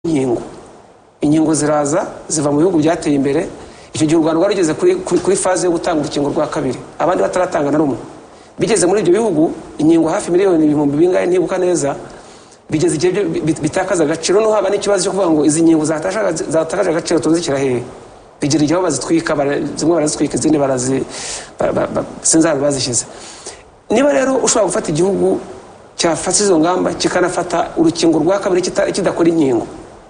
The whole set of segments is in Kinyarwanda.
inkingo ziraza ziva mu bihugu byateye imbere. Icyo gihe u Rwanda rwarigeze kuri faze yo gutanga urukingo rwa kabiri, abandi bataratanga na rumwe. Bigeze muri ibyo bihugu inkingo hafi miliyoni ibihumbi bingahe ntibuka neza, bigeze igihe bitakaza agaciro. No haba n'ikibazo cyo kuvuga ngo izi nkingo zatakaje agaciro tuzikira hehe. Bigira igihe bazitwika, zimwe barazitwika, izindi sinzabe bazishyize. Niba rero ushobora gufata igihugu cyafata izo ngamba kikanafata urukingo rwa kabiri kidakora inkingo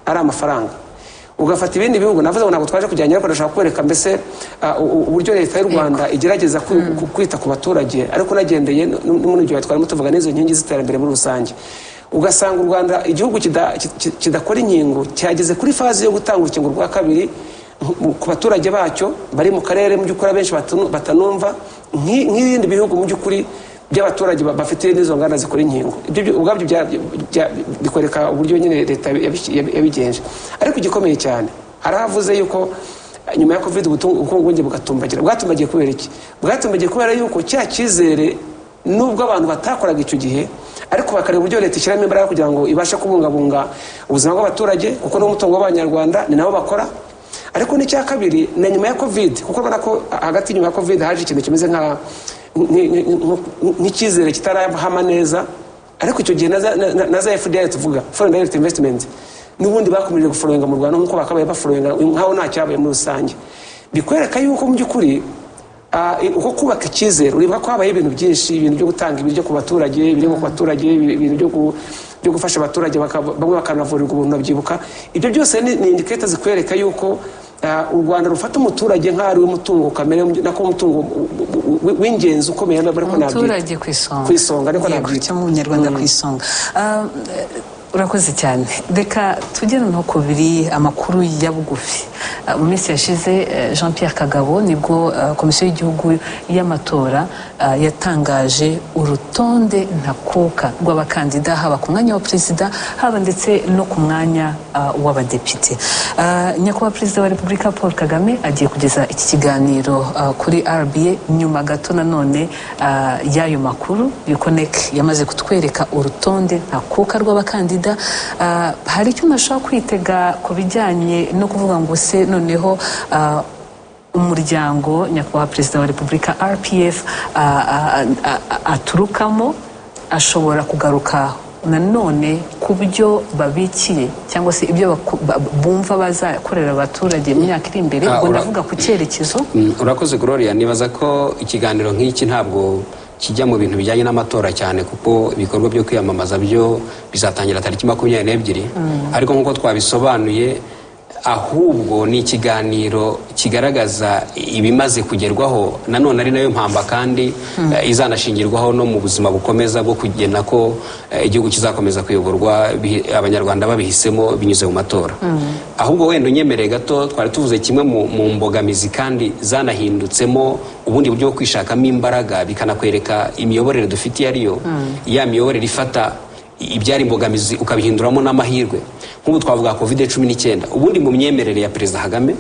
ari amafaranga, ugafata ibindi bihugu, navuze ngo ntabwo twaje kujyanye, ariko ndashaka kwereka mbese uburyo leta y'u Rwanda igerageza kwita ku baturage, ariko nagendeye muri ibyo twarimo tuvuga n'izo nkingi z'iterambere muri rusange. Ugasanga u Rwanda igihugu kidakora inkingo cyageze kuri faze yo gutanga urukingo rwa kabiri ku baturage bacyo bari mu karere mu by'ukuri benshi batanumva, nk'ibindi bihugu mu by'ukuri by'abaturage bafite n'izo nganda zikora inkingo. Ibyo ubwabyo bikwereka uburyo nyine leta yabigenje. Ariko igikomeye cyane haravuze yuko nyuma ya covid ubukungu bwongeye bugatumbagira. Bwatumbagiye kubera iki? Bwatumbagiye kubera yuko cya cyizere nubwo abantu batakoraga icyo gihe, ariko bakareba uburyo leta ishyiramo imbaraga kugira ngo ibashe kubungabunga ubuzima bw'abaturage, kuko n'umutungo w'abanyarwanda ni nabo bakora. Ariko n'icya kabiri na nyuma ya covid, kuko urabona ko hagati nyuma ya covid haje ikintu kimeze nk'icyizere kitarahama neza. Ariko icyo gihe na za FDI tuvuga foreign direct investment n'ubundi bakomeje guforonga mu Rwanda nk'uko bakabaye baforonga nkaho nta cyabaye muri rusange. Bikwereka yuko mu by'ukuri uko kubaka icyizere, uribuka ko habaye ibintu byinshi, ibintu byo gutanga ibiryo ku baturage, ibiryo ku baturage, ibintu byo gufasha abaturage, bamwe bakanavurirwa ubuntu, babyibuka. Ibyo byose ni indicator zikwereka yuko u Rwanda rufata umuturage nk'ari w'umutungo kamere, nako umutungo w'ingenzi ukomeye, ariko umuturage ku isonga, ariko nabyita mu Nyarwanda ku isonga. Urakoze cyane. Reka tugere no ku biri amakuru ya bugufi. Mu minsi yashize Jean Pierre Kagame nibwo komisiyo y'igihugu y'amatora yatangaje urutonde ntakuka rw'abakandida, haba ku mwanya wa perezida, haba ndetse no ku mwanya w'abadepite. Nyakubahwa Perezida wa Repubulika Paul Kagame agiye kugeza iki kiganiro kuri RBA nyuma gato nanone y'ayo makuru yuko NEC yamaze kutwereka urutonde ntakuka rw'abakandida. Hari icyo nashaka kwitega ku bijyanye no kuvuga ngo se noneho umuryango nyakubahwa Perezida wa Repubulika RPF aturukamo ashobora kugaruka nanone ku byo babikiye cyangwa se ibyo bumva bazakorera abaturage mu myaka iri imbere, ubwo ndavuga ku cyerekezo. Urakoze Gloria, nibaza ko ikiganiro nk'iki ntabwo kijya mu bintu bijyanye n'amatora cyane, kuko ibikorwa byo kwiyamamaza byo bizatangira tariki 22, ariko nk'uko twabisobanuye ahubwo ni ikiganiro kigaragaza ibimaze kugerwaho, nanone ari nayo mpamba kandi izanashingirwaho no mu buzima bukomeza bwo kugena ko igihugu kizakomeza kuyoborwa abanyarwanda babihisemo binyuze mu matora. Ahubwo wenda unyemereye gato, twari tuvuze kimwe mu mbogamizi kandi zanahindutsemo ubundi buryo bwo kwishakamo imbaraga, bikanakwereka imiyoborere dufitiye ariyo ya miyoborere ifata ibyari imbogamizi ukabihinduramo n'amahirwe. Nk'ubu twavuga COVID-19, ubundi mu myemerere ya Perezida Kagame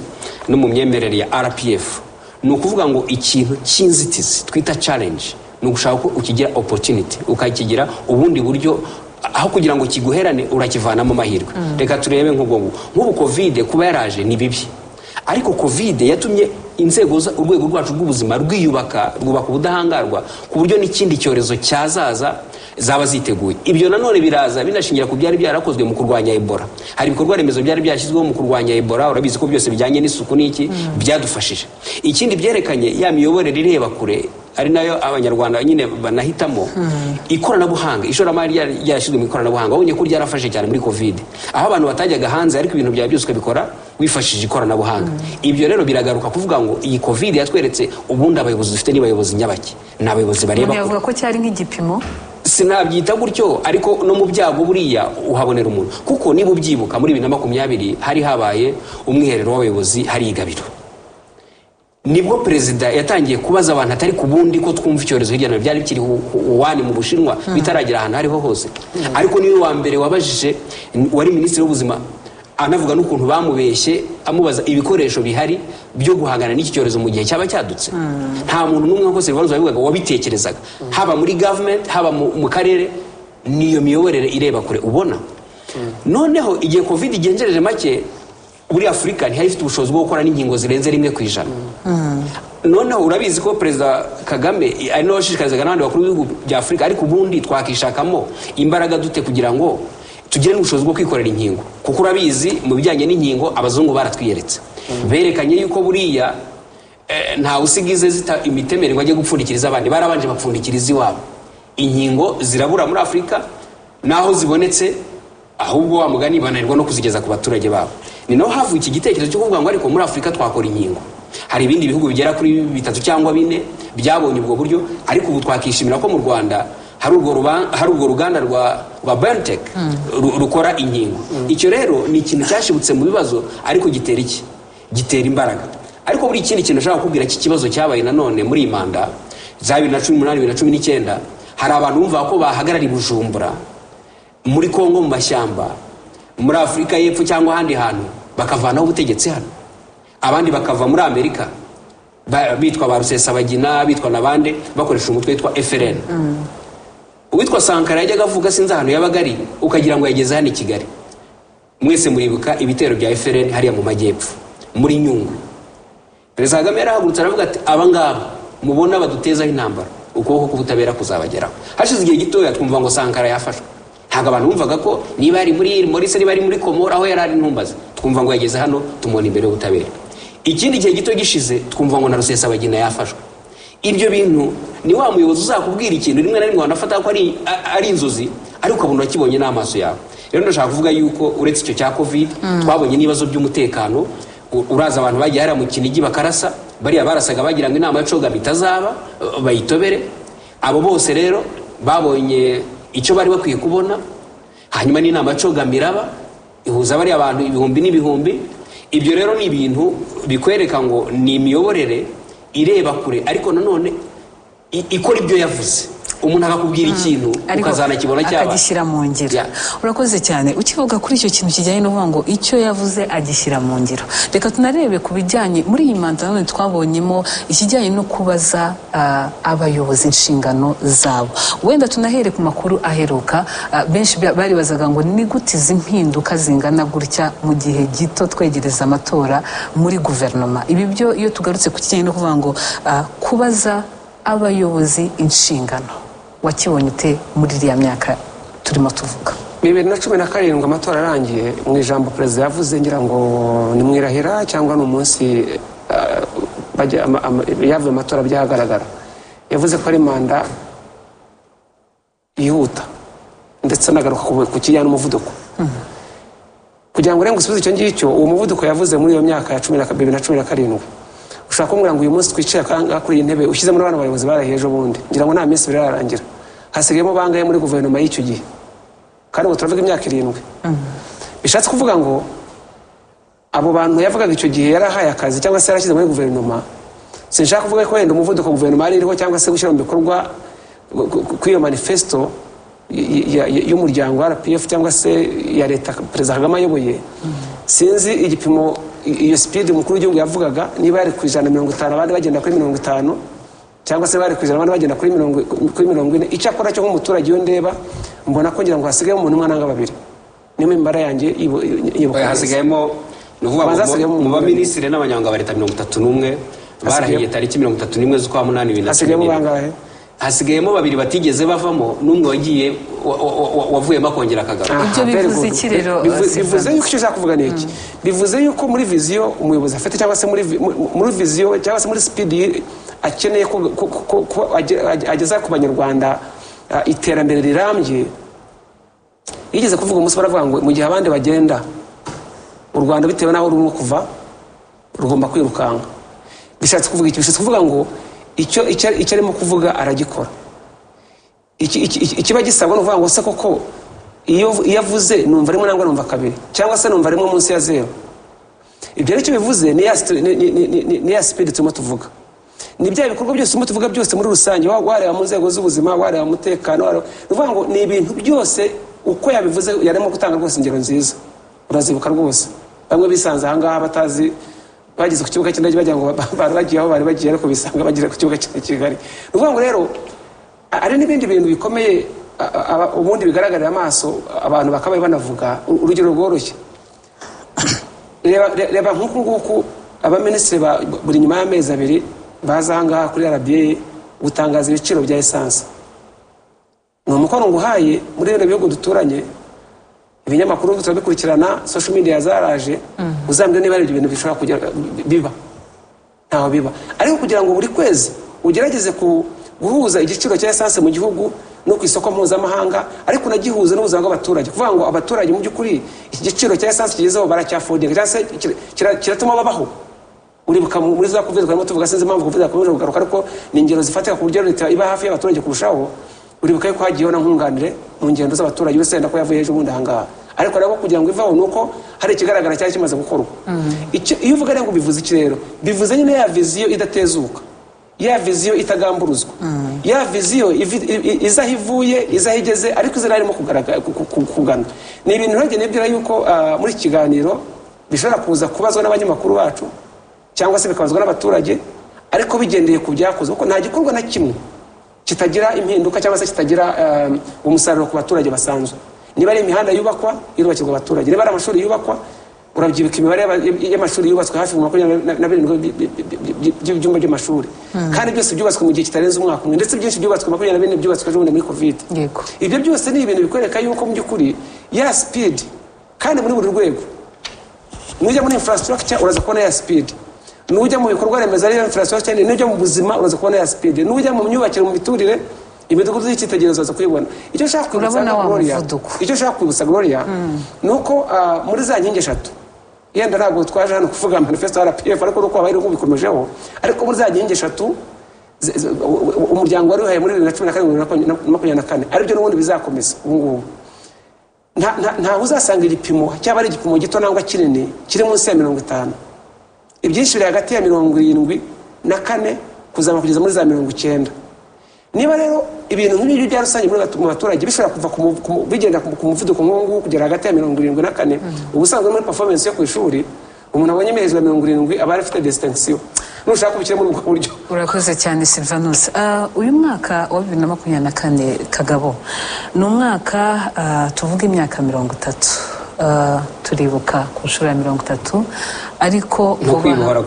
no mu myemerere ya RPF ni ukuvuga ngo ikintu cy'inzitizi twita challenge ni ugushaka ko ukigira opportunity, ukakigira ubundi buryo aho kugira ngo kiguherane urakivanamo amahirwe. Reka turebe nk'ubu COVID kuba yaraje ni bibi, ariko COVID yatumye inzego urwego rwacu rw'ubuzima rwubaka ubudahangarwa ku buryo n'ikindi cyorezo cyazaza zaba ziteguye. Ibyo nanone biraza binashingira ku byari byarakozwe mu kurwanya Ebola. Hari ibikorwa remezo byari byashyizweho mu kurwanya Ebola, urabizi ko byose bijyanye n'isuku n'iki byadufashije. Ikindi byerekanye ya miyoborere ireba kure, ari nayo abanyarwanda nyine banahitamo ikoranabuhanga, ishoramari yarashyizwe mu ikoranabuhanga. Wabonye ko ryarafashe cyane muri COVID, aho abantu batajyaga hanze ariko ibintu bya byose bikora wifashishije ikoranabuhanga. Ibyo rero biragaruka kuvuga ngo iyi COVID yatweretse ubundi abayobozi dufite ni bayobozi nyabaki, n'abayobozi bareba ko yavuga ko cyari nk'igipimo. Sinabyita gutyo, ariko no mu byago buriya uhabonera umuntu, kuko niba ubyibuka muri 2020 hari habaye umwiherero w'abayobozi hari igabiro. Nibwo perezida yatangiye kubaza abantu atari ku bundi ko twumva icyorezo hirya no byari bikiri wani mu Bushinwa bitaragira ahantu hariho hose, ariko niwe wa mbere wabajije, wari minisitiri w'ubuzima, anavuga n'ukuntu bamubeshye amubaza ibikoresho bihari byo guhangana n'iki cyorezo mu gihe cyaba cyadutse. Nta muntu n'umwe wose wabivugaga wabitekerezaga, haba muri government haba mu karere. Niyo miyoborere ireba kure ubona. noneho igihe covid igenjereje make muri Afurika ntihari ifite ubushobozi bwo gukora n'inkingo zirenze 1%. Noneho urabizi ko Perezida Kagame ari no washishikarizaga n'abandi bakuru b'ibihugu bya Afurika, ariko ubundi twakishakamo imbaraga dute kugira ngo tugire n'ubushobozi bwo kwikorera inkingo, kuko urabizi mu bijyanye n'inkingo abazungu baratwiyeretse, berekanye yuko buriya nta usigize zita imitemere ngo ajye gupfundikiriza abandi, barabanje bapfundikiriza iwabo. Inkingo zirabura muri Afurika, naho zibonetse ahubwo wa mugani bananirwa no kuzigeza ku baturage babo. Ni naho havuye iki gitekerezo cyo kuvuga ngo ariko muri Afurika twakora inkingo. Hari ibindi bihugu bigera kuri 3 cyangwa 4 byabonye ubwo buryo, ariko ubu twakishimira ko mu Rwanda hari urwo ruganda rwa BioNTech rukora inkingo. Icyo rero ni ikintu cyashibutse mu bibazo, ariko gitera iki? Gitera imbaraga. Ariko buri ikindi kintu nshaka kubwira iki kibazo cyabaye nanone muri iyi manda za 2018 2019, hari abantu bumva ko bahagarara Bujumbura muri Kongo mu mashyamba muri Afurika y'Epfo cyangwa ahandi hantu bakavanaho ubutegetsi hano, abandi bakava muri Amerika bitwa ba Rusesabagina, bitwa nabande bakoresha umutwe witwa FRN. Uwitwa Sankara yajyaga avuga sinzi ahantu yabagari ukagira ngo yageze hano i Kigali. Mwese muribuka ibitero bya FRN hariya mu majyepfo muri Nyungwe. Perezida Kagame yarahagurutse aravuga ati abangaba mubona badutezaho intambara, ukuboko k'ubutabera kuzabageraho. Hashize igihe gitoya twumva ngo Sankara yafashwe. Ntabwo abantu bumvaga ko niba ari muri Maurice, niba ari muri Komora aho yari ari ntumbaze, twumva ngo yageze hano tumubona imbere y'ubutabera. Ikindi gihe gito gishize twumva ngo na Rusesabagina yafashwe. Ibyo bintu ni wa muyobozi uzakubwira ikintu rimwe na rimwe wanafata ko ari inzozi, ariko ukabona wakibonye n'amaso yawe. Rero ndashaka kuvuga yuko uretse icyo cya covid twabonye n'ibibazo by'umutekano. Uraza abantu bagiye hariya mu Kinigi bakarasa, bariya barasaga bagira ngo inama ya Kagame itazaba bayitobere. Abo bose rero babonye icyo bari bakwiye kubona, hanyuma n'inama ya Kagame iraba ihuza bariya abantu ibihumbi n'ibihumbi. Ibyo rero ni ibintu bikwereka ngo ni imiyoborere ireba kure, ariko nanone ikora ibyo yavuze. Umuntu akakubwira ikintu ukazanakibona cyaba akagishyira mu ngiro. Urakoze cyane ukivuga kuri icyo kintu kijyanye no kuvuga ngo icyo yavuze agishyira mu ngiro. Reka tunarebe ku bijyanye muri iyi manda none twabonyemo ikijyanye no kubaza abayobozi inshingano zabo. Wenda tunahere ku makuru aheruka, benshi baribazaga ngo ni gute izi mpinduka zingana gutya mu gihe gito twegereza amatora muri guverinoma. Ibi byo iyo tugarutse ku kijyanye no kuvuga ngo kubaza abayobozi inshingano, wakibonye ute muri iriya myaka turimo tuvuga? 2017 amatora arangiye, mu ijambo perezida yavuze ngira ngo ni mwirahira cyangwa n'umunsi yavuye amatora byahagaragara, yavuze ko ari manda yihuta ndetse anagaruka ku kijyanye n'umuvuduko. Kugira ngo urenge usubize icyo ngicyo, uwo muvuduko yavuze muri iyo myaka ya 2017 ushaka kumbwira ngo uyu munsi twicaye kuri iyi ntebe ushyize muri bana bayobozi barahiye ejo bundi, ngira ngo nta minsi birarangira hasigayemo bangaye muri guverinoma y'icyo gihe, kandi ngo turavuga imyaka 7. Bishatse kuvuga ngo abo bantu yavugaga icyo gihe yarahaye akazi cyangwa se yarashyize muri guverinoma. Sinshaka kuvuga ko wenda umuvuduko guverinoma ari iriho cyangwa se gushyira mu bikorwa kw'iyo manifesto y'umuryango RPF cyangwa se ya leta Perezida Kagame ayoboye. Sinzi igipimo iyo speed umukuru w'igihugu yavugaga, niba yari ku 150 abandi bagenda kuri 50, cyangwa se bari ku 100 abandi bagenda kuri 40. Icyakora cyo nk'umuturage yo ndeba mbona ko ngira ngo hasigaye umuntu umwe nanga babiri. Niyo imbara yanjye yibuka hasigayemo mu baminisitiri n'abanyamabanga ba leta 31 barahiye tariki 31 z'ukwa 8 2020. Hasigayemo babiri batigeze bavamo, n'umwe wagiye wavuyemo akongera akagaruka. Ibyo bivuze iki rero? Bivuze yuko icyo ushaka ni iki? Bivuze yuko muri viziyo umuyobozi afite cyangwa se muri viziyo cyangwa se muri speed akeneye ko ageza ku banyarwanda iterambere rirambye. Yigeze kuvuga umunsi baravuga ngo mu gihe abandi bagenda, u Rwanda bitewe naho rurimo kuva rugomba kwirukanga. Bishatse kuvuga iki? Bishatse kuvuga ngo icyo arimo kuvuga aragikora. Ikiba gisabwa no kuvuga ngo se koko iyo yavuze numva rimwe nangwa numva kabiri cyangwa se numva rimwe munsi ya 0. Ibyo aricyo bivuze ni ya speed turimo tuvuga. Ni bya bikorwa byose turimo tuvuga byose muri rusange, wareba mu nzego z'ubuzima, wareba umutekano, uvuga ngo ni ibintu byose uko yabivuze yarimo gutanga rwose ingero nziza. Urazibuka rwose bamwe bisanze aha ngaha batazi, bagize ku kibuga cy'indege bajya ngo bari bagiye aho bari bagiye, ariko bisanga bagira ku kibuga cya Kigali. Uvuga ngo rero ari n'ibindi bintu bikomeye ubundi bigaragarira amaso abantu bakabaye banavuga urugero rworoshye. Reba nk'uku nguku abaminisitiri buri nyuma y'amezi 2 baza ahangaha kuri RBA gutangaza ibiciro bya esanse. Ni umukono nguhaye muri bino bihugu duturanye, ibinyamakuru turabikurikirana, social media zaraje, uzambye niba ari ibyo bintu bishobora kujya biba ntaho biba. Ariko kugira ngo buri kwezi ugerageze guhuza igiciro cya esanse mu gihugu no ku isoko mpuzamahanga, ariko unagihuza n'ubuzima bw'abaturage, kuvuga ngo abaturage mu by'ukuri iki giciro cya esanse kigezeho baracyafodinga cyangwa se kiratuma babaho. Uribuka muri za kuvuga harimo tuvuga sinzi impamvu kuvuga komeje kugaruka, ariko ni ingero zifatika ku buryo leta iba hafi y'abaturage kurushaho. Uribuka yuko hagiyeho na nkunganire mu ngendo z'abaturage wese yenda ko yavuye ejo bundi ahangaha, ariko nabo kugira ngo ivaho nuko hari ikigaragara cyari kimaze gukorwa. Iyo uvuga ngo bivuze iki rero, bivuze nyine ya viziyo idatezuka, ya viziyo itagamburuzwa, ya viziyo izaho ivuye izaho igeze, ariko izina irimo kugana. Ni ibintu ntagende nibwira yuko muri iki kiganiro bishobora kuza kubazwa n'abanyamakuru bacu cyangwa se bikabazwa n'abaturage, ariko bigendeye ku byakozwe, kuko nta gikorwa na kimwe kitagira impinduka cyangwa se kitagira umusaruro ku baturage basanzwe. Niba ari imihanda yubakwa irubakirwa abaturage, niba ari amashuri yubakwa, urabyibuka imibare y'amashuri yubatswe hafi 27 by'ibyumba by'amashuri, kandi byose byubatswe mu gihe kitarenze umwaka umwe, ndetse byinshi byubatswe 24 byubatswe ejo bundi muri covid. Ibyo byose ni ibintu bikwereka yuko mu by'ukuri ya speed, kandi muri buri rwego nujya muri infrastructure uraza kubona ya speed, nujya mu bikorwa remezo ari infrastructure, nujya mu buzima uraza kubona ya speed, nujya mu myubakire mu miturire imidugudu y'ikitegererezo uraza kuyibona. Icyo nshaka kwibutsa Gloria nuko muri za nkingi 3, yenda ntabwo twaje hano kuvuga manifesto RPF, ariko uko abayiri kubikomejeho, ariko muri za nkingi 3 umuryango wari uhaye muri 2014 aribyo n'ubundi bizakomeza. Ubu nta uzasanga igipimo cyaba ari igipimo gito nangwa kinini kiri munsi ya 50. Ibyinshi biri hagati ya 74 kuzama kugeza muri za 90. Niba rero ibintu nk'ibi bya rusange mu baturage bishobora kuva bigenda ku muvuduko nk'uwo kugera hagati ya 74, ubusanzwe muri performance yo ku ishuri umuntu abonye imehezwa 70 aba afite distinction. Nushaka kubikira muri ubwo buryo. Urakoze cyane Sylvanus. Uyu mwaka wa 2024 Kagabo ni umwaka tuvuga imyaka 30. Turibuka ku nshuro ya 30, ariko kwibohora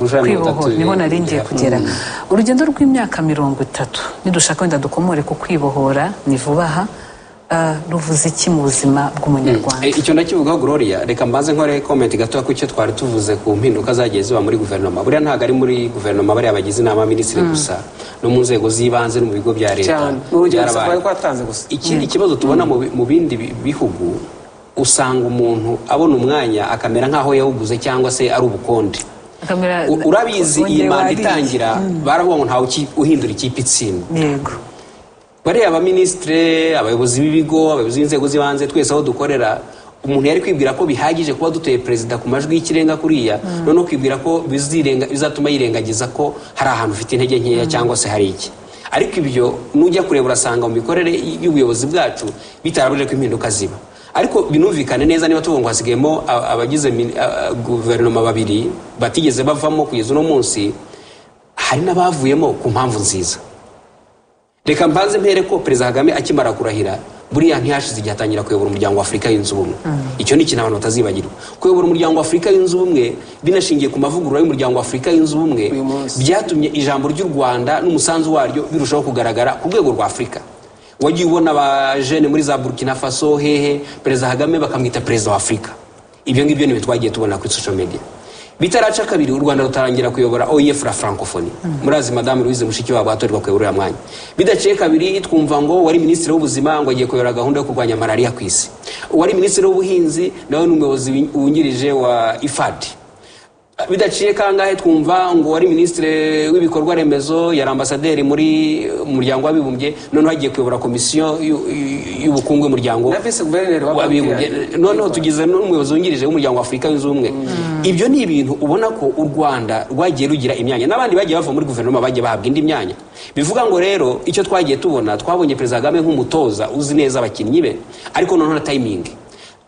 niho naringiye kugera. Urugendo rw'imyaka 30 nidushaka wenda dukomore ku kwibohora ni vuba aha, ruvuze iki mu buzima bw'umunyarwanda? Icyo ndakivugaho Gloria, reka mbaze nkore comment gato ko icyo twari tuvuze ku mpinduka zagiye ziba muri guverinoma. Buriya ntago ari muri guverinoma bari abagize inama minisitiri gusa, no mu nzego z'ibanze no mu bigo bya leta. Ikindi kibazo tubona mu bindi bihugu, usanga umuntu abona umwanya akamera nkaho yawuguze cyangwa se ari ubukonde. Urabizi iyi manda itangira baravuga ngo ntawe uhindura ikipe itsinda. Yego. Bari abaministre, abayobozi b'ibigo, abayobozi b'inzego z'ibanze, twese aho dukorera, umuntu yari kwibwira ko bihagije kuba dutoye perezida ku majwi y'ikirenga kuriya, none kwibwira ko bizatuma yirengagiza ko hari ahantu ufite intege nkeya cyangwa se hari iki. Ariko ibyo nujya kureba urasanga mu mikorere y'ubuyobozi bwacu bitarabuje ko impinduka ziba. Ariko binumvikane neza niba tuvuga ngo hasigayemo abagize guverinoma 2 batigeze bavamo kugeza uno munsi, hari n'abavuyemo ku mpamvu nziza. Reka mbanze mpere ko Perezida Kagame akimara kurahira, buriya ntiyashize igihe atangira kuyobora umuryango wa Afurika yunze ubumwe. Icyo ni ikintu abantu batazibagirwa. Kuyobora umuryango wa Afurika yunze ubumwe binashingiye ku mavugurura y'umuryango wa Afurika yunze ubumwe, byatumye ijambo ry'u Rwanda n'umusanzu waryo birushaho kugaragara ku rwego rwa Afurika. Wagiye ubona abajene muri za Burkina Faso hehe, Perezida Kagame bakamwita Perezida wa Afurika. Ibyo ngibyo ni bitwagiye tubona kuri social media. Bitaraca kabiri u Rwanda rutarangira kuyobora OIF la francophonie. Murazi Madame Louise Mushikiwabo atorerwa kuyobora mwanya. Bidaciye kabiri twumva ngo wari ministre w'ubuzima ngo agiye kuyobora gahunda yo kurwanya malaria ku isi. Wari ministre w'ubuhinzi nawe n'umuyobozi wungirije wa IFAD. Bidaciye kangahe twumva ngo wari ministre w'ibikorwa remezo ya ambassadeur muri umuryango w'abibumbye, none hagiye kuyobora komisiyo y'ubukungu y'umuryango w'abibumbye, none tugize n'umuyobozi wungirije w'umuryango wa Afurika yunze ubumwe. Ibyo ni ibintu ubona ko u Rwanda rwagiye rugira imyanya, n'abandi bagiye bava muri guverinoma bagiye bahabwa indi myanya. Bivuga ngo rero icyo twagiye tubona, twabonye Perezida Kagame nk'umutoza uzi neza abakinnyi be, ariko none na timing.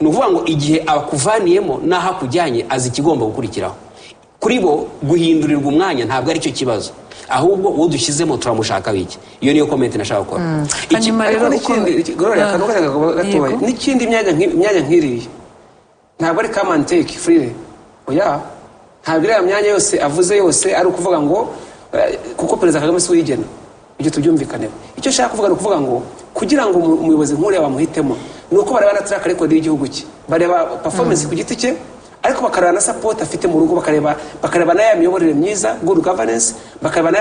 Ni ukuvuga ngo igihe abakuvaniyemo n'aho akujyanye azi ikigomba gukurikiraho. Kuri bo guhindurirwa umwanya ntabwo ari cyo kibazo. ahubwo uwo dushyizemo turamushaka wiki. Iyo niyo comment nashaka gukora. Hanyuma rero n'ikindi gorora yakanoga gatoya n'ikindi imyanya nk'iriye ntabwo ari come and take free. Oya ntabwo iriya myanya yose avuze yose ari ukuvuga ngo kuko perezida Kagame si uyigena, ibyo tubyumvikaneho. Icyo nshaka kuvuga ni ukuvuga ngo kugira ngo umuyobozi nk'uriya bamuhitemo ni uko bareba na track record y'igihugu cye, bareba performance ku giti cye, ariko bakareba na support afite mu rugo, bakareba na ya miyoborere myiza, good governance, bakareba na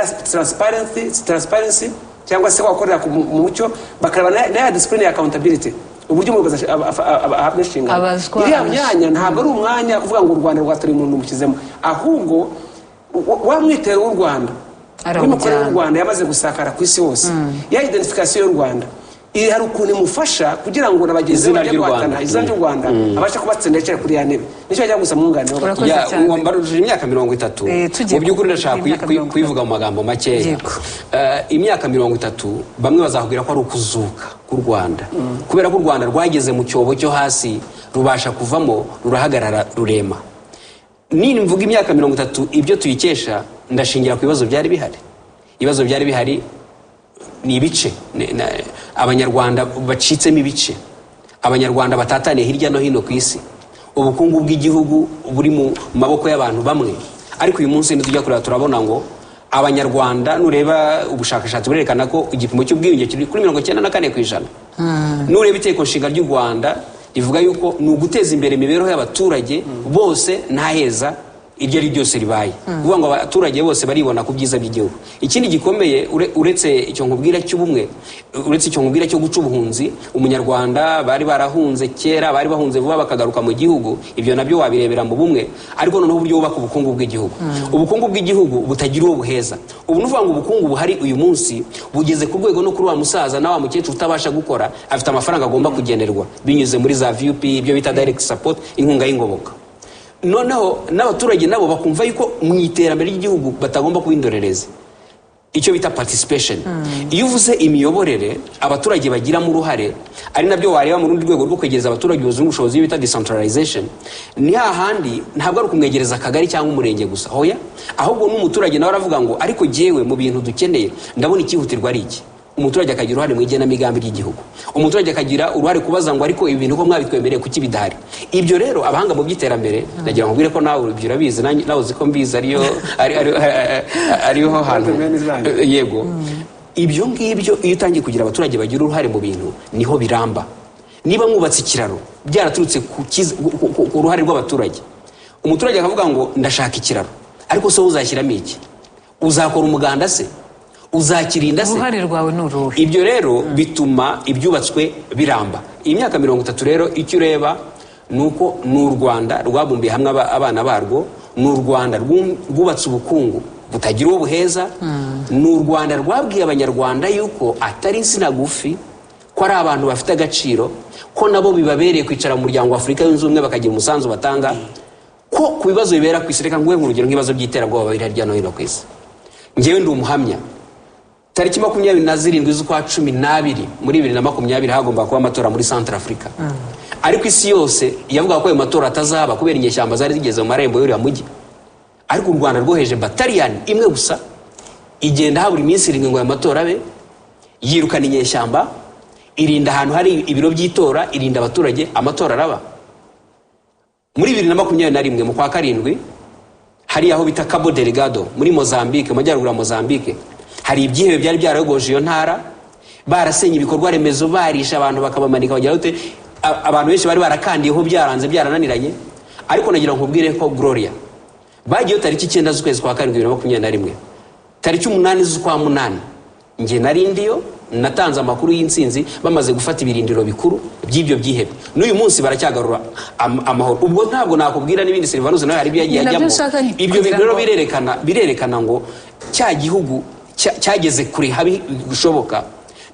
transparency cyangwa se wakorera mu mucyo, bakareba na ya discipline ya accountability, uburyo umuyobozi ahabwa inshingano. Iriya myanya ntabwo ari umwanya kuvuga ngo u Rwanda rwatori umuntu umushyizemo, ahubwo wa mwitero w'u Rwanda n'imikorere y'u Rwanda yamaze gusakara ku isi hose, ya identification y'u Rwanda hari ukuntu imufasha kugira ngo nabagenzi bajye guhatana izina ry'u Rwanda abasha kubatsindekera kuri ya ntebe. Nicyo ajya gusa mwunganira wambaruje imyaka 30. Mu by'ukuri ndashaka kuyivuga mu magambo makeya. Imyaka 30 bamwe bazakubwira ko ari ukuzuka ku Rwanda, kubera ko u Rwanda rwageze mu cyobo cyo hasi rubasha kuvamo rurahagarara rurema. Nini mvuga imyaka 30 ibyo tuyikesha ndashingira ku bibazo byari bihari. Ibibazo byari bihari ni ibice, abanyarwanda bacitsemo ibice, abanyarwanda batataniye hirya no hino ku isi, ubukungu bw'igihugu buri mu maboko y'abantu bamwe. Ariko uyu munsi nitujya kureba turabona ngo abanyarwanda, nureba ubushakashatsi burerekana ko igipimo cy'ubwiyunge kiri kuri 94%. Nureba iteko nshinga ry'u Rwanda rivuga yuko ni uguteza imbere imibereho y'abaturage bose ntaheza iryo ari ryose ribaye. Kuvuga ngo abaturage bose baribona ku byiza by'igihugu. Ikindi gikomeye uretse icyo nkubwira cy'ubumwe, uretse icyo nkubwira cyo guca ubuhunzi, umunyarwanda bari barahunze kera, bari bahunze vuba bakagaruka mu gihugu, ibyo nabyo wabirebera mu bumwe. Ariko noneho uburyo bubaka ubukungu bw'igihugu, ubukungu bw'igihugu butagira uwo buheza. Ubu nuvuga ngo ubukungu buhari uyu munsi bugeze ku rwego no kuri wa musaza na wa mukecuru utabasha gukora afite amafaranga agomba kugenerwa binyuze muri za VUP, ibyo bita direct support, inkunga y'ingoboka. Noneho n'abaturage nabo bakumva yuko mu iterambere ry'igihugu batagomba kuba indorerezi, icyo bita participation. Iyo uvuze imiyoborere abaturage bagiramo uruhare, ari nabyo wareba mu rundi rwego rwo kwegereza abaturage ubushobozi bita decentralization, ni hahandi ntabwo ari ukumwegereza akagari cyangwa umurenge gusa, hoya ahubwo n'umuturage nawe aravuga ngo ariko jewe mu bintu dukeneye ndabona ikihutirwa ari iki. Umuturage akagira uruhare mu igenamigambi ry'igihugu, umuturage akagira uruhare kubaza ngo ariko ibintu ko mwabitwemereye kuki bidahari. Ibyo rero abahanga mu by'iterambere nagira ngo mbwire ko nawe ibyo urabizi, nawe uzi ko mbizi ariho hantu yego. Ibyo ngibyo iyo utangiye kugira abaturage bagira uruhare mu bintu niho biramba. Niba mwubatse ikiraro byaraturutse ku ruhare rw'abaturage, umuturage akavuga ngo ndashaka ikiraro, ariko so uzashyiramo iki? Uzakora umuganda se? Uzakirinda se? Uruhare rwawe n'uruhe? Ibyo rero bituma ibyubatswe biramba. Imyaka 30 rero icyo ureba nuko n'u Rwanda rwabumbiye hamwe abana barwo, n'u Rwanda rwubatse ubukungu butagira ubuheza, n'u Rwanda rwabwiye abanyarwanda yuko atari insina gufi, ko ari abantu bafite agaciro, ko nabo bibabereye kwicara mu muryango wa Afurika yunze ubumwe bakagira umusanzu batanga, ko ku bibazo bibera ku isi. Reka nguhe nk'urugero nk'ibibazo by'iterabwoba biri hirya no hino ku isi. Njyewe ndi umuhamya, tariki 27 z'ukwa 12 muri 2020 hagomba kuba amatora muri Central Africa. Ariko isi yose yavuga ko ayo matora atazaba kubera inyeshyamba zari zigeze mu marembo y'uriya mujyi. Ariko u Rwanda rwoheje bataliyani imwe gusa igenda habura iminsi 7 ngo ayo matora abe, yirukana inyeshyamba, irinda ahantu hari ibiro by'itora, irinda abaturage, amatora araba. Muri 2021 mu kwa 7 hari aho bita Cabo Delgado muri Mozambique, majyaruguru ya Mozambique, hari ibyihebe byari byaragoje iyo ntara, barasenye ibikorwa remezo, barisha abantu bakabamanika bagira ute, abantu benshi bari barakandiyeho byaranze byarananiranye. Ariko nagira nkubwire ko Gloria bagiye tariki 9 z'ukwezi kwa 2021, tariki 8 z'ukwa 8 nge nari ndiyo natanze amakuru y'insinzi bamaze gufata ibirindiro bikuru by'ibyo byihebe. N'uyu munsi baracyagarura amahoro. Ubwo ntabwo nakubwira n'ibindi Silvanus nawe hari byagiye ajyamo. Ibyo bintu rero birerekana ngo cya gihugu cyageze kure habi gushoboka,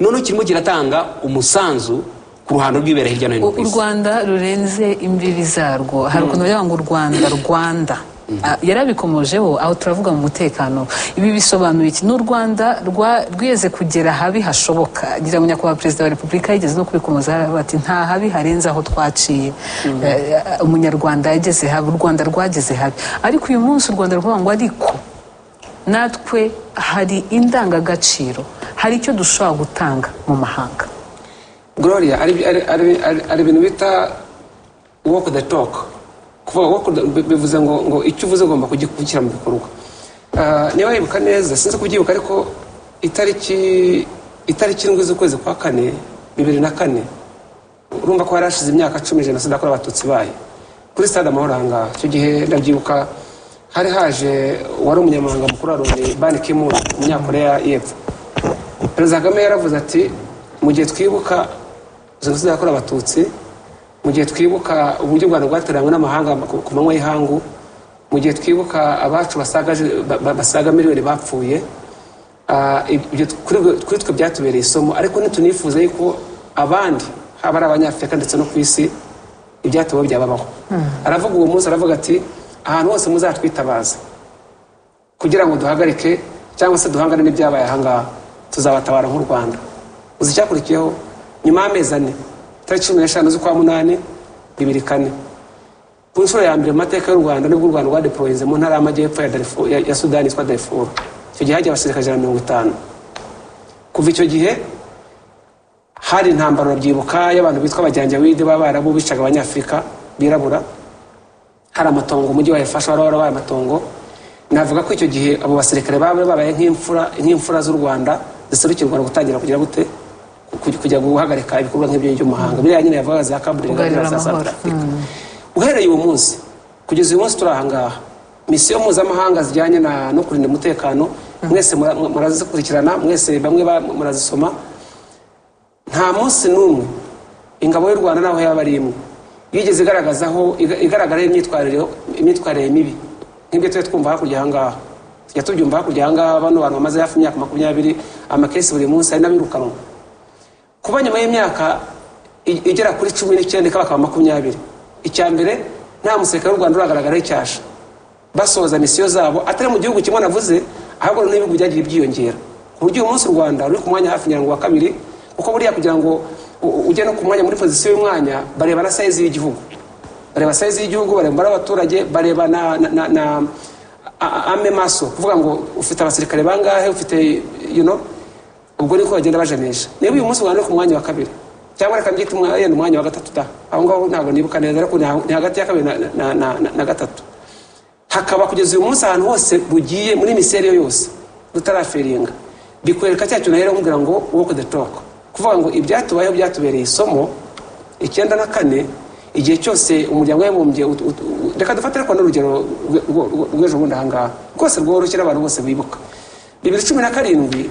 none kirimo kiratanga umusanzu ku ruhando rw'ibera hirya no hino ku isi. U Rwanda rurenze imbibi zarwo, hari ukuntu bavuga ngo u Rwanda yarabikomojeho aho turavuga mu mutekano. Ibi bisobanuye iki? N'u Rwanda rwiyeze kugera habi hashoboka. Ngira ngo nyakubahwa Perezida wa Repubulika yigeze no kubikomoza bati nta habi harenze aho twaciye. Umunyarwanda yageze habi, u Rwanda rwageze habi. Ariko uyu munsi u Rwanda rwavuga ngo ariko natwe hari indangagaciro hari icyo dushobora gutanga mu mahanga. Gloria ari ibintu bita walk the talk, kuvuga walk bivuze ngo icyo uvuze ugomba kugikira mu bikorwa. Niba wibuka neza sinzi kubyibuka ariko itariki 7 z'ukwezi kwa 4 2004 urumva ko harashize imyaka 10 jenoside yakorewe abatutsi baye kuri stade Amahoro hanga. Icyo gihe ndabyibuka hari haje wari umunyamabanga mukuru wa Loni Ban Ki-moon umunyakoreya y'Epfo. Perezida Kagame yaravuze ati mu gihe twibuka jenoside yakorewe abatutsi, mu gihe twibuka uburyo u Rwanda rwateranywe n'amahanga ku manywa y'ihangu, mu gihe twibuka abacu basaga miliyoni bapfuye, kuri twe byatubereye isomo, ariko ntitunifuza yuko abandi haba ari abanyafurika ndetse no ku isi ibyatubaho byababaho. Aravuga uwo munsi, aravuga ati ahantu hose muzatwitabaza kugira ngo duhagarike cyangwa se duhangane n'ibyabaye ahangaha, tuzabatabara nk'u Rwanda. Uzi icyakurikiyeho nyuma y'amezi 4 tariki 15 z'ukwa 8 2004 ku nshuro ya mbere mu mateka y'u Rwanda nibwo u Rwanda rwadeployinze mu ntara y'amajyepfo ya Sudani yitwa Darfur. Icyo gihe hajya abasirikare 50. Kuva icyo gihe hari intambara babyibuka y'abantu bitwa abajyanjawide b'Abarabu bicaga abanyafurika birabura. Hari amatongo umujyi wa yafashe warabaye amatongo. Navuga ko icyo gihe abo basirikare babaye nk'imfura z'u Rwanda ziserukira u Rwanda gutangira kugira gute kujya guhagarika ibikorwa nk'ibyo by'umahanga biriya nyine yavuga za kaburi za South Africa. Uhereye uwo munsi kugeza uyu munsi turahangaha, misiyo mpuzamahanga zijyanye no kurinda umutekano mwese murazikurikirana, mwese bamwe murazisoma. Nta munsi n'umwe ingabo y'u Rwanda naho yaba ari imwe yigeze igaragara imyitwarire mibi nk'ibyo twe twumva hakurya ahangaha. Tujya tubyumva hakurya ahangaha, bano bantu bamaze hafi imyaka 20 amakesi buri munsi ari n'abirukanwa. Kuba nyuma y'imyaka igera kuri 19 bakaba 20, icya mbere nta musirikare w'u Rwanda uragaragaraho icyasha basoza misiyo zabo atari mu gihugu kimwe navuze, ahubwo n'ibihugu byagiye byiyongera ku buryo uyu munsi u Rwanda ruri ku mwanya hafi nyirango wa 2, kuko buriya kugira ngo ujye no ku mwanya muri pozisiyo y'umwanya bareba na size y'igihugu, bareba size y'igihugu, bareba abaturage, bareba na ame maso, kuvuga ngo ufite abasirikare bangahe, ufite ubwo niko bagenda bajanisha. Niba uyu munsi u Rwanda ku mwanya wa 2 cyangwa reka mbyite umwanya wa 3 da, aho ngaho ntabwo nibuka neza, ariko ni hagati ya 2 na 3. Hakaba kugeza uyu munsi ahantu hose bugiye muri miseriyo yose rutaraferinga, bikwereka cyacu na rero kugira ngo walk the talk, kuvuga ngo ibyatubayeho byatubereye isomo. 94 igihe cyose umuryango w'abibumbye reka dufatire ko n'urugero rw'ejo bundi ahangaha rwose rworoshye abantu bose bibuka 2017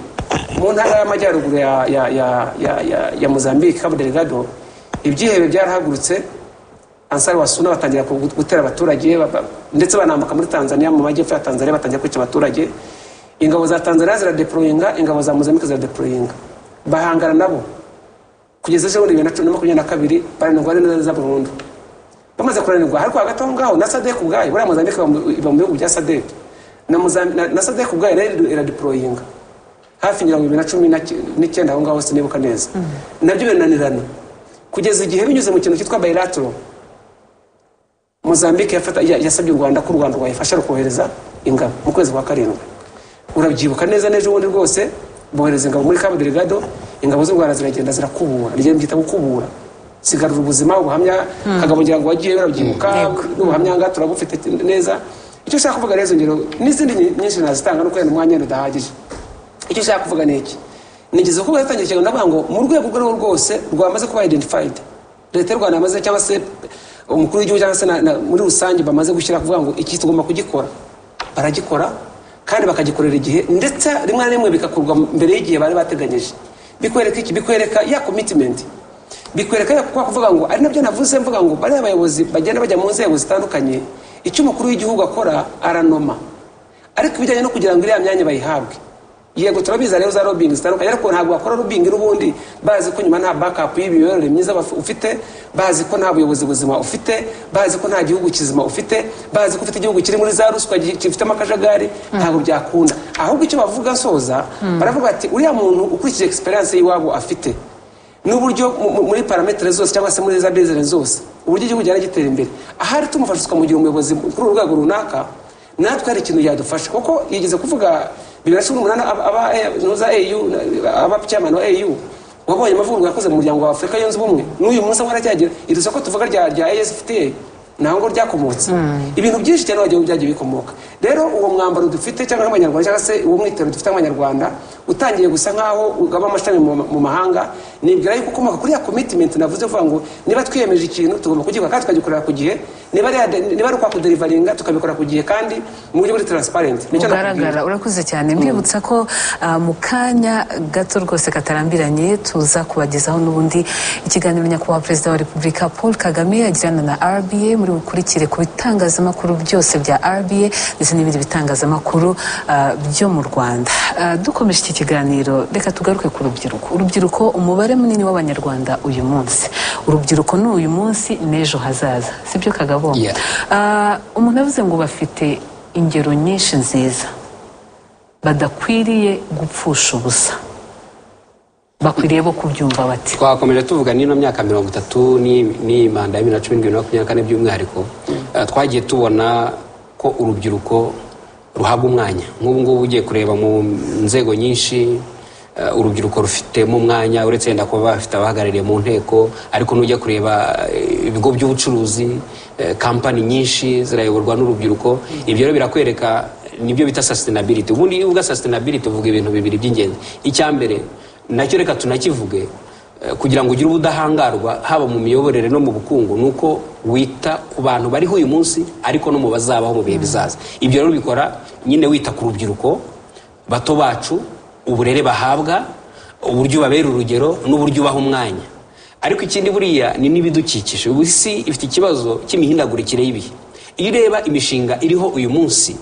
mu ntara y'amajyaruguru ya Mozambique, Cabo Delgado, ibyihebe byarahagurutse. Ansari wasuna batangira gutera abaturage ndetse banambuka muri Tanzania, mu majyepfo ya Tanzania batangira kwica abaturage. Ingabo za Tanzania ziradeployinga, ingabo za Mozambique ziradeployinga, bahangana nabo kugeza ejo bundi 2022 baranirwa neza burundu. Bamaze kuranirwa ariko hagati aho ngaho na SADC ubwayo, buriya Mozambique iba mu bihugu bya SADC, na SADC ubwayo iradeployinga hafi nyirango 2019 aho ngaho sinibuka neza. Nabyo binanirana kugeza igihe binyuze mu kintu cyitwa bilateral. Mozambique yasabye u Rwanda ko u Rwanda rwayifasha rukohereza ingabo mu kwezi kwa 7. Urabyibuka neza n'ejo bundi rwose bohereza ingabo muri Cabo Delgado, ingabo z'u Rwanda ziragenda zirakubura, byita gukubura, sigarura ubuzima, ubuhamya Kagame ngira ngo wagiye barabyibuka n'ubuhamya nga turabufite neza. Icyo ushaka kuvuga rero ngero n'izindi nyinshi nazitanga no kwenda umwanya ndahagije. Icyo ushaka kuvuga ni iki? Nigeze kuba yatangiye cyane ndavuga ngo mu rwego rwose rwamaze kuba identified, leta y'u Rwanda yamaze cyangwa se umukuru w'igihugu cyangwa se muri rusange bamaze gushyira kuvuga ngo iki tugomba kugikora, baragikora kandi bakagikorera igihe, ndetse rimwe na rimwe bikakorwa mbere y'igihe bari bateganyije. Bikwereka iki? Bikwereka ya commitment, bikwereka ya kuvuga ngo ari nabyo navuze mvuga ngo bari abayobozi bagenda bajya mu nzego zitandukanye, icyo umukuru w'igihugu akora aranoma, ariko ibijyanye no kugira ngo iriya myanya bayihabwe, yego turabiza rero za lobbying zitandukanye, ariko ntabwo bakora lobbying n'ubundi bazi ko nyuma nta backup y'imiyoborere myiza ufite, bazi ko nta buyobozi buzima ufite, bazi ko nta gihugu kizima ufite, bazi ko ufite igihugu kiri muri za ruswa gifite amakajagari. Ntabwo byakunda. Ahubwo icyo bavuga soza baravuga ati uriya muntu ukurikije experience y'iwabo afite n'uburyo muri parametre zose cyangwa se muri za bezere zose uburyo igihugu cyari gitera imbere, ahari tumufasha tukamugira umuyobozi kuri urwego runaka, natwe hari ikintu yadufasha kuko yigeze kuvuga 2018 aba chairman wa AU wabonye amavugurwa yakoze mu muryango wa Afurika yunze ubumwe n'uyu munsi ngo aracyagira iri soko tuvuga rya ASFTA naho ryakomotse ibintu byinshi cyane byagiye bikomoka. Rero uwo mwambaro dufite cyangwa nk'abanyarwanda cyangwa se uwo mwitero dufite abanyarwanda utangiye gusa nkaho ugaba amashami mu mahanga, nibwira yuko ukomoka kuri ya commitment navuze uvuga ngo niba twiyemeje ikintu tugomba kugikora kandi tukagikorera ku gihe, niba ari kwa kudelivaringa tukabikora ku gihe kandi mu buryo buri transparent. Ugaragara urakuze cyane. Mbibutsa ko mu kanya gato rwose katarambiranye tuza kubagezaho n'ubundi ikiganiro nyakubahwa Perezida wa Repubulika Paul Kagame yagirana na RBA muri bukurikire ku bitangazamakuru byose bya RBA ndetse n'ibindi bitangazamakuru byo mu Rwanda. Dukomeje iki kiganiro reka tugaruke ku rubyiruko. Urubyiruko umubare munini w'abanyarwanda uyu munsi, urubyiruko ni uyu munsi n'ejo hazaza, sibyo Kagabo? Umuntu avuze ngo bafite ingero nyinshi nziza badakwiriye gupfusha ubusa, bakwiriye bo kubyumva bati. Twakomeje tuvuga n'ino myaka 30 ni manda ya 2024 by'umwihariko twagiye tubona ko urubyiruko ruhabwa umwanya. Nk'ubu ngubu ugiye kureba mu nzego nyinshi urubyiruko rufitemo umwanya, uretse yenda kuba bafite abahagarariye mu nteko, ariko nujya kureba ibigo by'ubucuruzi, kampani nyinshi zirayoborwa n'urubyiruko. Ibyo rero birakwereka nibyo bita sustainability. Ubundi uvuga sustainability uvuga ibintu bibiri by'ingenzi. Icyambere nacyo reka tunakivuge, kugira ngo ugire ubudahangarwa haba mu miyoborere no mu bukungu, nuko wita ku bantu bariho uyu munsi ariko no mu bazabaho mu bihe bizaza. Ibyo rero bikora nyine wita ku rubyiruko bato bacu, uburere bahabwa, uburyo babera urugero n'uburyo ubaha umwanya. Ariko ikindi buriya ni n'ibidukikije. Ubu isi ifite ikibazo cy'imihindagurikire y'ibihe. Iyo ureba imishinga iriho uyu munsi,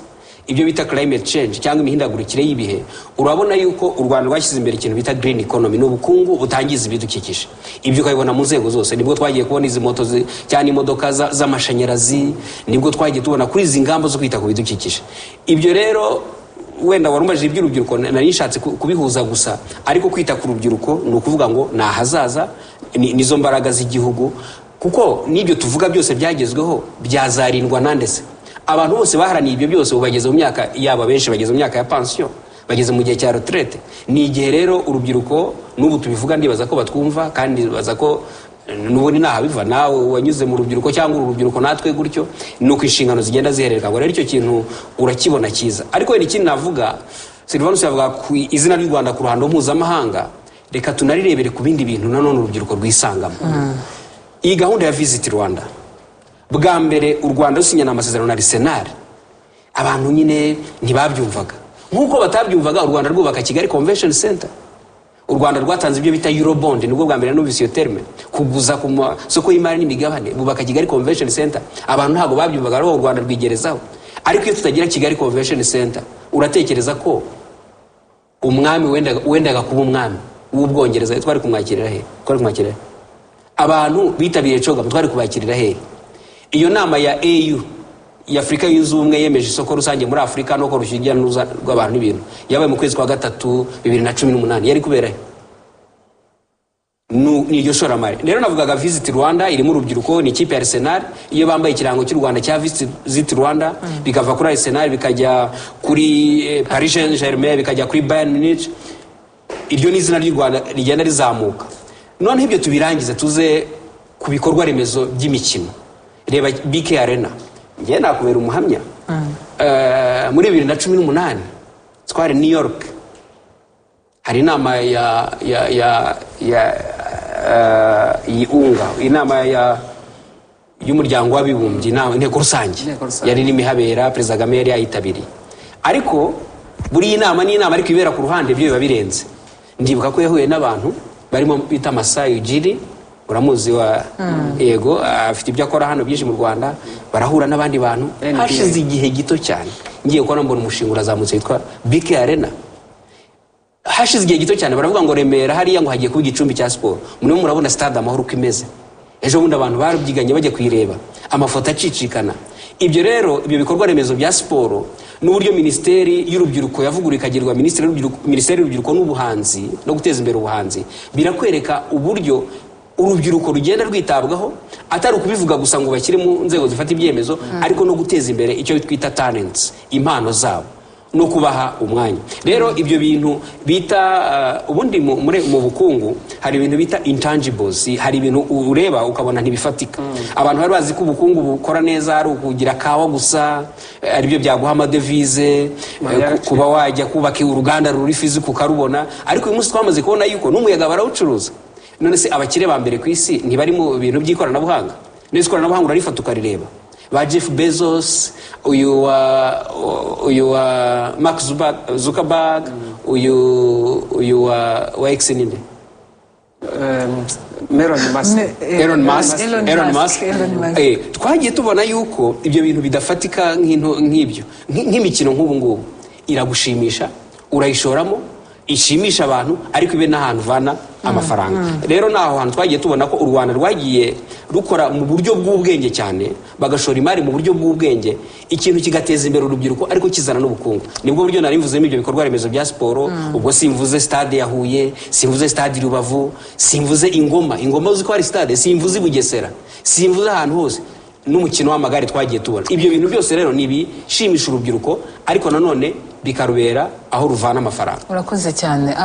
ibyo bita climate change cyangwa imihindagurikire y'ibihe, urabona yuko u Rwanda rwashyize imbere ikintu bita green economy, n'ubukungu butangiza ibidukikije. Ibyo ukabibona mu nzego zose. Nibwo twagiye kubona izi moto cyane imodoka z'amashanyarazi, nibwo twagiye tubona kuri izi ngamba zo kwita ku bidukikije. Ibyo rero wenda warumbaje iby'urubyiruko nari nshatse kubihuza gusa, ariko kwita ku rubyiruko ni ukuvuga ngo ni ahazaza, nizo mbaraga z'igihugu, kuko n'ibyo tuvuga byose byagezweho byazarindwa nandese. Abantu bose baharaniye ibyo byose ubageze mu myaka yabo, benshi bageze mu myaka ya pension, bageze mu gihe cya retraite. Ni igihe rero urubyiruko n'ubu tubivuga ndibaza ko batwumva, kandi baza ko n'ubundi naha biva nawe wanyuze mu rubyiruko cyangwa urubyiruko natwe gutyo, nuko inshingano zigenda zihererwa. Rero icyo kintu urakibona cyiza. Ariko wenda ikindi navuga, Silvanus yavuga ku izina ry'u Rwanda ku ruhando mpuzamahanga, reka tunarirebere ku bindi bintu nanone urubyiruko rwisangamo. Iyi gahunda ya Visit Rwanda, bwa mbere u Rwanda rusinyana amasezerano na Arsenal, abantu nyine ntibabyumvaga. Nk'uko batabyumvaga u Rwanda rwubaka Kigali Convention Center, u Rwanda rwatanze ibyo bita Eurobond, nibwo bwa mbere numvise iyo terme, kuguza ku masoko y'imari n'imigabane, bubaka Kigali Convention Center. Abantu ntabwo babyumvaga, rero u Rwanda rwigerezaho. Ariko iyo tutagira Kigali Convention Center, uratekereza ko umwami wendaga kuba umwami w'Ubwongereza twari kumwakirira he? Abantu bitabiriye coga twari kubakirira he? Iyo nama ya AU ya Afrika yunze ubumwe yemeje isoko rusange muri Afrika no ko rushyigikira n'uruza rw'abantu n'ibintu, yabaye mu kwezi kwa gatatu 2018. Yari kubera he? Ni iryo shoramari. Rero navugaga Visit Rwanda irimo urubyiruko, ni ikipe ya Arsenal, iyo bambaye ikirango cy'u Rwanda cya Visit Rwanda, bikava kuri Arsenal bikajya kuri Paris Saint-Germain, bikajya kuri Bayern Munich. Iryo ni izina ry'u Rwanda rigenda rizamuka. None ibyo tubirangiza tuze ku bikorwa remezo by'imikino. Reba BK Arena, njye nakubera umuhamya. Muri 2018 twari New York, hari inama inama y'umuryango w'abibumbye, inteko rusange yari n'imihabera, Perezida Kagame yari yayitabiriye. Ariko buri inama ni inama, ariko ibera ku ruhande byo biba birenze. Ndibuka ko yahuye n'abantu barimo bita Masai Ujiri, uramuzi wa yego, afite ibyo akora hano byinshi mu Rwanda, barahura n'abandi bantu. Hashize igihe gito cyane ngiye kubona mbona umushinga urazamutse witwa BK Arena. Hashize igihe gito cyane baravuga ngo Remera hariya ngo hagiye kuba igicumbi cya siporo. Mune murabona stade Amahoro uko imeze. Ejo bundi abantu barubyiganye bajya kuyireba, amafoto acicikana. Ibyo rero ibyo bikorwa remezo bya siporo n'uburyo Minisiteri y'Urubyiruko yavugurura ikagirwa Minisiteri y'Urubyiruko n'Ubuhanzi no guteza imbere ubuhanzi, birakwereka uburyo urubyiruko rugenda rwitabwaho atari ukubivuga gusa ngo bashyire mu nzego zifata ibyemezo ariko no guteza imbere icyo twita talents, impano zabo no kubaha umwanya. Rero ibyo bintu bita ubundi mu bukungu hari ibintu bita intangibles, hari ibintu ureba ukabona ntibifatika. Abantu bari bazi ko ubukungu bukora neza ari ukugira kawa gusa, ari byo byaguha amadevize, kuba wajya kubaka uruganda ruri fiziko ukarubona, ariko uyu munsi twamaze kubona yuko n'umuyaga barawucuruza. None se abakire ba mbere ku isi ntibari mu bintu by'ikoranabuhanga? Nese ikoranabuhanga urarifata ukarireba. Ba Jeff Bezos, uyu wa Mark Zuckerberg, uyu wa X ninde? Elon Musk. Twagiye tubona yuko ibyo bintu bidafatika nk'ibyo, nk'imikino nk'ubu ngubu iragushimisha, urayishoramo, ishimisha abantu, ariko ibe n'ahantu vana amafaranga. Rero naho hantu twagiye tubona ko u Rwanda rwagiye rukora mu buryo bw'ubwenge cyane, bagashora imari mu buryo bw'ubwenge, ikintu kigateza imbere urubyiruko ariko kizana n'ubukungu. Nibwo buryo nari mvuzemo ibyo bikorwa remezo bya siporo. Ubwo simvuze stade ya Huye, simvuze stade Rubavu, simvuze Ingoma uzi ko ari stade, simvuze Bugesera, simvuze ahantu hose, n'umukino w'amagare twagiye tubona. Ibyo bintu byose rero nibishimisha urubyiruko ariko nanone bikarubera aho ruvana amafaranga. Urakoze cyane.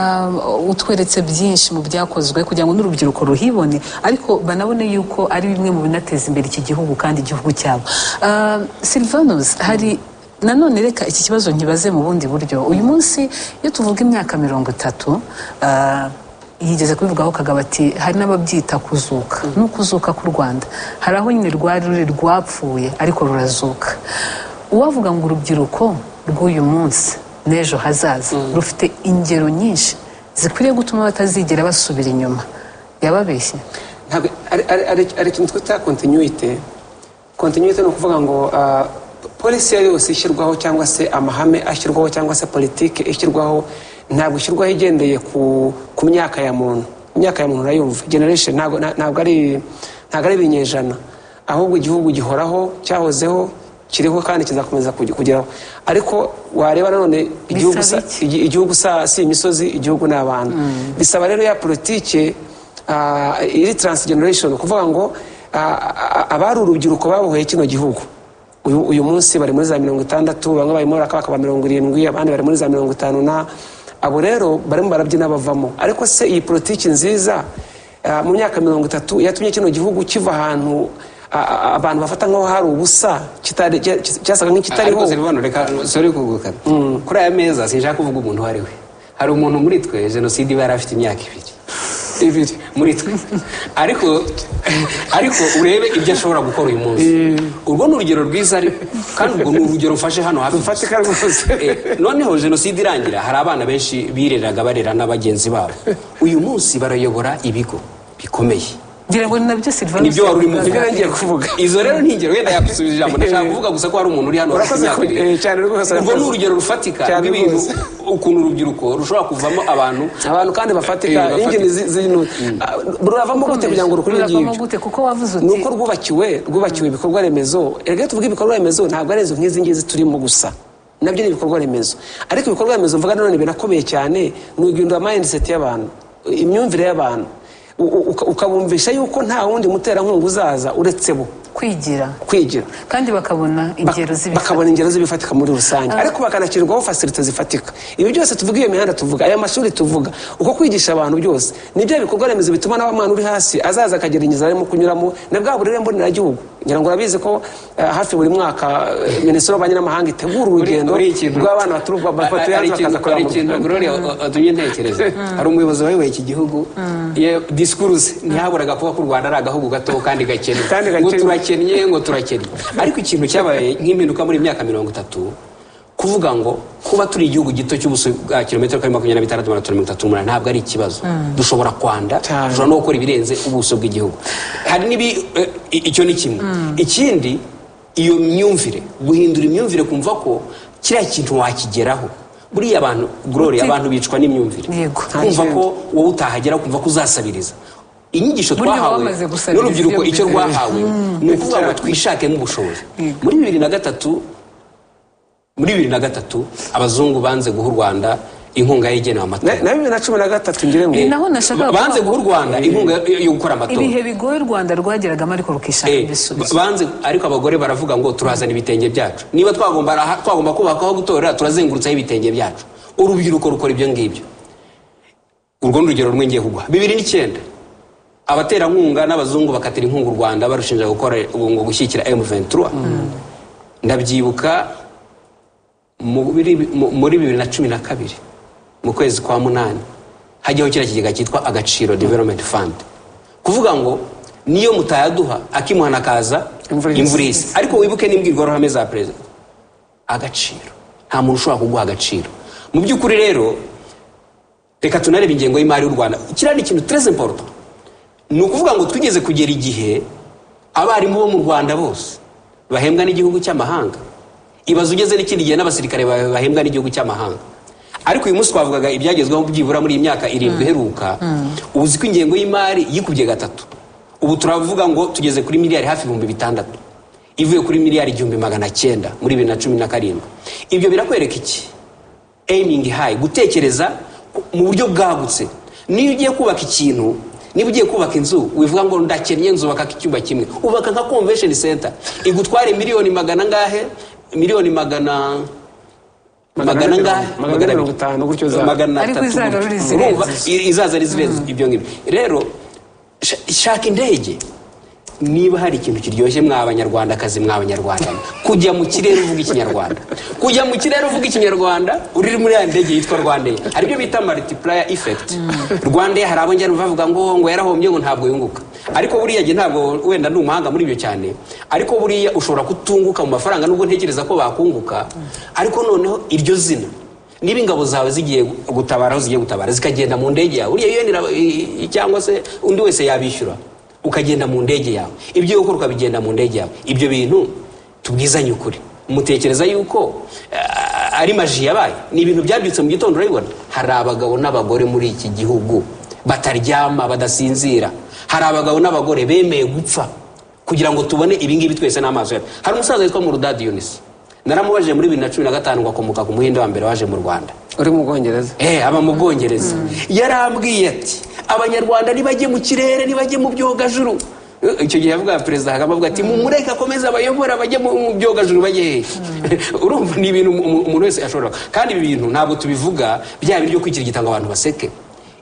Utweretse byinshi mu byakozwe kugira ngo n'urubyiruko ruhibone ariko banabone yuko ari bimwe mu binateza imbere iki gihugu kandi igihugu cyabo. Silvanus, hari nanone reka iki kibazo nkibaze mu bundi buryo. Uyu munsi iyo tuvuga imyaka 30 yigeze kubivugaho Kagame ati hari n'ababyita kuzuka. N'ukuzuka ku Rwanda hari aho nyine rwapfuye ariko rurazuka. Uwavuga ngo urubyiruko rw'uyu munsi n'ejo hazaza rufite ingero nyinshi zikwiriye gutuma batazigera basubira inyuma, yababeshye? Ntabwo ari ikintu twita continuity ni ukuvuga ngo polisi yose ishyirwaho cyangwa se amahame ashyirwaho cyangwa se politike ishyirwaho ntabwo ishyirwaho igendeye ku myaka ya muntu. Imyaka ya muntu urayumva, generation ntabwo ari ibinyejana, ahubwo igihugu gihoraho, cyahozeho, kiriho kandi kizakomeza kugeraho. Ariko wareba nanone igihugu si imisozi, igihugu ni abantu. Bisaba rero ya politike iri transgeneration, kuvuga ngo abari urubyiruko babohoye kino gihugu uyu munsi bari muri za 60, bamwe bari muri akaba 70, abandi bari muri za 50 abo rero barimo barabyina bavamo. Ariko se iyi politiki nziza mu myaka 30 yatumye kino gihugu kiva ahantu abantu bafata nkaho hari ubusa cyasaga nk'ikitariho. Reka sorry kuguka kuri aya meza sinshaka kuvuga umuntu wari we. Hari umuntu muri twe jenoside bari afite imyaka 2 muri twe, ariko urebe ibyo ashobora gukora uyu munsi. Urwo ni urugero rwiza, kandi urwo ni urugero mfashe hano hafi ufatika rwose. Noneho jenoside irangira hari abana benshi bireraga barera n'abagenzi babo, uyu munsi barayobora ibigo bikomeye. Ngira ngo nabyo Silvanus nibyo wari urimo ngiye kuvuga. Izo rero ntingero wenda yakusubije ijambo, ndashaka kuvuga gusa ko hari umuntu uri hano. Urakoze cyane rwose. Urwo ni urugero rufatika rw'ibintu ukuntu urubyiruko rushobora kuvamo abantu kandi bafatika. Ingene zino ruravamo gute kugira ngo rukuri ngibyo? Ruravamo gute kuko wavuze uti nuko rwubakiwe ibikorwa remezo. Erega tuvuga ibikorwa remezo ntabwo ari izo nk'izi ngizi turimo gusa, nabyo ni ibikorwa remezo. Ariko ibikorwa remezo mvuga none binakomeye cyane, n'ugindura mindset y'abantu, imyumvire y'abantu, ukabumvisha yuko nta wundi muterankunga uzaza uretse bo kwigira kandi bakabona ingero z'ibifatika muri rusange, ariko bakanashyirwaho facility zifatika. Ibi byose tuvuga, iyo mihanda tuvuga, aya mashuri tuvuga, uko kwigisha abantu byose nibyo bikorwa remezo bituma n'abamana uri hasi azaza akagera ingiza arimo kunyuramo na bwa burere mboneragihugu. Ngira ngo urabizi ko hafi buri mwaka Minisiteri y'Abanyamahanga itegura urugendo rw'abana baturuka bafata yakaza kora mu kintu. Gloria atumye ntekereza, hari umuyobozi wayoboye iki gihugu, discourse ntihaburaga kuba ku Rwanda ari agahugu gato kandi gakennye, ngo turakennye. Ariko ikintu cyabaye nk'impinduka muri myaka 30, kuvuga ngo kuba turi igihugu gito cy'ubuso bwa kilometero 26,338 ntabwo ari ikibazo. Dushobora kwanda, dushobora no gukora ibirenze ubuso bw'igihugu. Hari nibi icyo ni kimwe. Ikindi, iyo myumvire, guhindura imyumvire, kumva ko kiriya kintu wakigeraho. Buriya abantu Gloria, abantu bicwa n'imyumvire, kumva ko wowe utahagera, kumva ko uzasabiriza. Inyigisho twahawe n'urubyiruko icyo rwahawe ni ukuvuga ngo twishakemo ubushobozi. Muri 2003 abazungu banze guha u Rwanda inkunga yagenewe amatora na 2013 ngire ngo naho nashaka banze guha u Rwanda inkunga yo gukora amatora ibihe bigoye u Rwanda rwageragamo ariko rukishaka ibisubizo banze ariko abagore baravuga ngo turazana ibitenge byacu niba twagomba kubakaho gutorera turazengurutsaho ibitenge byacu urubyiruko rukora ibyo ngibyo urwo n'urugero rumwe ngiye kugwa 2009 abaterankunga n'abazungu bakatira inkunga u Rwanda barushinja gukora ngo gushyikira M23 ndabyibuka muri 2012 mu kwezi kwa 8 hajyaho kira kigega cyitwa Agaciro Development Fund kuvuga ngo niyo mutayaduha akimuhana kaza imvurisi ariko wibuke n'imbwirwaruhame za president Agaciro nta muntu ushobora kuguha agaciro mu by'ukuri rero reka tunarebe ingengo y'imari y'u Rwanda kirari ikintu très important ni ukuvuga ngo twigeze kugera igihe abarimu bo mu Rwanda bose bahembwa n'igihugu cy'amahanga ibazo ugeze n'ikindi gihe n'abasirikare bahembwa n'igihugu cy'amahanga ariko uyu munsi twavugaga ibyagezweho byibura muri iyi myaka 7 iheruka ubuzi ko ingengo y'imari yikubye gatatu ubu turavuga ngo tugeze kuri miliyari hafi 600 ivuye kuri miliyari 900 muri 2017 ibyo birakwereka iki aiming high gutekereza mu buryo bwagutse niyo ugiye kubaka ikintu niba ugiye kubaka inzu wivuga ngo ndakennye nzubaka icyumba kimwe ubaka nka convention center igutware miliyoni magana ngahe miliyoni magana gutyo za ariko izaza ari zirenze ibyo ngibyo rero shaka indege niba hari ikintu kiryoshye mw'abanyarwandakazi mw'abanyarwanda kujya mu kirere uvuga ikinyarwanda kujya mu kirere uvuga ikinyarwanda uri muri ya ndege yitwa Rwanda hari byo bita multiplier effect Rwanda hari abo njya bavuga ngo yarahombye ngo ntabwo yunguka ariko buriya je ntabwo wenda ndi umuhanga muri ibyo cyane ariko buriya ushobora kutunguka mu mafaranga nubwo ntekereza ko bakunguka ariko noneho iryo zina niba ingabo zawe zigiye gutabara aho zigiye gutabara zikagenda mu ndege yawe uriya yenera cyangwa se undi wese yabishyura ukagenda mu ndege yawe ibyo ukora ukabigenda mu ndege yawe ibyo bintu tubwizanye ukuri mutekereza yuko ari maji yabaye ni ibintu byabyutse mu gitondo urabibona hari abagabo n'abagore muri iki gihugu bataryama badasinzira hari abagabo n'abagore bemeye gupfa kugira ngo tubone ibingibi twese n'amaso yacu hari umusaza witwa Murudadi Yunis naramubajije muri 2015 ngo akomoka ku muhinde wa mbere waje mu Rwanda uri mu Bwongereza aba mu Bwongereza yarambwiye ati abanyarwanda nibajye mu kirere nibajye mu byogajuru icyo gihe yavuga Perezida Kagame avuga ati mumureka akomeza abayobora bajye mu byogajuru bajye urumva ni ibintu umuntu wese ashobora kandi ibi bintu ntabwo tubivuga bya biryo kwikirigita ngo abantu baseke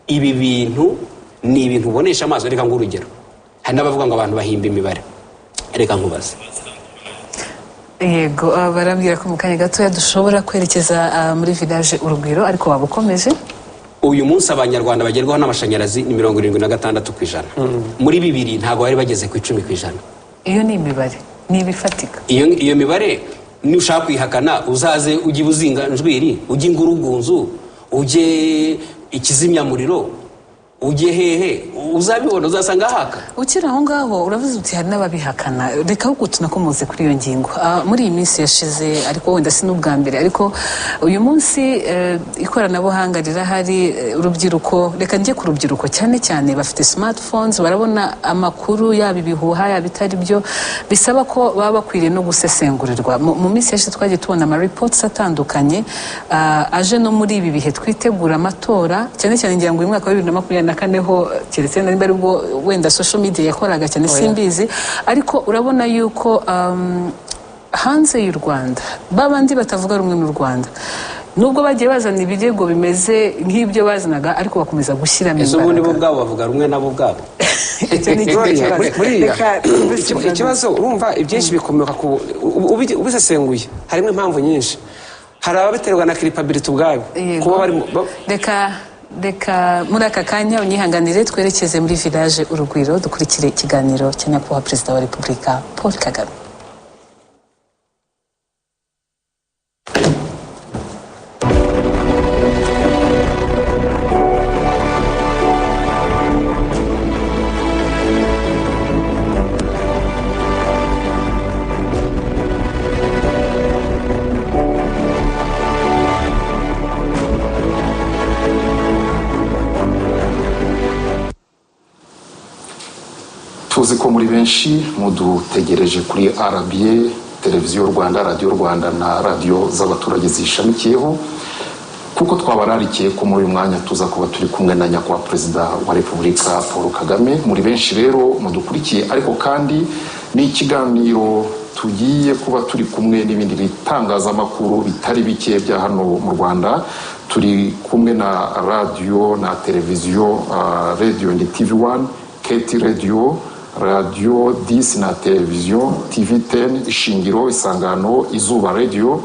ibi bintu ni ibintu ubonesha amaso reka ngurugero hari n'abavuga ngo abantu bahimba imibare reka nkubaze yego barambwira ko mu kanya gatoya dushobora kwerekeza muri village Urugwiro ariko wabukomeje uyu munsi abanyarwanda bagerwaho n'amashanyarazi ni 76%. Muri 2 ntago bari bageze ku 10%. Iyo ni imibare ni ibifatika. Iyo mibare ni ushaka kwihakana uzaze ujye buzinga njwiri ujye ingurugunzu ujye ikizimya muriro ujye hehe uzabibona uzasanga haka ukira aho ngaho uravuze uti hari n'ababihakana reka ahubwo tunakomoze kuri iyo ngingo muri iyi minsi yashize ariko wenda si n'ubwa mbere ariko uyu munsi ikoranabuhanga rirahari urubyiruko reka njye ku rubyiruko cyane cyane bafite smartphones barabona amakuru yaba ibihuha yaba bitari byo bisaba ko baba bakwiriye no gusesengurirwa mu minsi yashize twagiye tubona ama reports atandukanye aje no muri ibi bihe twitegura amatora cyane cyane ngira ngo uyu mwaka wa 2024 ho keretse nari bari ubwo wenda social media yakoraga cyane simbizi ariko urabona yuko hanze y'u Rwanda babandi batavuga rumwe n'u Rwanda nubwo bagiye bazana ibirego bimeze nk'ibyo bazanaga ariko bakomeza gushyiramo imbaraga ubundi bo bwabo bavuga rumwe nabo bwabo ikibazo urumva ibyinshi bikomoka ku ubisesenguye harimo impamvu nyinshi hari ababiterwa na culpability ubwabo kuba bari Reka muri aka kanya unyihanganire twerekeze muri village Urugwiro dukurikire ikiganiro cya nyakubahwa Perezida wa Repubulika Paul Kagame. tuzi ko muri benshi mudutegereje kuri RBA televiziyo Rwanda radio Rwanda na radio z'abaturage zishamikiyeho kuko twabararikiye ko muri uyu mwanya tuza kuba turi kumwe na nyakubahwa perezida wa repubulika Paul Kagame. Muri benshi rero mudukurikiye, ariko kandi ni ikiganiro tugiye kuba turi kumwe n'ibindi bitangazamakuru bitari bike bya hano mu Rwanda. Turi kumwe na radio na televiziyo, radio and TV1, KT Radio, radio 10 na televiziyo, TV10, Ishingiro, Isangano, Izuba Radio,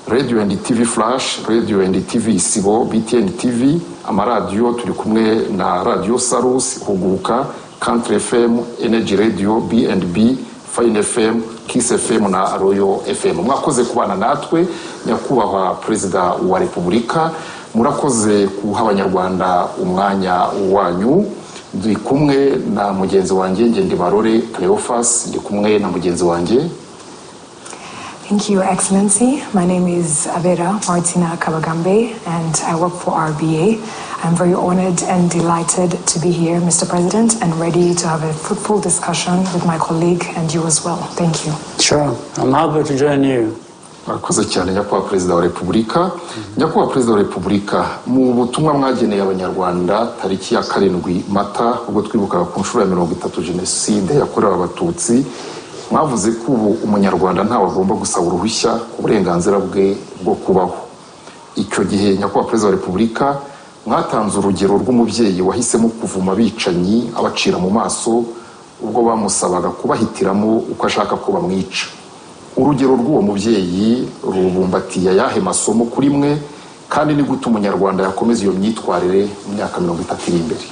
Radio and TV Flash, Radio and TV Isibo, BTN TV, amaradiyo turi kumwe na Radio Salus, Huguka, Country FM, Energy Radio, B&B, Fine FM, Kiss FM na Royal FM. Mwakoze kubana natwe nyakubahwa perezida wa repubulika, murakoze kuha abanyarwanda umwanya wanyu. Ndi kumwe na mugenzi wanjye Ngendibarore Cleophas, ndi kumwe na mugenzi wanjye. Thank you, Excellency. My name is Avera Martina Kagame, and I work for RBA. I'm very honored and delighted to be here, Mr. President, and ready to have a fruitful discussion with my colleague and you as well. Thank you. Sure. I'm happy to join you. Murakoze cyane nyakubahwa perezida wa repubulika. Nyakubahwa perezida wa repubulika, mu butumwa mwageneye abanyarwanda tariki ya 7 Mata ubwo twibukaga ku nshuro ya 30 jenoside yakorewe abatutsi, mwavuze ko ubu umunyarwanda ntawe agomba gusaba uruhushya ku burenganzira bwe bwo kubaho. Icyo gihe nyakubahwa perezida wa repubulika mwatanze urugero rw'umubyeyi wahisemo kuvuma abicanyi abacira mu maso ubwo bamusabaga kubahitiramo uko ashaka ko bamwica. Urugero rw'uwo mubyeyi rubumbatiye ayahe masomo kuri mwe, kandi ni gute umunyarwanda yakomeza iyo myitwarire mu myaka 30 iri imbere?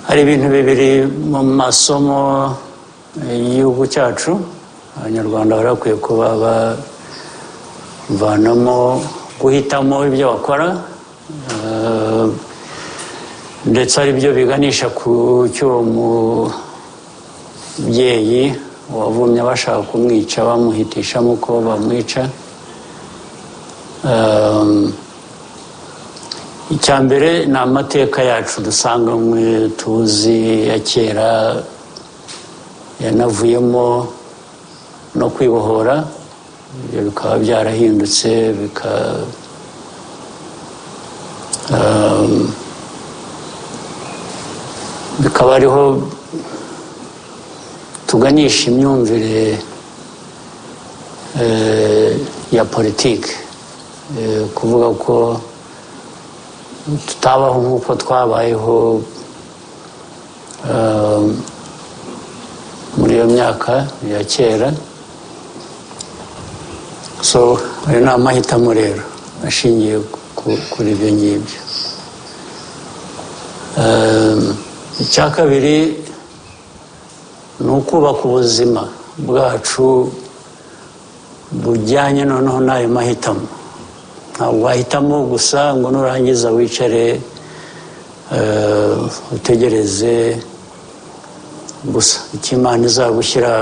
Hari ibintu bibiri mu masomo y'igihugu cyacu abanyarwanda barakwiye kuba bavanamo guhitamo ibyo bakora, ndetse ari byo biganisha ku cyo umubyeyi wavumye bashaka kumwica bamuhitishamo ko bamwica. Icya mbere ni amateka yacu dusanganywe tuzi ya kera yanavuyemo no kwibohora, ibyo bikaba byarahindutse bikaba ariho tuganisha imyumvire ya politiki, kuvuga ko tutabaho nk'uko twabayeho muri iyo myaka ya kera. So ayo ni amahitamo rero ashingiye kuri ibyo ngibyo. Icya kabiri ni ukubaka ubuzima bwacu bujyanye noneho n'ayo mahitamo. Ntabwo wahitamo gusa ngo nurangiza wicare utegereze gusa icyo Imana izagushyira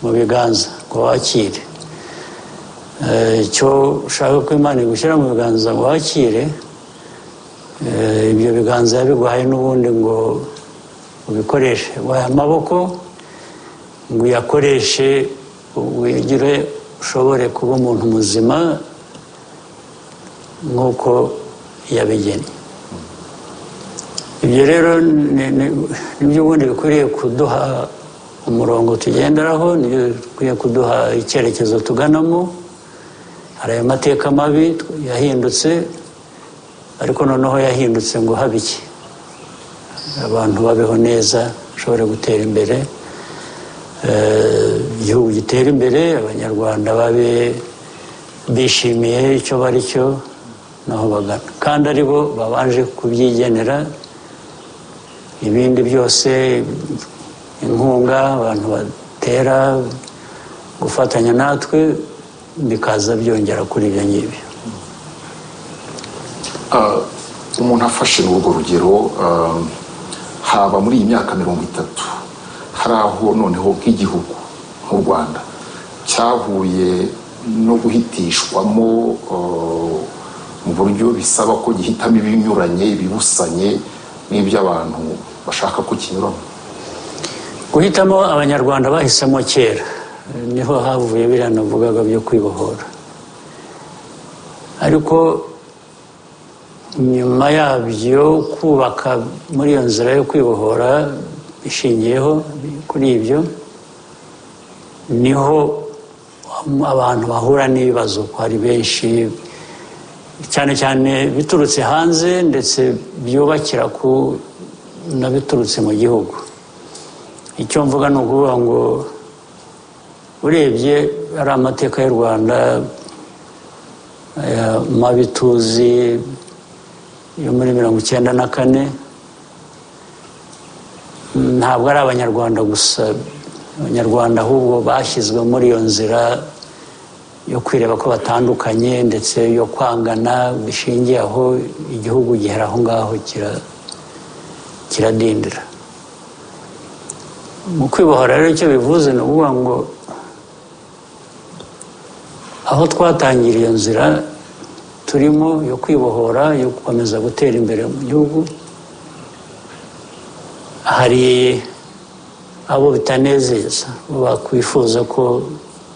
mu biganza ngo wakire. Icyo ushaka ko Imana igushyira mu biganza ngo wakire, ibyo biganza yabiguhaye n'ubundi ngo ubikoreshe. Waha amaboko ngo uyakoreshe wigire ushobore kuba umuntu muzima nk'uko yabigennye. Ibyo rero nibyo ubundi bikwiriye kuduha umurongo tugenderaho, nibyo bikwiye kuduha icyerekezo tuganamo. Hari ayo mateka mabi yahindutse, ariko noneho yahindutse ngo habe iki, abantu babeho neza, bashobore gutera imbere, igihugu gitera imbere, abanyarwanda babe bishimiye icyo bari cyo naho bagana, kandi ari bo babanje kubyigenera. Ibindi byose, inkunga abantu batera, gufatanya natwe, bikaza byongera kuri ibyo ngibyo. Umuntu afashe n'urwo rugero, haba muri iyi myaka 30 hari aho noneho nk'igihugu nk'u Rwanda cyahuye no guhitishwamo mu buryo bisaba ko gihitamo ibinyuranye, ibibusanye n'ibyo abantu bashaka ko kinyuramo. Guhitamo abanyarwanda bahisemo kera niho havuye biriya navugaga byo kwibohora ariko nyuma yabyo kubaka muri iyo nzira yo kwibohora ishingiyeho kuri ibyo niho abantu bahura n'ibibazo ko ari benshi cyane cyane biturutse hanze ndetse byubakira ku nabiturutse mu gihugu icyo mvuga ni ukuvuga ngo urebye ari amateka y'u Rwanda mabi tuzi yo muri 1994 ntabwo ari abanyarwanda gusa abanyarwanda ahubwo bashyizwe muri iyo nzira yo kwireba ko batandukanye ndetse yo kwangana bishingiye aho igihugu gihera aho ngaho kiradindira mu kwibohora rero icyo bivuze ni ukuvuga ngo aho twatangira iyo nzira turimo yo kwibohora yo gukomeza gutera imbere mu gihugu hari abo bitanezeza bakwifuza ko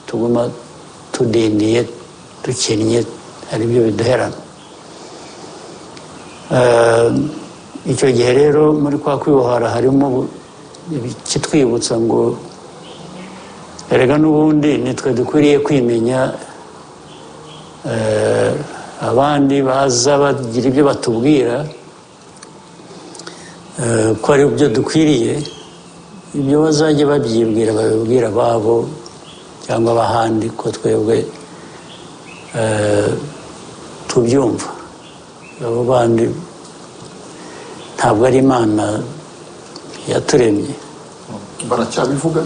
tuguma tudindiye dukennye ari byo biduherana icyo gihe rero muri kwa kwibohora harimo ikitwibutsa ngo erega n'ubundi nitwe dukwiriye kwimenya abandi baza bagira ibyo batubwira ko ari byo dukwiriye ibyo bazajya babyibwira babibwira ababo cyangwa abahandi ko twebwe tubyumva abo bandi ntabwo ari Imana yaturemye baracyabivuga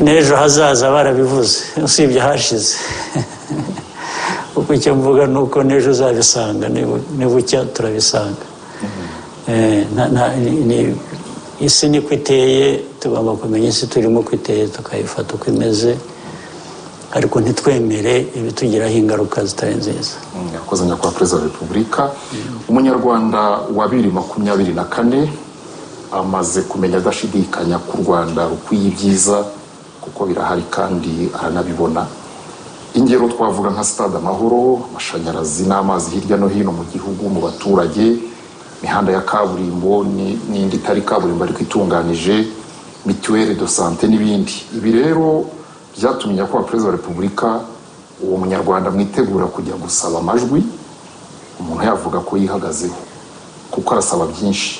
n'ejo hazaza barabivuze usibye hashize kuko icyo mvuga ni uko n'ejo uzabisanga nibucya turabisanga isi niko iteye tugomba kumenya isi turimo uko iteye tukayifata uko imeze ariko ntitwemere ibitugiraho ingaruka zitari nziza yakoze nyakubahwa perezida wa repubulika umunyarwanda wa 2024 amaze kumenya adashidikanya ko u Rwanda rukwiye ibyiza kuko birahari kandi aranabibona ingero twavuga nka stade Amahoro amashanyarazi n'amazi hirya no hino mu gihugu mu baturage imihanda ya kaburimbo n'indi itari kaburimbo ariko itunganije mituelle de santé n'ibindi ibi rero byatumye nyakubahwa perezida wa repubulika uwo munyarwanda mwitegura kujya gusaba amajwi umuntu yavuga ko yihagazeho kuko arasaba byinshi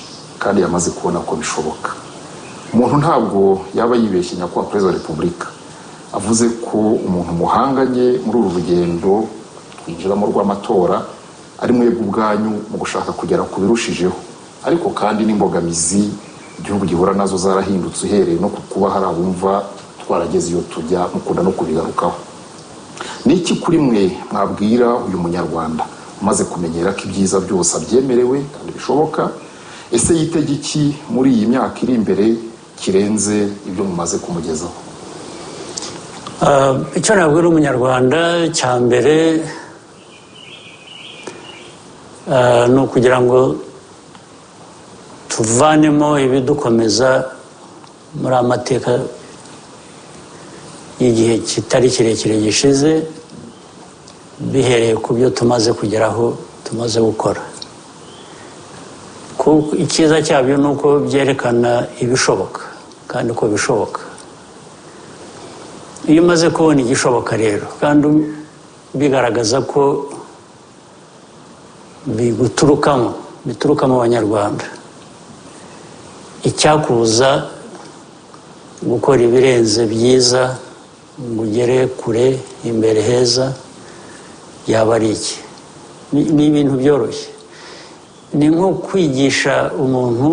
kandi yamaze kubona ko bishoboka umuntu ntabwo yaba yibeshye nyakubahwa perezida wa repubulika avuze ko umuntu muhanganye muri uru rugendo twinjiramo rw'amatora ari mwebwe ubwanyu mu gushaka kugera ku birushijeho ariko kandi n'imbogamizi igihugu gihura nazo zarahindutse uhereye no kuba hari abumva twarageze iyo tujya mukunda no kubigarukaho ni iki kuri mwe mwabwira uyu munyarwanda umaze kumenyera ko ibyiza byose abyemerewe kandi bishoboka ese yitege iki muri iyi myaka iri imbere kirenze ibyo mumaze kumugezaho icyo nabwira umunyarwanda cya mbere ni ukugira ngo tuvanemo ibidukomeza muri amateka y'igihe kitari kirekire gishize bihereye ku byo tumaze kugeraho tumaze gukora icyiza cyabyo ni uko byerekana ibishoboka kandi ko bishoboka iyo umaze kubona igishoboka rero kandi bigaragaza ko bituruka mu banyarwanda icyakubuza gukora ibirenze byiza ngo ugere kure imbere heza yaba ari iki ni ibintu byoroshye ni nko kwigisha umuntu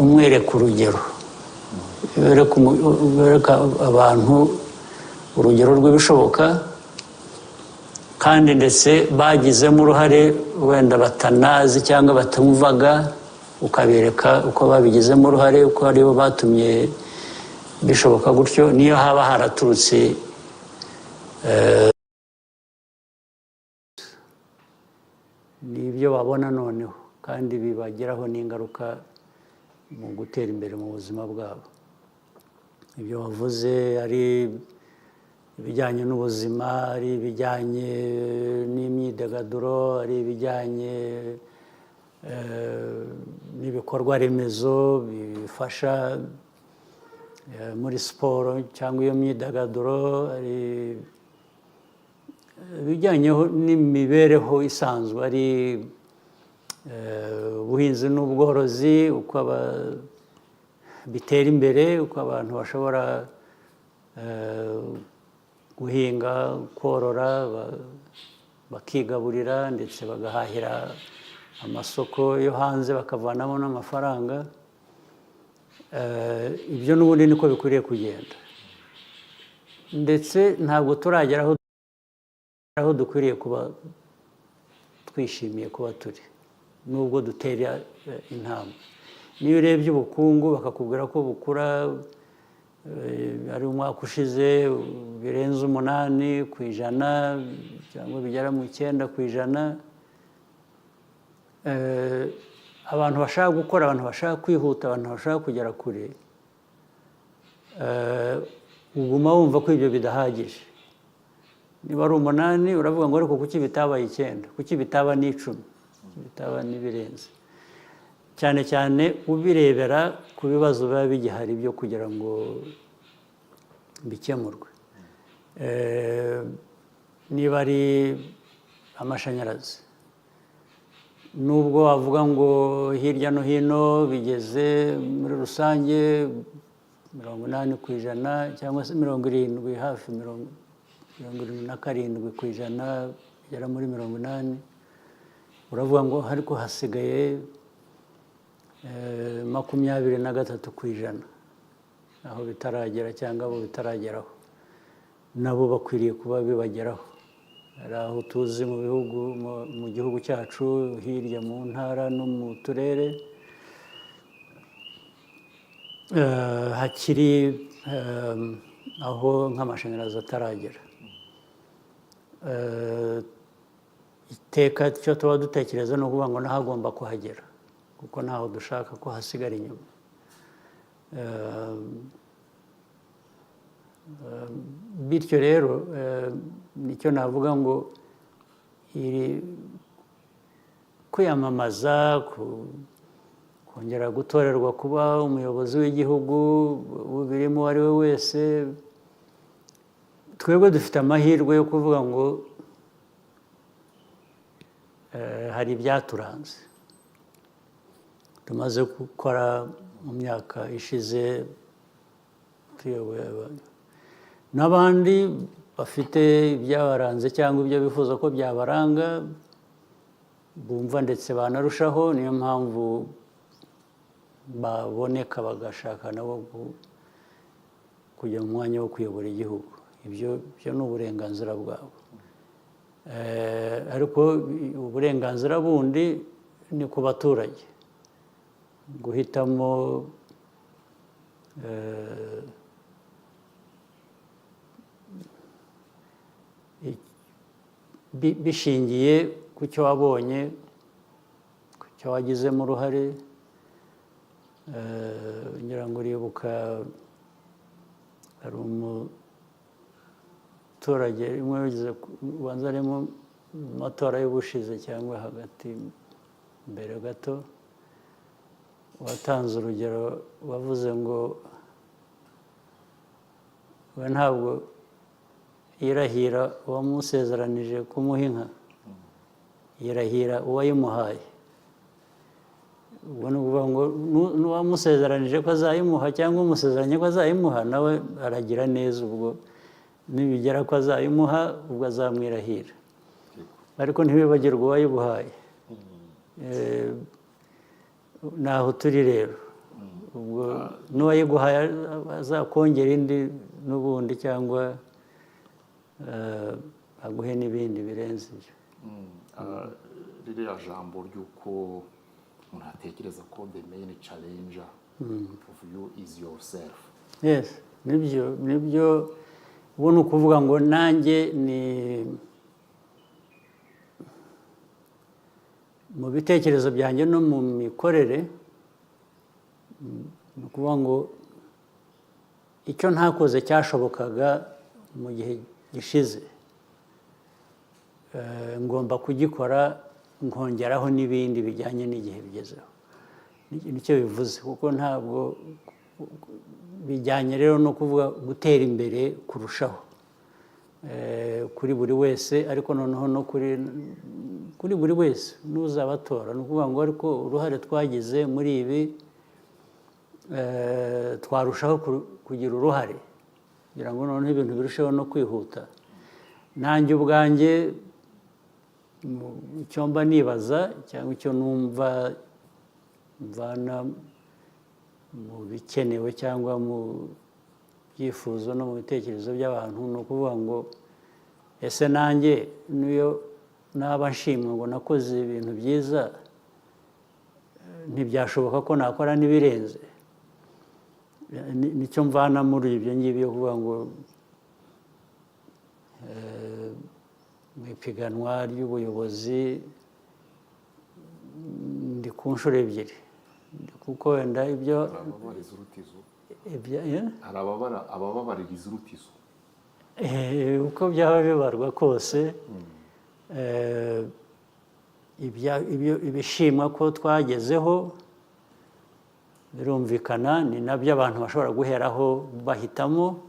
umwereka urugero wereka abantu urugero rw'ibishoboka kandi ndetse bagizemo uruhare wenda batanazi cyangwa batumvaga ukabereka uko babigizemo uruhare uko aribo batumye bishoboka gutyo niyo haba haraturutse ni ibyo babona noneho kandi bibagiraho n'ingaruka mu gutera imbere mu buzima bwabo. Ibyo wavuze ari ibijyanye n'ubuzima, ari ibijyanye n'imyidagaduro, ari ibijyanye n'ibikorwa remezo bifasha muri siporo cyangwa iyo myidagaduro, ari ibijyanye n'imibereho isanzwe, ari ubuhinzi n'ubworozi, uko bitera imbere, uko abantu bashobora guhinga, korora, bakigaburira ndetse bagahahira amasoko yo hanze bakavanamo n'amafaranga. Ibyo n'ubundi niko bikwiriye kugenda, ndetse ntabwo turagera aho dukwiriye kuba twishimiye kuba turi, nubwo dutera intambwe. Niyo urebye ubukungu bakakubwira ko bukura, ari umwaka ushize birenze 8% cyangwa bigera mu 9%. Abantu bashaka gukora, abantu bashaka kwihuta, abantu bashaka kugera kure, uguma wumva ko ibyo bidahagije. Niba ari 8 uravuga ngo ariko kuki bitabaye 9, kuki bitaba n'10, bitaba n'ibirenze, cyane cyane ubirebera ku bibazo biba bigihari byo kugira ngo bikemurwe. Niba ari amashanyarazi, nubwo wavuga ngo hirya no hino bigeze muri rusange 80% cyangwa se 70, hafi 77% bigera muri 80%, uravuga ngo ariko hasigaye 23% aho bitaragera cyangwa abo bitarageraho. Nabo bakwiriye kuba bibageraho. Hari aho tuzi mu bihugu, mu gihugu cyacu, hirya mu ntara no mu turere, hakiri aho nk'amashanyarazi ataragera. Iteka icyo tuba dutekereza ni ukuvuga ngo nahagomba kuhagera, kuko ntaho dushaka ko hasigara inyuma. Bityo rero nicyo navuga ngo kwiyamamaza, kongera gutorerwa kuba umuyobozi w'igihugu ubirimo uwo ari we wese, twebwe dufite amahirwe yo kuvuga ngo hari ibyaturanze tumaze gukora mu myaka ishize, tuyoboye abantu n'abandi bafite ibyabaranze cyangwa ibyo bifuza ko byabaranga, bumva ndetse banarushaho. Niyo mpamvu baboneka bagashaka nabo kujya mu mwanya wo kuyobora igihugu. Ibyo ni uburenganzira bwabo, ariko uburenganzira bundi ni ku baturage guhitamo bishingiye ku cyo wabonye, ku cyo wagizemo uruhare. Ngira ngo uribuka hari umuturage umwe wigeze ubanza ari mu matora y'ubushize cyangwa hagati mbere gato, watanze urugero, wavuze ngo we ntabwo yirahira uwamusezeranije kumuha inka, yirahira uwayimuhaye. Ubwo ni ukuvuga ngo n'uwamusezeranije ko azayimuha cyangwa umusezeranye ko azayimuha, nawe aragira neza. Ubwo nibigera ko azayimuha, ubwo azamwirahira, ariko ntibibagirwe uwayiguhaye. Naho turi rero, ubwo n'uwayiguhaye azakongera indi n'ubundi, cyangwa aguhe n'ibindi birenze ibyo. Ririya jambo ry'uko umuntu atekereza ko the main challenger of you is yourself. Yes, nibyo. Ubu ni ukuvuga ngo nanjye ni mu bitekerezo byanjye no mu mikorere ni ukuvuga ngo icyo ntakoze cyashobokaga mu gihe gishize ngomba kugikora nkongeraho n'ibindi bijyanye n'igihe bigezeho nicyo bivuze kuko ntabwo bijyanye rero no kuvuga gutera imbere kurushaho kuri buri wese ariko noneho no kuri buri wese n'uzabatora ni ukuvuga ngo ariko uruhare twagize muri ibi twarushaho kugira uruhare kugira ngo noneho ibintu birusheho no kwihuta nanjye ubwanjye icyo mba nibaza cyangwa icyo numva mvana mu bikenewe cyangwa mu byifuzo no mu bitekerezo by'abantu ni ukuvuga ngo ese nanjye niyo naba nshimwa ngo nakoze ibintu byiza ntibyashoboka ko nakora n'ibirenze nicyo mvana muri ibyo ngibyo kuvuga ngo mu ipiganwa ry'ubuyobozi ndi ku nshuro ebyiri kuko wenda ibyo hari abababaririza urutizo uko byaba bibarwa kose ibishimwa ko twagezeho birumvikana ni nabyo abantu bashobora guheraho bahitamo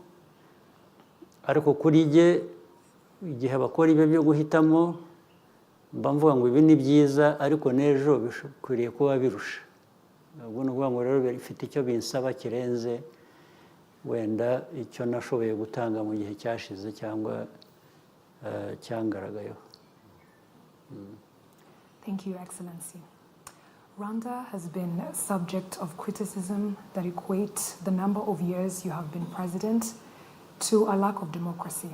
ariko kuri jye igihe bakora ibyo byo guhitamo mba mvuga ngo ibi ni byiza ariko n'ejo bikwiriye kuba birusha ubwo ni ukuvuga ngo rero bifite icyo binsaba kirenze wenda icyo nashoboye gutanga mu gihe cyashize cyangwa cyangaragayeho. Thank you, Excellency. Rwanda has been subject of criticism that equates the number of years you have been president to a lack of democracy.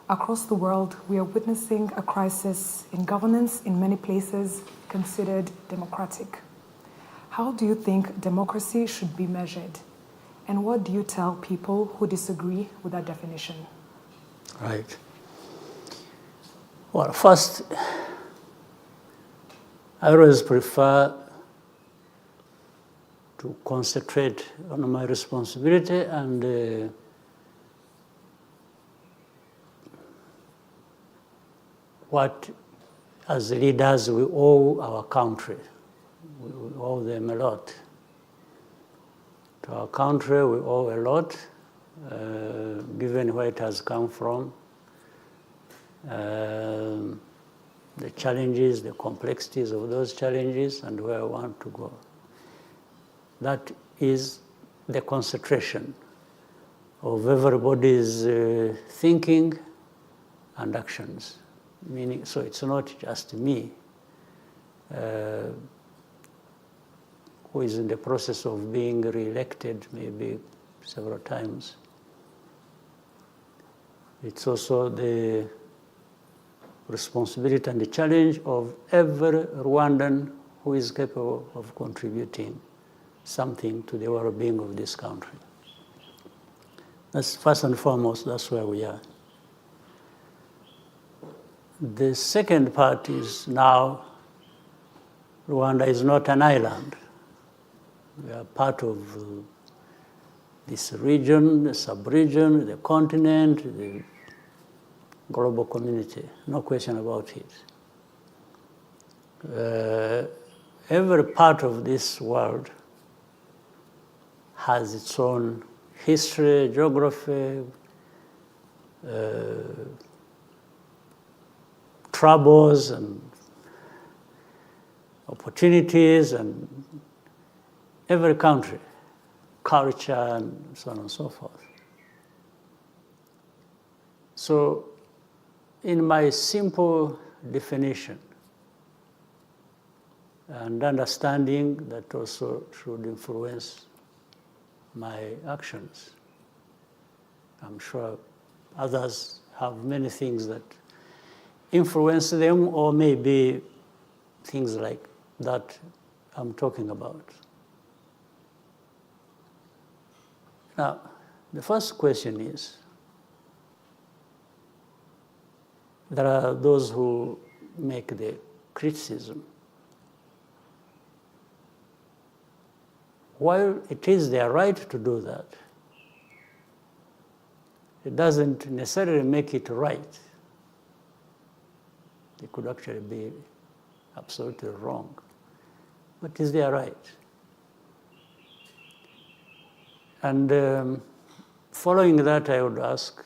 Across the world, we are witnessing a crisis in governance in many places considered democratic. How do you think democracy should be measured? And what do you tell people who disagree with that definition? Right. Well, first, I always prefer to concentrate on my responsibility and what, as leaders, we owe our country. We owe them a lot. To our country, we owe a lot, given where it has come from, the challenges, the complexities of those challenges, and where I want to go. That is the concentration of everybody's thinking and actions. Meaning, so it's not just me who is in the process of being re-elected maybe several times. It's also the responsibility and the challenge of every Rwandan who is capable of contributing something to the well-being of this country. That's first and foremost, that's where we are. The second part is now Rwanda is not an island. We are part of this region, the sub-region, the continent, the global community, no question about it. Every part of this world has its own history, geography, troubles and opportunities, and every country, culture, and so on and so forth. So, in my simple definition, and understanding that also should influence my actions, I'm sure others have many things that influence them, or maybe things like that I'm talking about. Now, the first question is, there are those who make the criticism while it is their right to do that, it doesn't necessarily make it right. It could actually be absolutely wrong, but it's their right. And following that, I would ask,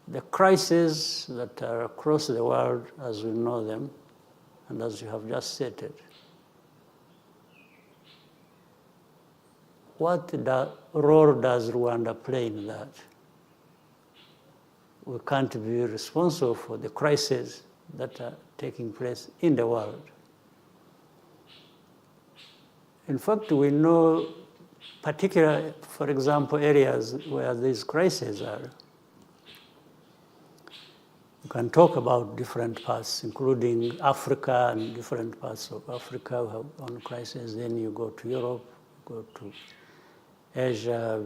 the crises that are across the world as we know them, and as you have just stated, what role does Rwanda play in that? We can't be responsible for the crises that are taking place in the world. In fact, we know particular, for example, areas where these crises are. You can talk about different parts, including Africa and different parts of Africa who have own crises. Then you go to Europe, go to Asia,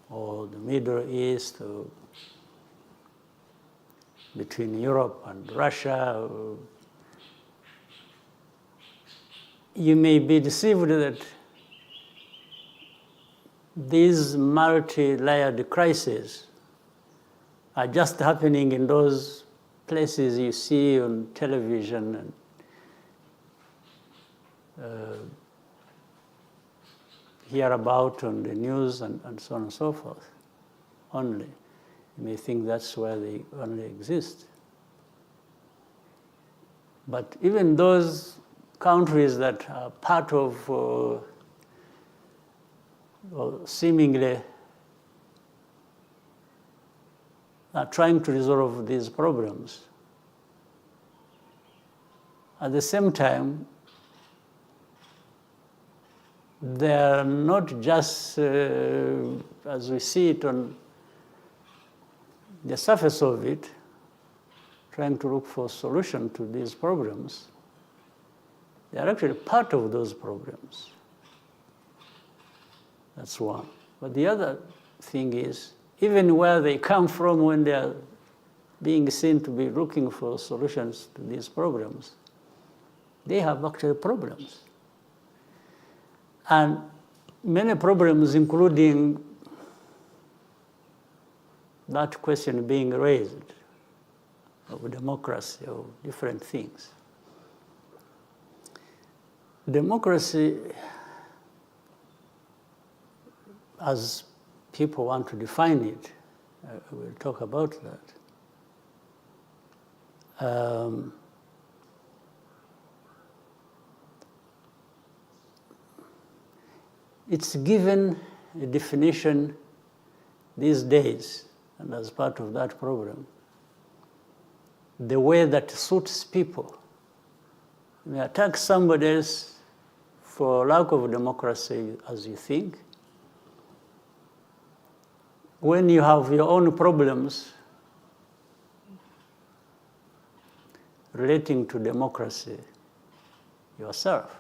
or the Middle East, or between Europe and Russia. You may be deceived that these multi-layered crises are just happening in those places you see on television and hear about on the news and so on and so forth only. You may think that's where they only exist. But even those countries that are part of or seemingly are trying to resolve these problems, at the same time, they are not just, as we see it on the surface of it, trying to look for a solution to these problems. They are actually part of those problems. That's one. But the other thing is, even where they come from when they are being seen to be looking for solutions to these problems, they have actually problems. And many problems, including that question being raised of democracy, of different things. Democracy, as people want to define it, we'll talk about that. It's given a definition these days, and as part of that program, the way that suits people. You may attack somebody else for lack of democracy, as you think. When you have your own problems relating to democracy yourself.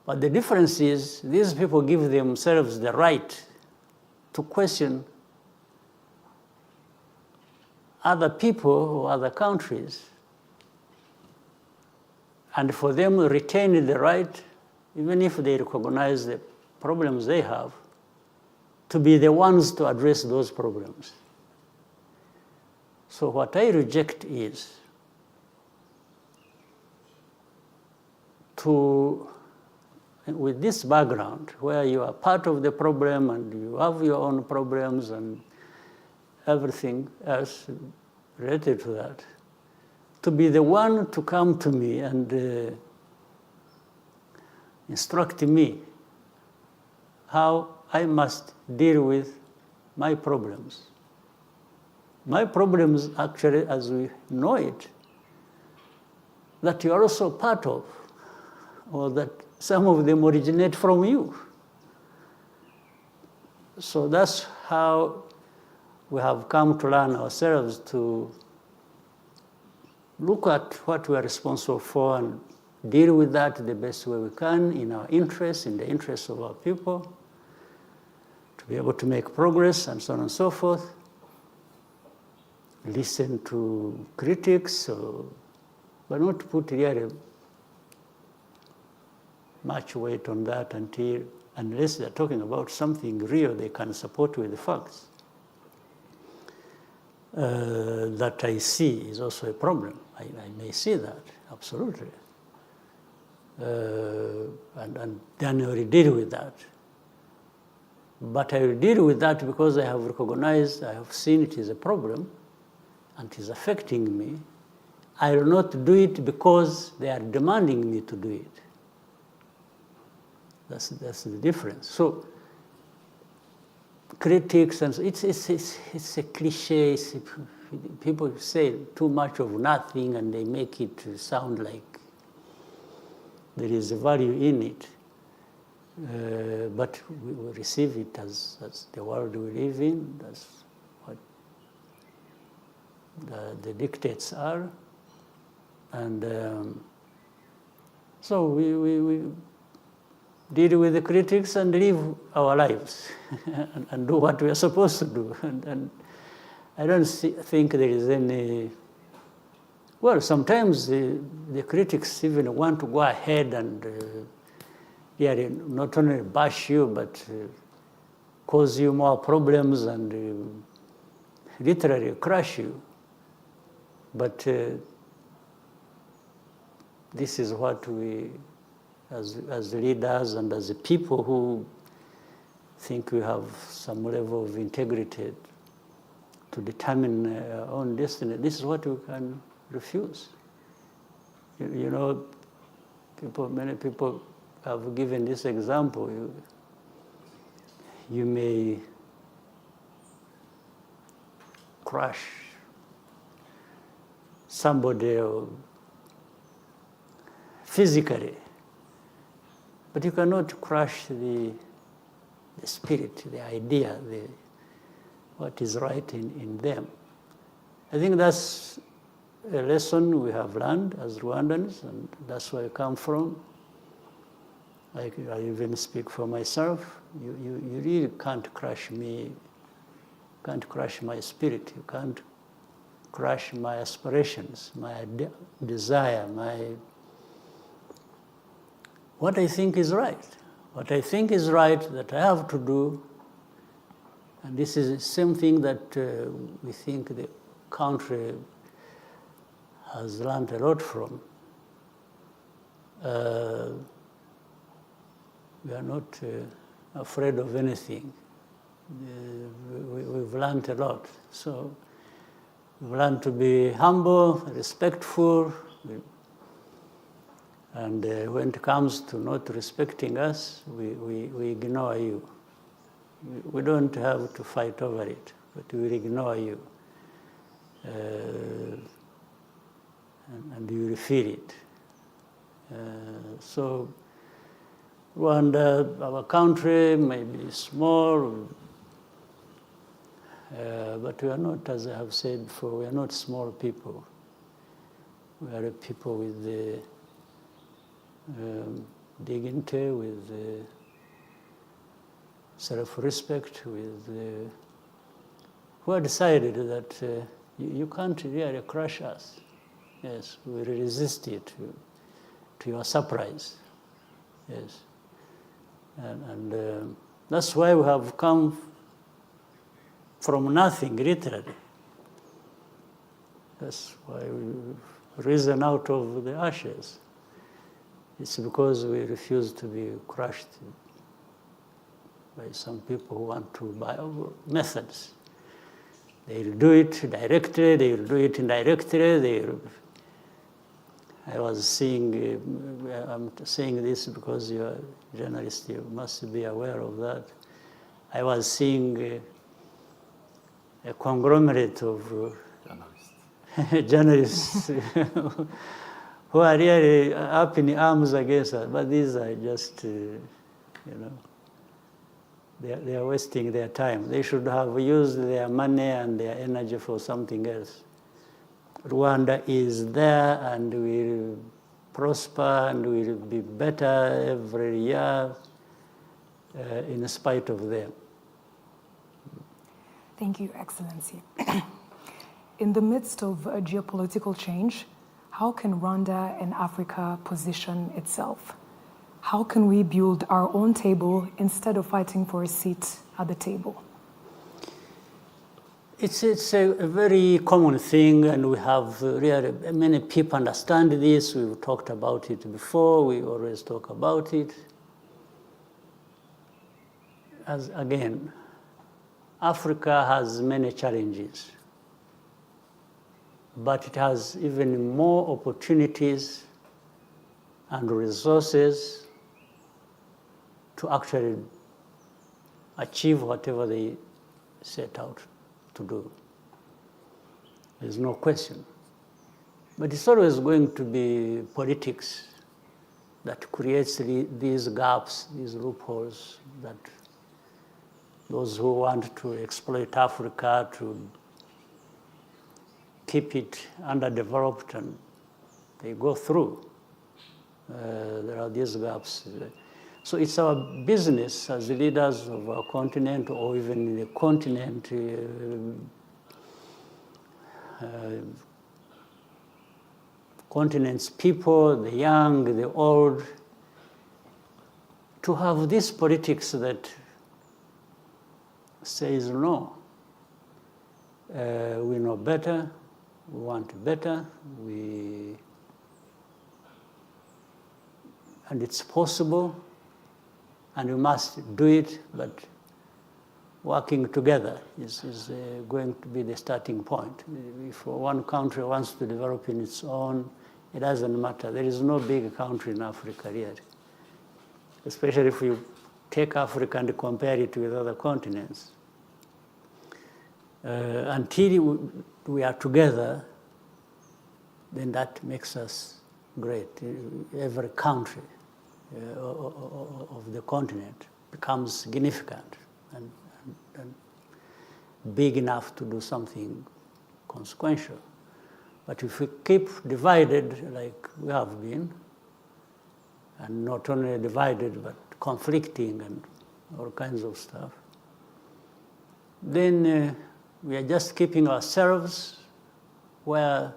But the difference is, these people give themselves the right to question other people or other countries, and for them to retain the right, even if they recognize the problems they have, to be the ones to address those problems. So what I reject is to, with this background, where you are part of the problem and you have your own problems and everything else related to that, to be the one to come to me and instruct me how I must deal with my problems. My problems, actually, as we know it, that you are also part of, or that some of them originate from you. So that's how we have come to learn ourselves to look at what we are responsible for and deal with that the best way we can in our interests, in the interests of our people, to be able to make progress and so on and so forth. Listen to critics, but not put really much weight on that unless they're talking about something real they can support with the facts. That I see is also a problem. I may see that, absolutely. And then I will deal with that. But I will deal with that because I have recognized, I have seen it is a problem and it is affecting me. I will not do it because they are demanding me to do it. That's the difference. So critics, and it's a cliche. People say too much of nothing and they make it sound like there is a value in it. But we receive it as the world we live in. That's what the dictates are. And so we deal with the critics and live our lives and do what we are supposed to do. And I don't think there is any... Well, sometimes the critics even want to go ahead and not only bash you, but cause you more problems and literally crush you. But this is what we, as leaders and as a people who think we have some level of integrity to determine our own destiny, this is what we can refuse. You know, many people have given this example. You may crush somebody physically, but you cannot crush the spirit, the idea, what is right in them. I think that's a lesson we have learned as Rwandans, and that's where I come from. I even speak for myself. You really can't crush me, can't crush my spirit, you can't crush my aspirations, my desire, what I think is right. What I think is right that I have to do, and this is the same thing that we think the country has learned a lot from. We are not afraid of anything. We've learned a lot. So we've learned to be humble, respectful, and when it comes to not respecting us, we ignore you. We don't have to fight over it, but we will ignore you. And you will feel it. So Rwanda, our country, may be small, but we are not, as I have said before, we are not small people. We are a people with the dignity, with self-respect, who have decided that you can't really crush us. Yes, we will resist it to your surprise. Yes. And that's why we have come from nothing, literally. That's why we've risen out of the ashes. It's because we refuse to be crushed by some people who want to buy our methods. They'll do it directly, they'll do it indirectly, I was seeing, I'm saying this because you're a journalist, you must be aware of that. I was seeing a conglomerate of journalists who are really up in arms against us, but these are just, they are wasting their time. They should have used their money and their energy for something else. Rwanda is there and will prosper and will be better every year in spite of them. Thank you, Excellency. In the midst of a geopolitical change, how can Rwanda and Africa position itself? How can we build our own table instead of fighting for a seat at the table? It's a very common thing, and we have really many people understand this. We've talked about it before. We always talk about it. As again, Africa has many challenges, but it has even more opportunities and resources to actually achieve whatever they set out to do. There's no question. But it's always going to be politics that creates these gaps, these loopholes, that those who want to exploit Africa, to keep it underdeveloped, and they go through. There are these gaps. So it's our business as the leaders of our continent, or even in the continent, continent's people, the young, the old, to have this politics that says no. We know better, we want better, and it's possible, and we must do it, but working together is going to be the starting point. If one country wants to develop in its own, it doesn't matter. There is no big country in Africa yet, especially if you take Africa and compare it with other continents. Until we are together, then that makes us great. Every country of the continent becomes significant and big enough to do something consequential. But if we keep divided like we have been, and not only divided but conflicting and all kinds of stuff, then we are just keeping ourselves where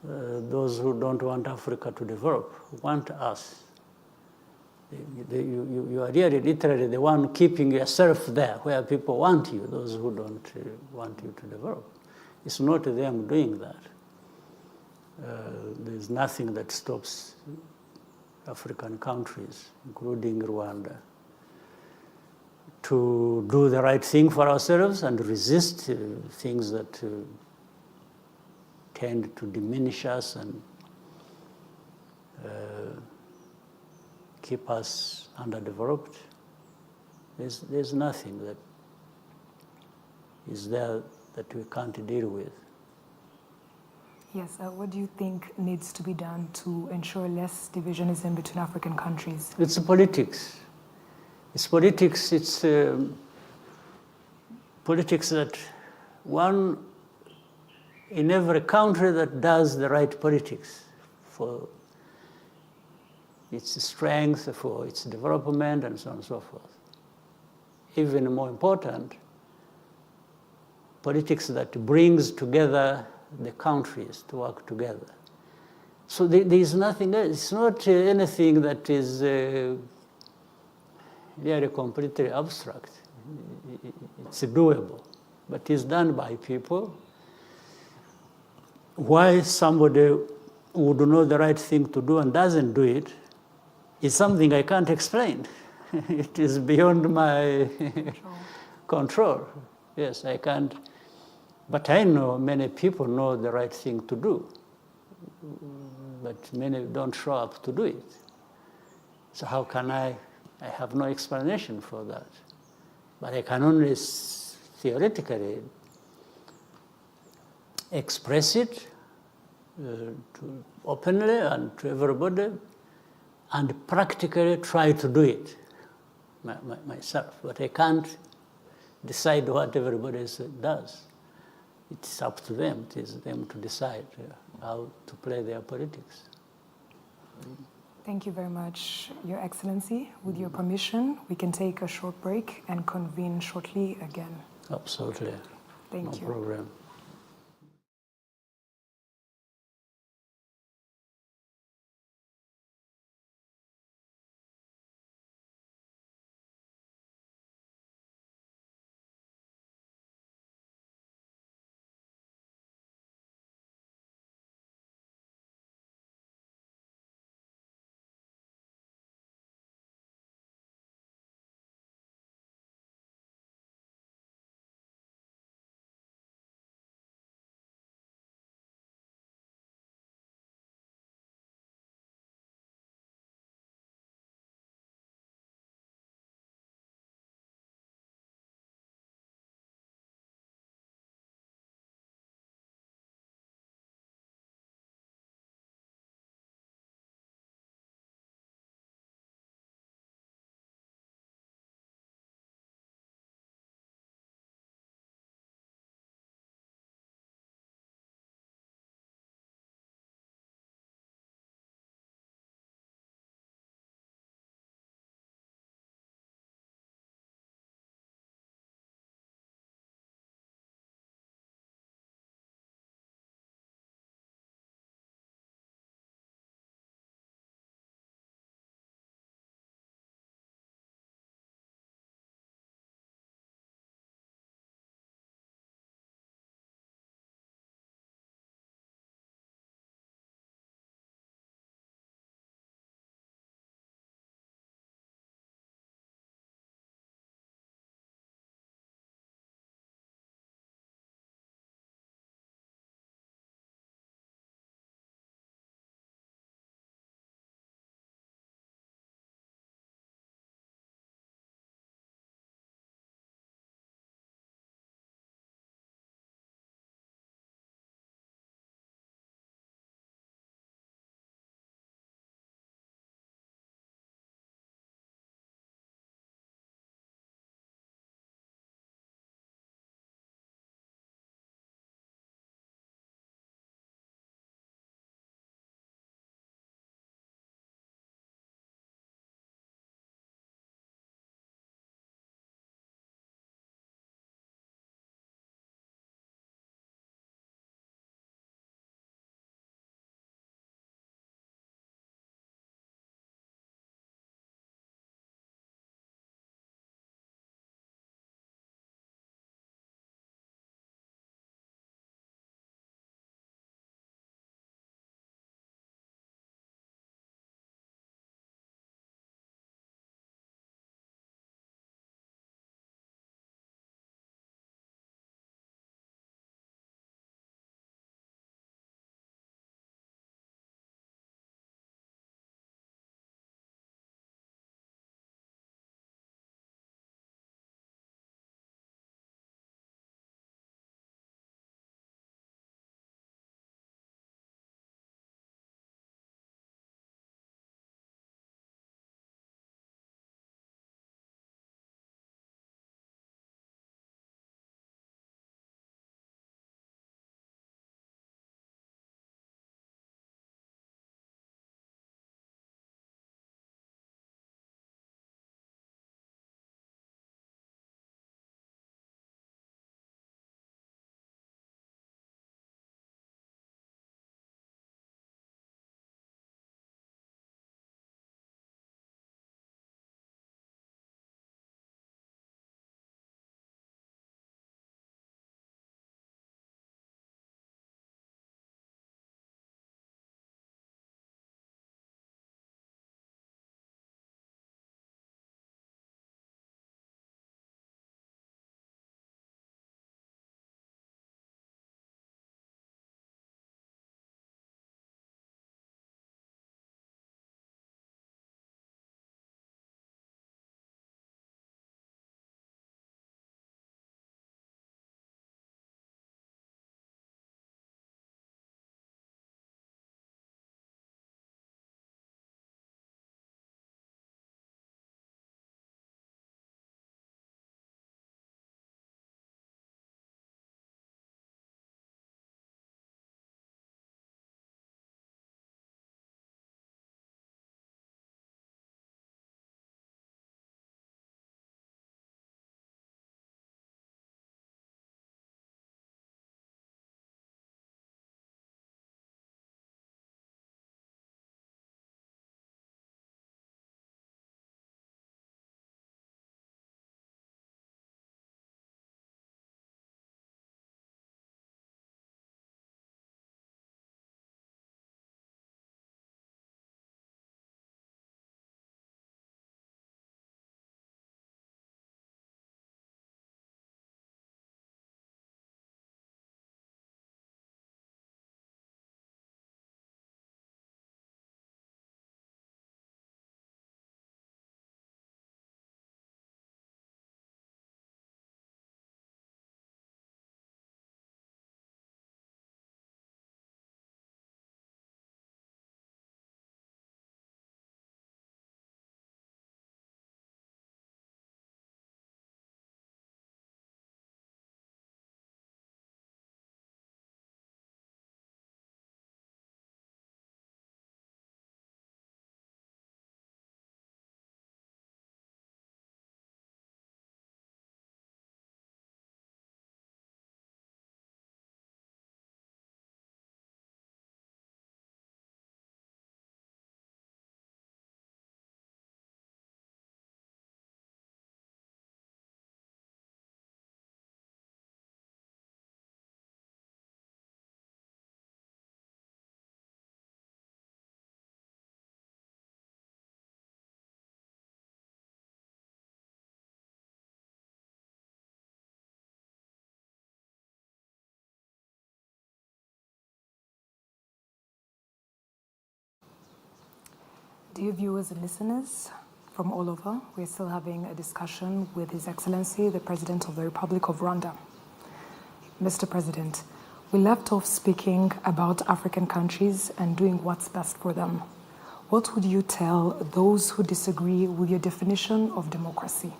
those who don't want Africa to develop want us. You are really literally the one keeping yourself there where people want you, those who don't want you to develop. It's not them doing that. There's nothing that stops African countries, including Rwanda, to do the right thing for ourselves and resist things that tend to diminish us and keep us underdeveloped. There's nothing that is there that we can't deal with. Yes, what do you think needs to be done to ensure less divisionism between African countries? It's politics. It's politics. It's politics that one in every country that does the right politics for its strength, for its development, and so on and so forth. Even more important, politics that brings together the countries to work together. So there is nothing else. It's not anything that is really completely abstract. It's doable, but it's done by people. Why somebody would know the right thing to do and doesn't do it is something I can't explain. It is beyond my control. Yes, I can't. But I know many people know the right thing to do, but many don't show up to do it. So how can I have no explanation for that. But I can only theoretically express it to openly and to everybody, and practically try to do it myself. But I can't decide what everybody else does. It's up to them. It is them to decide how to play their politics. Thank you very much, Your Excellency. With your permission, we can take a short break and convene shortly again. Absolutely. Thank you. No problem. Dear viewers and listeners from all over, we're still having a discussion with His Excellency, the President of the Republic of Rwanda. Mr. President, we left off speaking about African countries and doing what's best for them. What would you tell those who disagree with your definition of democracy?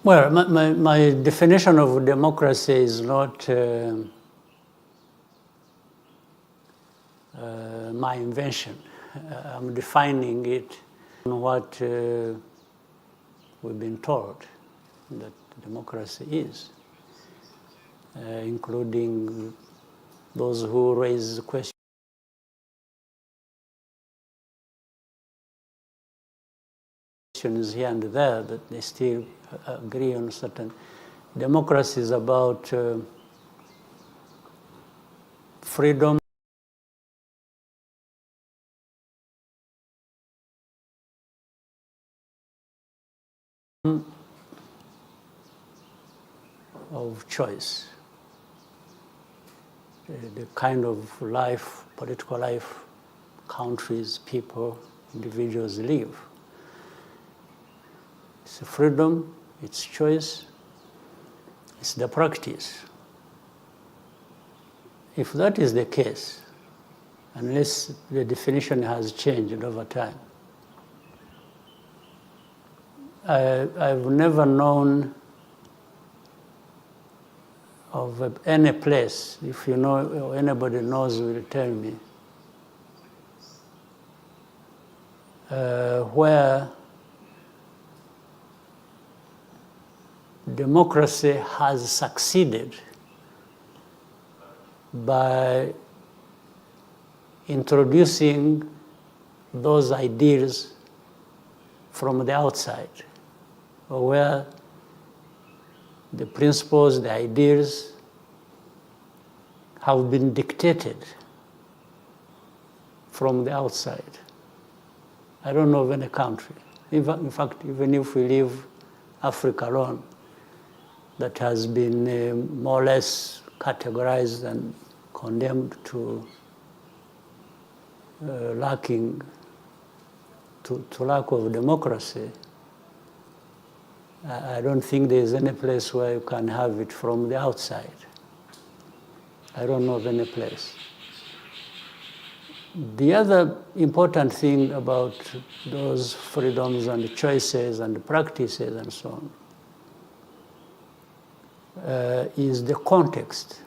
Well, my definition of democracy is not my invention. I'm defining it on what we've been told that democracy is, including those who raise questions here and there, that they still agree on certain. Democracy is about freedom, of choice, the kind of life, political life, countries, people, individuals live. It's freedom, it's choice, it's the practice. If that is the case, unless the definition has changed over time, I've never known of any place, if you know or anybody knows will tell me, where democracy has succeeded by introducing those ideas from the outside, or where the principles, the ideas have been dictated from the outside. I don't know of any country. In fact, even if we leave Africa alone, that has been more or less categorized and condemned to lack of democracy, I don't think there's any place where you can have it from the outside. I don't know of any place. The other important thing about those freedoms and choices and practices and so on is the context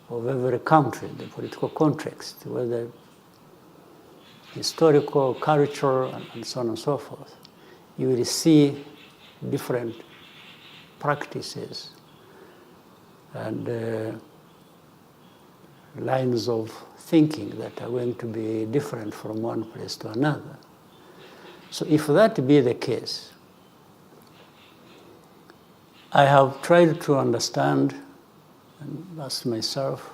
of every country, the political context, whether historical, cultural, and so on and so forth. You will see different practices and lines of thinking that are going to be different from one place to another. So if that be the case, I have tried to understand and ask myself,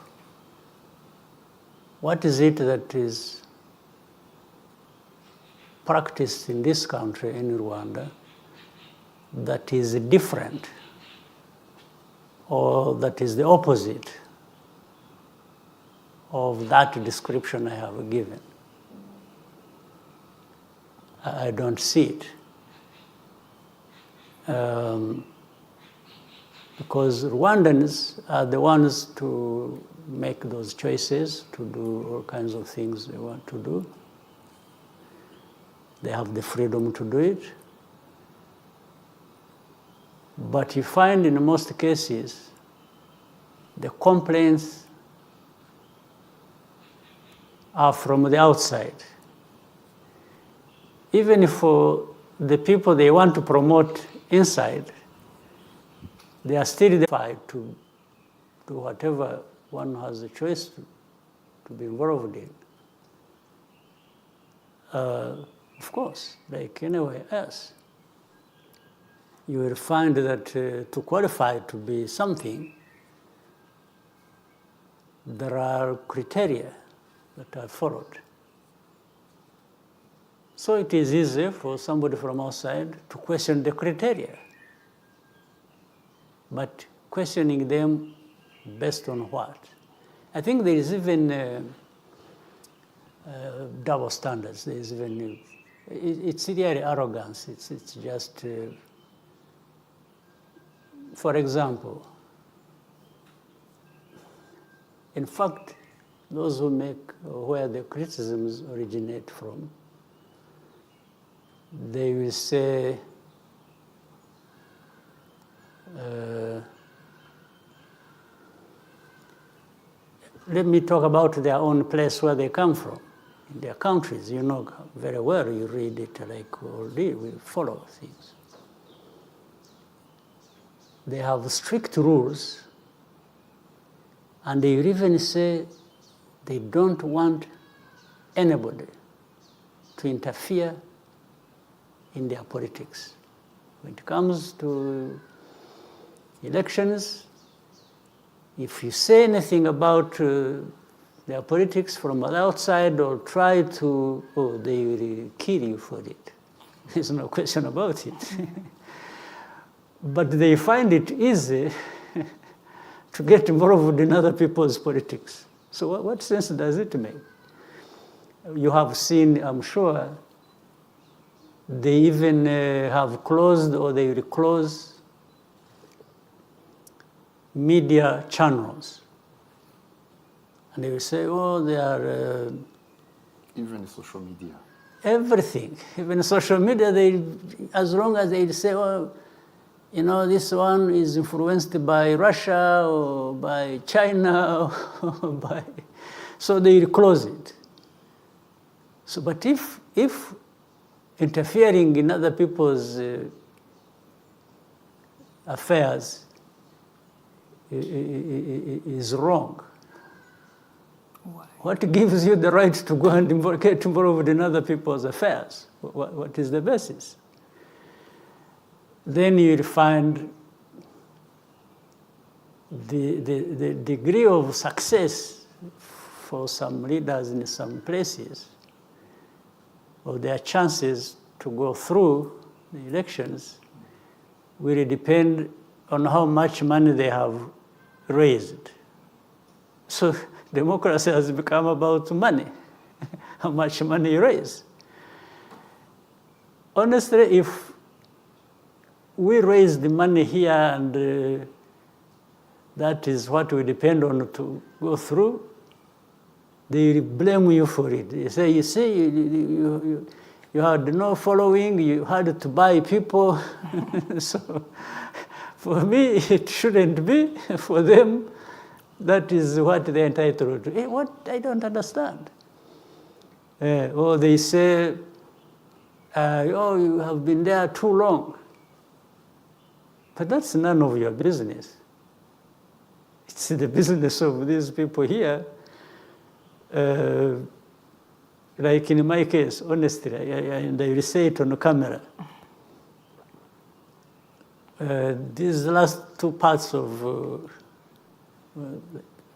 what is it that is practiced in this country, in Rwanda, that is different or that is the opposite of that description I have given? I don't see it. Because Rwandans are the ones to make those choices, to do all kinds of things they want to do. They have the freedom to do it. But you find in most cases, the complaints are from the outside. Even for the people they want to promote inside, they are still defied to do whatever one has a choice to be involved in. Of course, like anywhere else, you will find that to qualify to be something, there are criteria that are followed. So it is easy for somebody from outside to question the criteria. But questioning them based on what? I think there is even double standards. There's even, it's really arrogance. It's just, for example, in fact, those who make, where the criticisms originate from, they will say, let me talk about their own place where they come from, in their countries. You know very well, you read it like we follow things. They have strict rules, and they even say they don't want anybody to interfere in their politics. When it comes to elections, if you say anything about their politics from the outside or try to, they will kill you for it. There's no question about it. But they find it easy to get involved in other people's politics. So what sense does it make? You have seen, I'm sure, they even have closed or they will close media channels. And they will say, they are... Even social media. Everything. Even social media, as long as they say, this one is influenced by Russia or by China, or by... So they will close it. So, but if interfering in other people's affairs is wrong, what gives you the right to go and get involved in other people's affairs? What is the basis? Then you'll find the degree of success for some leaders in some places, or their chances to go through the elections, will depend on how much money they have raised. So democracy has become about money, how much money you raise. Honestly, if we raise the money here and that is what we depend on to go through, they blame you for it. They say, you see, you had no following, you had to buy people. So for me, it shouldn't be. For them, that is what they're entitled to. What? I don't understand. Or they say, you have been there too long. But that's none of your business. It's the business of these people here. Like in my case, honestly, and I will say it on the camera. These last two parts of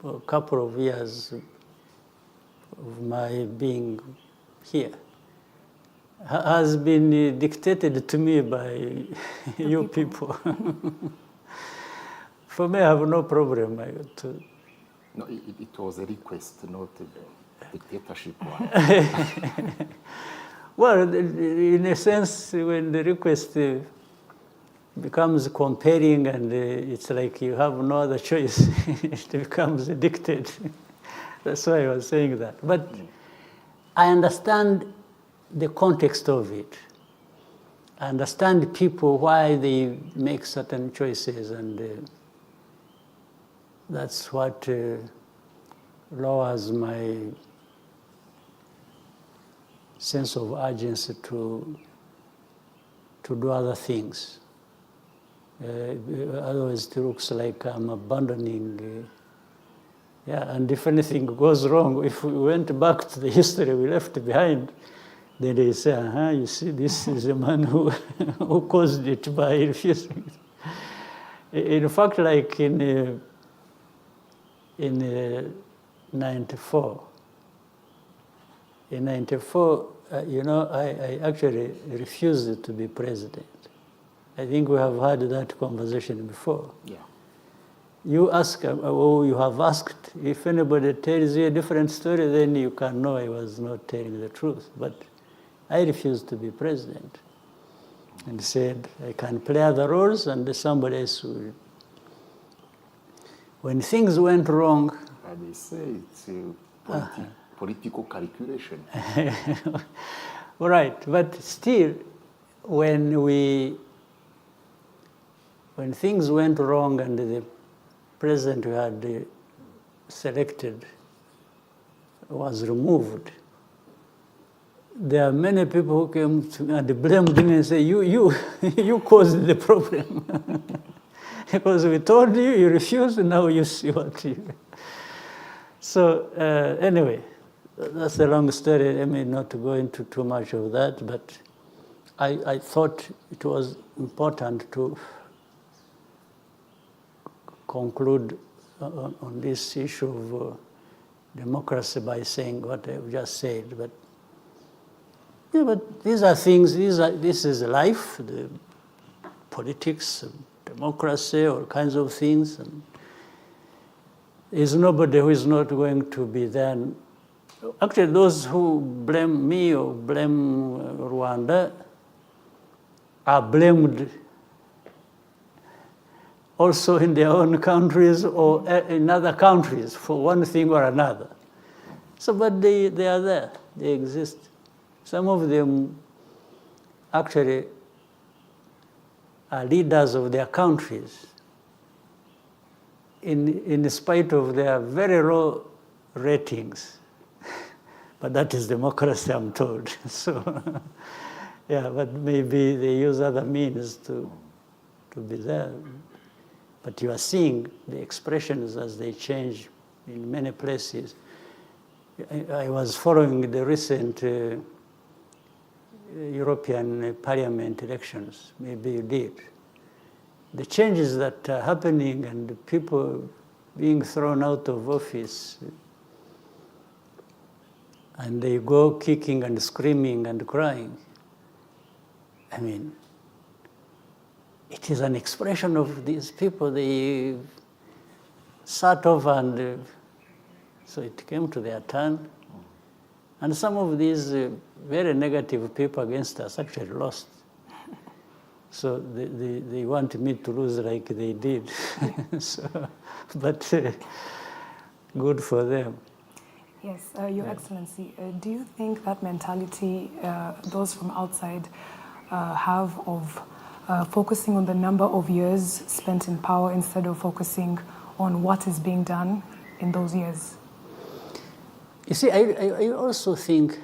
a couple of years of my being here has been dictated to me by you people. For me, I have no problem. No, it was a request, not a dictatorship one. Well, in a sense, when the request becomes compelling and it's like you have no other choice, it becomes a dictate. That's why I was saying that. But I understand the context of it. I understand people, why they make certain choices, and that's what lowers my sense of urgency to do other things. Otherwise, it looks like I'm abandoning. And if anything goes wrong, if we went back to the history we left behind, then they say, you see, this is a man who caused it by refusing. In fact, like in 94, I actually refused to be president. I think we have had that conversation before. Yeah. you ask, or you have asked, if anybody tells you a different story, then you can know I was not telling the truth. But I refused to be president and said, I can play other roles and somebody else will. When things went wrong. And they say it's political calculation. Right, but still, when things went wrong and the president we had selected was removed, there are many people who came to me and blamed me and say, you caused the problem. Because we told you, you refused, and now you see what you... So anyway, that's a long story. I mean, not to go into too much of that, but I thought it was important to conclude on this issue of democracy by saying what I've just said. But yeah, but these are things. This is life, the politics, democracy, all kinds of things. And there's nobody who is not going to be then. Actually, those who blame me or blame Rwanda are blamed also in their own countries or in other countries for one thing or another. So, but they are there, they exist. Some of them actually are leaders of their countries in spite of their very low ratings. But that is democracy, I'm told. So, yeah, but maybe they use other means to be there. But you are seeing the expressions as they change in many places. I was following the recent European Parliament elections. Maybe you did. The changes that are happening and the people being thrown out of office, and they go kicking and screaming and crying. I mean, it is an expression of these people. They sat off and so it came to their turn. And some of these very negative people against us actually lost. So they want me to lose like they did. So, but good for them. Yes, Your Excellency, do you think that mentality those from outside have of focusing on the number of years spent in power instead of focusing on what is being done in those years? You see, I also think,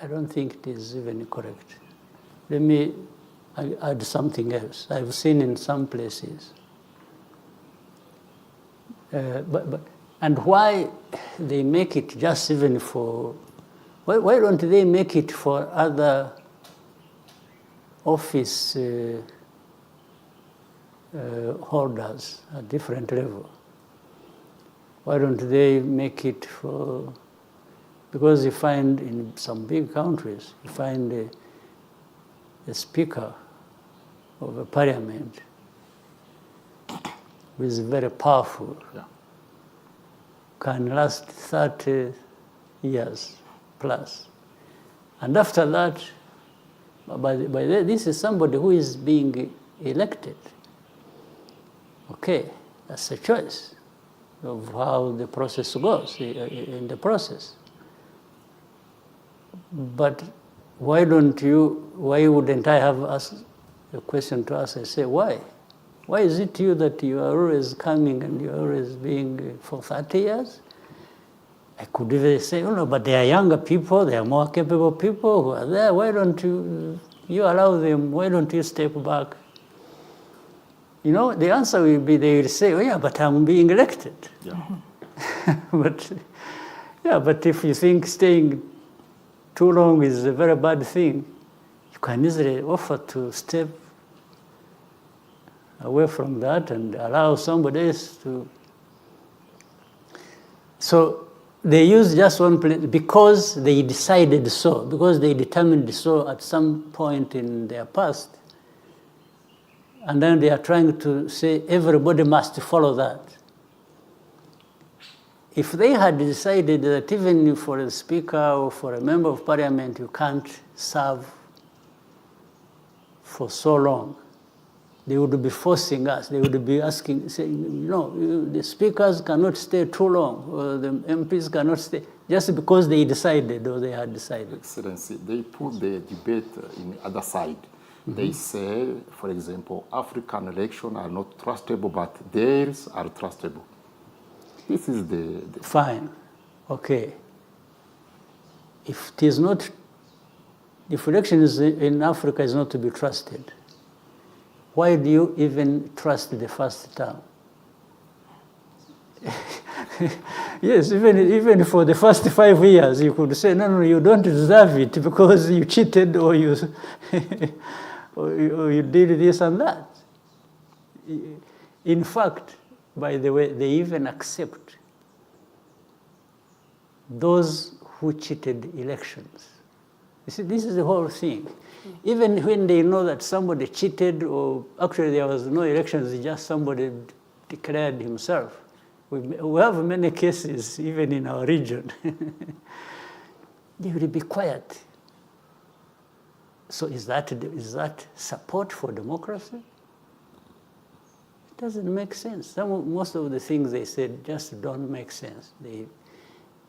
I don't think it is even correct. Let me add something else. I've seen in some places. And why they make it just even for, why don't they make it for other office holders at different level? Why don't they make it for, because you find in some big countries, you find a speaker of a parliament who is very powerful, can last 30 years plus. And after that, this is somebody who is being elected. Okay, that's a choice of how the process goes in the process. But why wouldn't I have asked a question to ask? I say, why? Why is it you that you are always coming and you are always being for 30 years? I could even say, oh no, but they are younger people, they are more capable people who are there. Why don't you allow them, why don't you step back? You know, the answer will be, they will say, oh yeah, but I'm being elected. Yeah. But if you think staying too long is a very bad thing, you can easily offer to step away from that and allow somebody else to. So they use just one place because they decided so, because they determined so at some point in their past. And then they are trying to say everybody must follow that. If they had decided that even for a speaker or for a member of parliament, you can't serve for so long, they would be forcing us. They would be asking, saying, no, the speakers cannot stay too long, or the MPs cannot stay, just because they decided or they had decided. Excellency, they put the debate in the other side. They say, for example, African elections are not trustable, but theirs are trustable. This is the Fine, okay. If it is not, if elections in Africa is not to be trusted, why do you even trust the first term? Yes, even for the first 5 years, you could say, no, you don't deserve it because you cheated or you, or you did this and that. In fact, by the way, they even accept those who cheated elections. You see, this is the whole thing. Even when they know that somebody cheated, or actually there was no elections, just somebody declared himself. We have many cases, even in our region. They will be quiet. So is that support for democracy? It doesn't make sense. Most of the things they said just don't make sense. They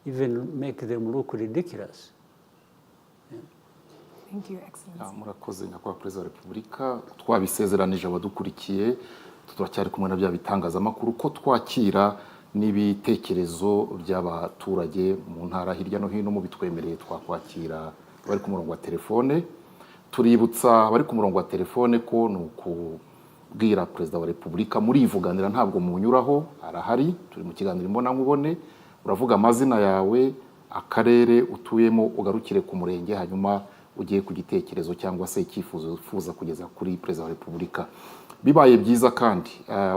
even make them look ridiculous. Thank you, Excellency. murakoze nyakubahwa perezida wa repubulika twabisezeranije abadukurikiye turacyari kumwe na bya bitangazamakuru ko twakira n'ibitekerezo by'abaturage mu ntara hirya no hino mu bitwemereye twakwakira bari ku murongo wa telefone tuributsa bari ku murongo wa telefone ko nukubwira perezida wa repubulika muri ivuganira ntabwo munyuraho arahari turi mu kiganiro imbona nkubone uravuga amazina yawe akarere utuyemo ugarukire ku murenge hanyuma ugiye ku gitekerezo cyangwa se icyifuzo ufuza kugeza kuri perezida wa repubulika bibaye byiza kandi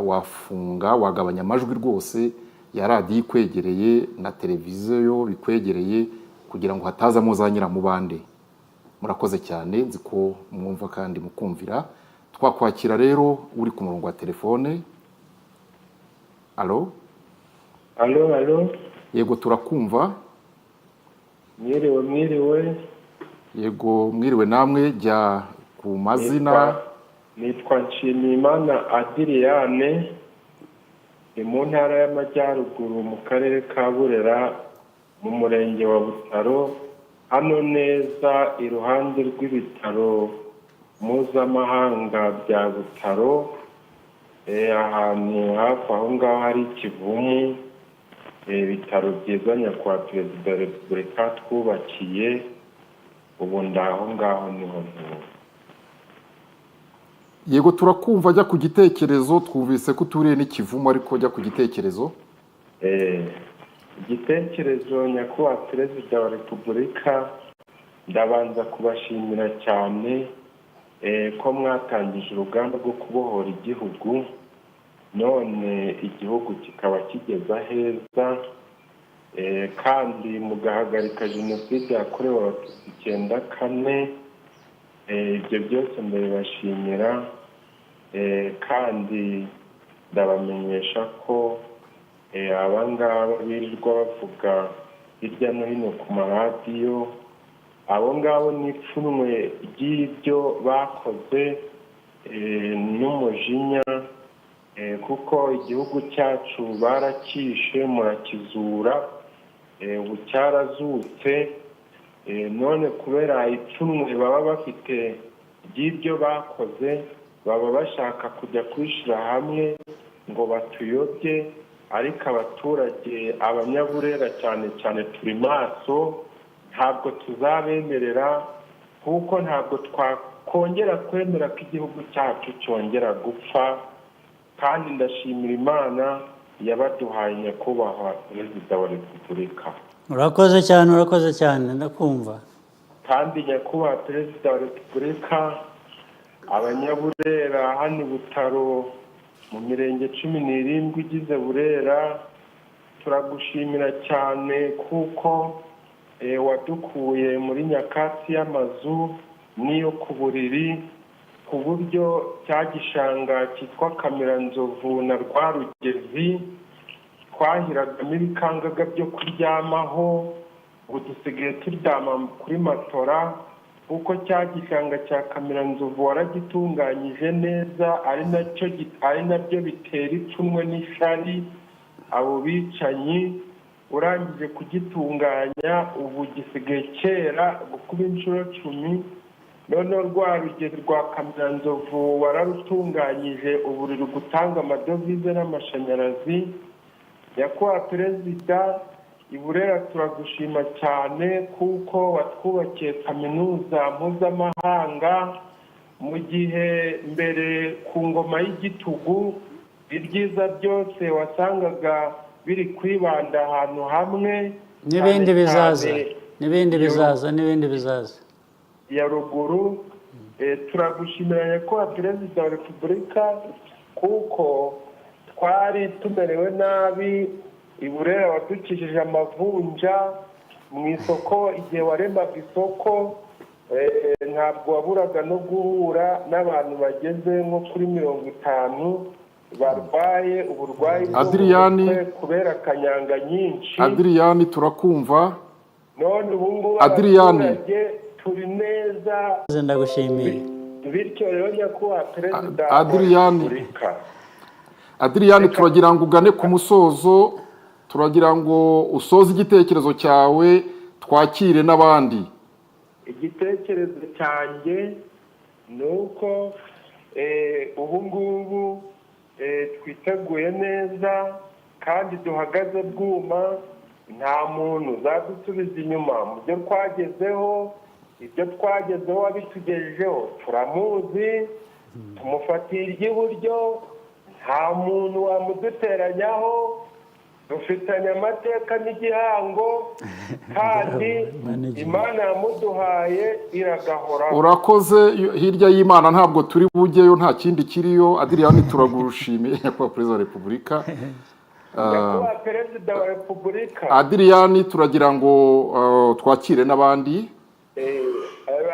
wafunga wagabanya amajwi rwose ya radiyo ikwegereye na televiziyo bikwegereye kugira ngo hatazamo za nyiramubande murakoze cyane nzi ko mwumva kandi mukumvira twakwakira rero uri ku murongo wa telefone alo yego turakumva mwiriwe yego mwiriwe namwe jya ku mazina nitwa Nshimiyimana Adriyane ni mu ntara y'Amajyaruguru mu karere ka Burera mu murenge wa Butaro hano neza iruhande rw'ibitaro mpuzamahanga bya Butaro ahantu hafi aho ngaho hari Kivumu ibitaro byiza nyakubahwa perezida wa repubulika twubakiye ubu ndaho ngaho niho yego turakumva jya ku gitekerezo twumvise ko uturiye n'ikivumu ariko jya ku gitekerezo igitekerezo nyakubahwa perezida wa repubulika ndabanza kubashimira cyane ko mwatangije urugamba rwo kubohora igihugu none igihugu kikaba kigeza heza kandi mugahagarika jenoside yakorewe abatutsi 94 ibyo byose ndabibashimira kandi ndabamenyesha ko abangaba birirwa bavuga hirya no hino ku maradiyo abo ngabo n'ipfunwe ry'ibyo bakoze n'umujinya kuko igihugu cyacu barakishe murakizura ubu cyarazutse none kubera ipfunwe baba bafite ry'ibyo bakoze baba bashaka kujya kwishyira hamwe ngo batuyobye ariko abaturage abanyaburera cyane cyane turi maso ntabwo tuzabemerera kuko ntabwo twakongera kwemera ko igihugu cyacu cyongera gupfa kandi ndashimira Imana yabaduhaye nyakubahwa perezida wa repubulika urakoze cyane ndakumva kandi nyakubahwa perezida wa repubulika abanyaburera hano Butaro mu mirenge 17 igize Burera turagushimira cyane kuko wadukuye muri nyakatsi y'amazu n'iyo ku buriri ku buryo cya gishanga cyitwa Kamiranzovu na Rwarugezi twahiragamo ibikangaga byo kuryamaho, ubu dusigaye turyama kuri matora, kuko cya gishanga cya Kamiranzovu waragitunganyije neza, ari nabyo bitera ipfunwe n'ishari abo bicanyi. Urangije kugitunganya ubu gisigaye kera gukuba inshuro 10. noneho Rwarugezi rwa Kamiranzovu wararutunganyije, ubu ruri gutanga amadovize n'amashanyarazi. Nyakubahwa Perezida, i Burera turagushima cyane kuko watwubakiye kaminuza mpuzamahanga, mu gihe mbere ku ngoma y'igitugu ibyiza byose wasangaga biri kwibanda ahantu hamwe, n'ibindi bizaza ya ruguru. Turagushimira Nyakubahwa Perezida wa Repubulika kuko twari tumerewe nabi. I Burera wadukijije amavunja mu isoko, igihe waremaga isoko ntabwo waburaga no guhura n'abantu bageze nko kuri 50 barwaye uburwayi kubera kanyanga nyinshi. Adriyani turakumva. None ubu ngubu abaturage turi neza. Ndagushimiye. Bityo rero Nyakubahwa Perezida Adriyani, turagira ngo ugane ku musozo, turagira ngo usoze igitekerezo cyawe, twakire n'abandi. Igitekerezo cyanjye ni uko ubu ngubu twiteguye neza kandi duhagaze bwuma, nta muntu uzadusubiza inyuma mu byo twagezeho. Ibyo twagezeho abitugejejeho turamuzi, tumufatiye iry'iburyo, nta muntu wamuduteranyaho, dufitanye amateka n'igihango, kandi Imana yamuduhaye iragahoraho. Urakoze. Hirya y'Imana ntabwo turi bujyeyo, nta kindi kiriyo. Adriyani turagushimiye Nyakubahwa Perezida wa Repubulika. Nyakubahwa Perezida wa Repubulika Adriyani, turagira ngo twakire n'abandi.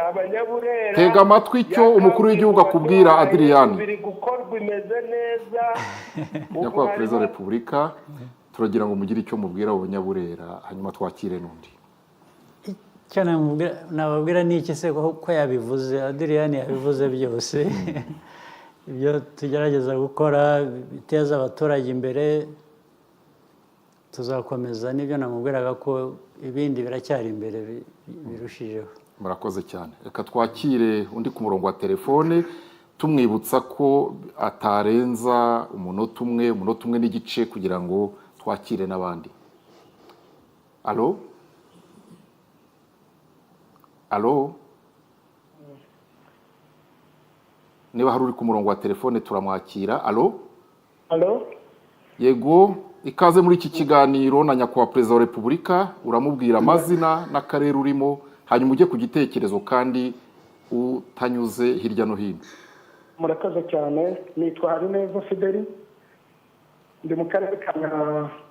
Abanyaburera, tega amatwi icyo umukuru w'igihugu akubwira. Adriyani, biri gukorwa imeze neza. Nyakubahwa Perezida wa Repubulika, turagira ngo mugire icyo mubwira abanyaburera, hanyuma twakire n'undi. Icyo nababwira ni iki se ko yabivuze? Adriyani yabivuze byose. Ibyo tugerageza gukora biteza abaturage imbere tuzakomeza, n'ibyo namubwiraga ko ibindi biracyari imbere birushijeho. Murakoze cyane. Reka twakire undi ku murongo wa telefone, tumwibutsa ko atarenza umunota umwe n'igice kugira ngo twakire n'abandi. Alo? Niba hari uri ku murongo wa telefone turamwakira. Alo? Yego, ikaze muri iki kiganiro na Nyakubahwa Perezida wa Repubulika. Uramubwira amazina n'akarere urimo, hanyuma ujye ku gitekerezo kandi utanyuze hirya no hino. Murakoze cyane. Nitwa Habineza Fideli, ndi mu karere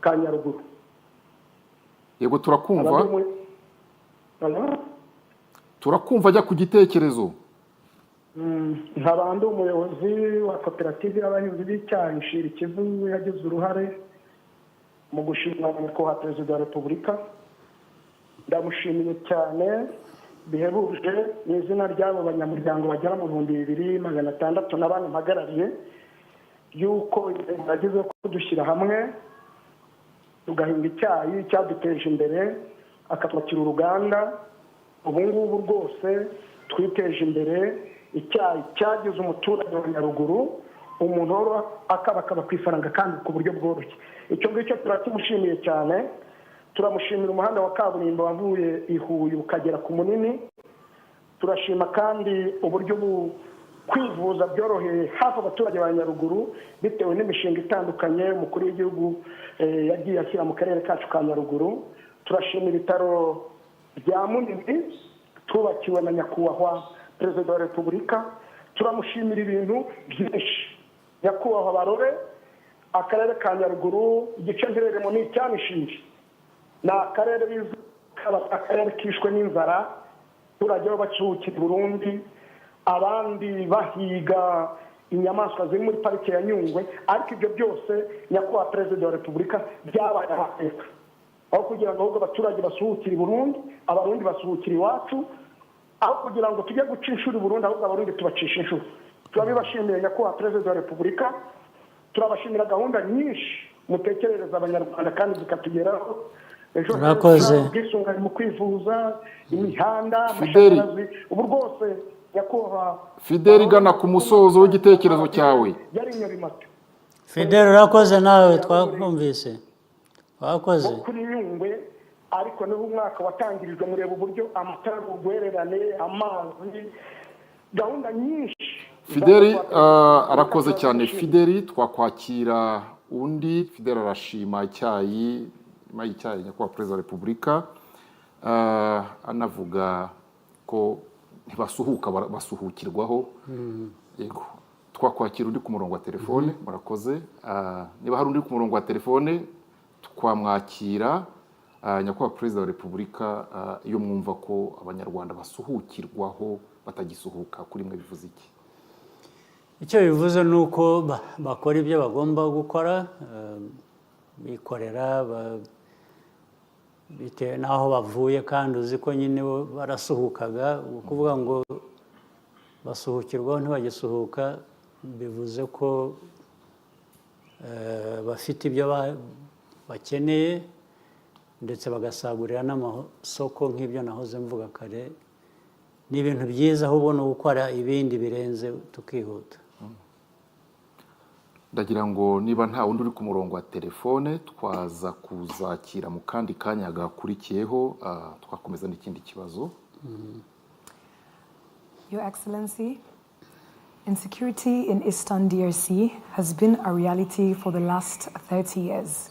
ka Nyaruguru. Yego, turakumva ajya ku gitekerezo. Nkaba ndi umuyobozi wa koperative y'abahinzi b'icyayi Shira Ikivu, yagize uruhare mu gushimira Nyakubahwa Perezida wa Repubulika. Ndamushimiye cyane bihebuje mu izina ry'abo banyamuryango bagera mu 2600 n'abandi mpagarariye, yuko yagize kudushyira hamwe tugahinga icyayi cyaduteje imbere, akatwakira uruganda. Ubu ngubu rwose twiteje imbere, icyayi cyagize umuturage wa Nyaruguru umuntu akaba ku ifaranga kandi ku buryo bworoshye. Icyo ngicyo turakimushimiye cyane. Turamushimira umuhanda wa kaburimbo wavuye i Huye ukagera ku Munini. Turashima kandi uburyo kwivuza byoroheye hafi abaturage ba Nyaruguru bitewe n'imishinga itandukanye umukuru w'igihugu yagiye ashyira mu karere kacu ka Nyaruguru. Turashima ibitaro bya Munini tubakiwe na Nyakubahwa Perezida wa Repubulika. Turamushimira ibintu byinshi. Nyakubahwa Barore, akarere ka Nyaruguru igice ntereremo ni icyanishinje, na akarere akarere kishwe n'inzara, turajyaho bacuhukira Burundi, abandi bahiga inyamaswa ziri muri parike ya Nyungwe, ariko ibyo byose nyakubahwa perezida wa repubulika byabaye amateka, aho kugira ngo ahubwo abaturage basuhukire i Burundi, abarundi basuhukire iwacu, aho kugira ngo tujye guca inshuro i Burundi, ahubwo abarundi tubacisha inshuro. Turabibashimiye nyakubahwa perezida wa repubulika, turabashimira gahunda nyinshi mutekerereza abanyarwanda kandi zikatugeraho. Ejo ubwisungane mu kwivuza, imihanda, amashanyarazi, ubu rwose nyakubahwa Fideli, gana ku musozo w'igitekerezo cyawe. yari Nyarimata. Fideli, urakoze nawe, twakumvise, wakoze kuri Nyungwe, ariko niho umwaka watangirijwe, mureba uburyo amatara, urwererane, amazi, gahunda nyinshi. Fideli arakoze cyane. Fideli, twakwakira undi. Fideli arashima icyayi, nyuma y'icyayi nyakubahwa perezida wa repubulika, anavuga ko ntibasuhuka basuhukirwaho. Yego, twakwakira undi ku murongo wa telefone. Murakoze. Niba hari undi ku murongo wa telefone twamwakira. Nyakubahwa perezida wa repubulika, iyo mwumva ko abanyarwanda basuhukirwaho batagisuhuka, kuri mwe bivuze iki? icyo bivuze ni uko bakora ibyo bagomba gukora, bikorera bitewe n'aho bavuye, kandi uzi ko nyine barasuhukaga. Ukuvuga ngo basuhukirwaho ntibagisuhuka bivuze ko bafite ibyo bakeneye, ndetse bagasagurira n'amasoko nk'ibyo nahoze mvuga kare. Ni ibintu byiza, ahubwo no gukora ibindi birenze tukihuta. Ndagira ngo niba nta wundi uri ku murongo wa telefone, twaza kuzakira mu kandi kanya gakurikiyeho, twakomeza n'ikindi kibazo. Your Excellency, insecurity in Eastern DRC has been a reality for the last 30 years.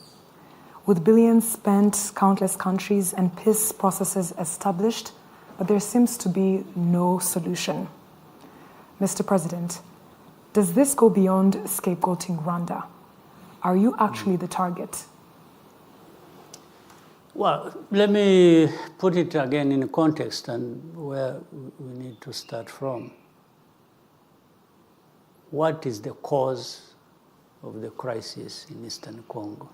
With billions spent, countless countries and peace processes established, but there seems to be no solution. Mr. President, does this go beyond scapegoating Rwanda? Are you actually the target? Well, let me put it again in context and where we need to start from. What is the cause of the crisis in Eastern Congo?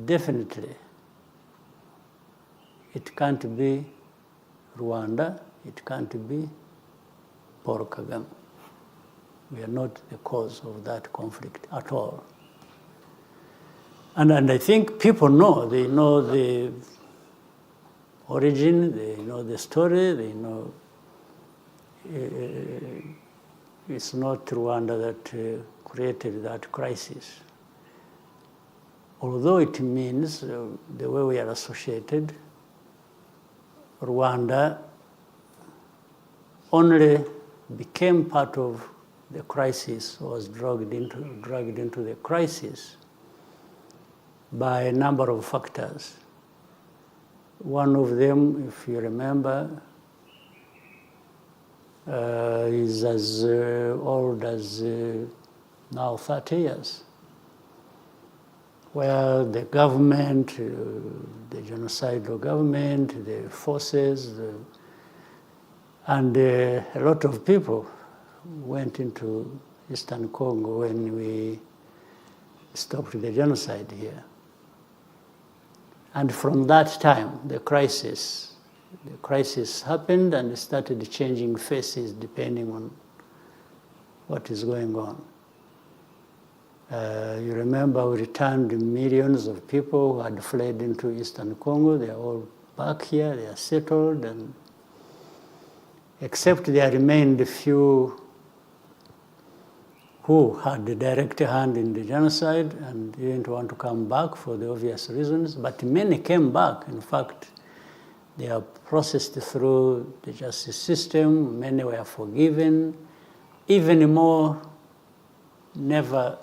Definitely, it can't be Rwanda, it can't be Paul Kagame. We are not the cause of that conflict at all. And I think people know, they know the origin, they know the story, they know it's not Rwanda that created that crisis. Although it means, the way we are associated, Rwanda only became part of the crisis, was dragged into the crisis by a number of factors. One of them, if you remember, is as old as now 30 years, where the government, the genocidal government, the forces, and a lot of people went into Eastern Congo when we stopped the genocide here. And from that time, the crisis happened and started changing faces depending on what is going on. You remember we returned millions of people who had fled into Eastern Congo. They are all back here, they are settled, and except there remained a few who had the direct hand in the genocide and didn't want to come back for the obvious reasons, but many came back. In fact, they are processed through the justice system, many were forgiven, even more never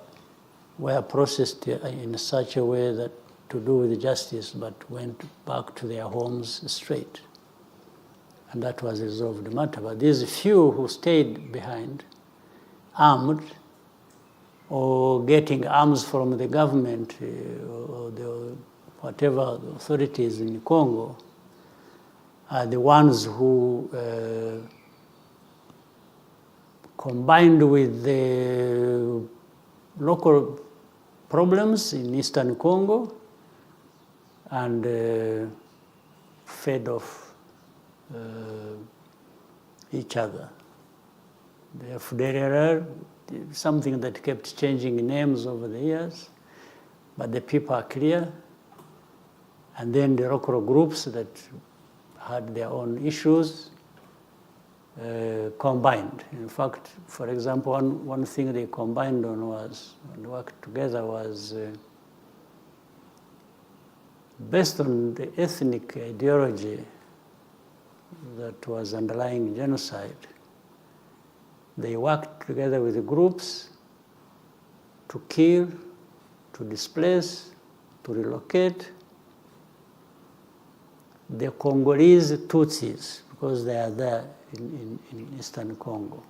were processed in such a way that to do with justice, but went back to their homes straight. And that was resolved the matter. But these few who stayed behind, armed, or getting arms from the government or the whatever authorities in Congo, are the ones who combined with the local problems in Eastern Congo and fed off each other. The FDLR, something that kept changing names over the years, but the people are clear. And then the local groups that had their own issues combined. In fact, for example, one thing they combined on was, and worked together was based on the ethnic ideology that was underlying genocide. They worked together with the groups to kill, to displace, to relocate the Congolese Tutsis, because they are there in Eastern Congo,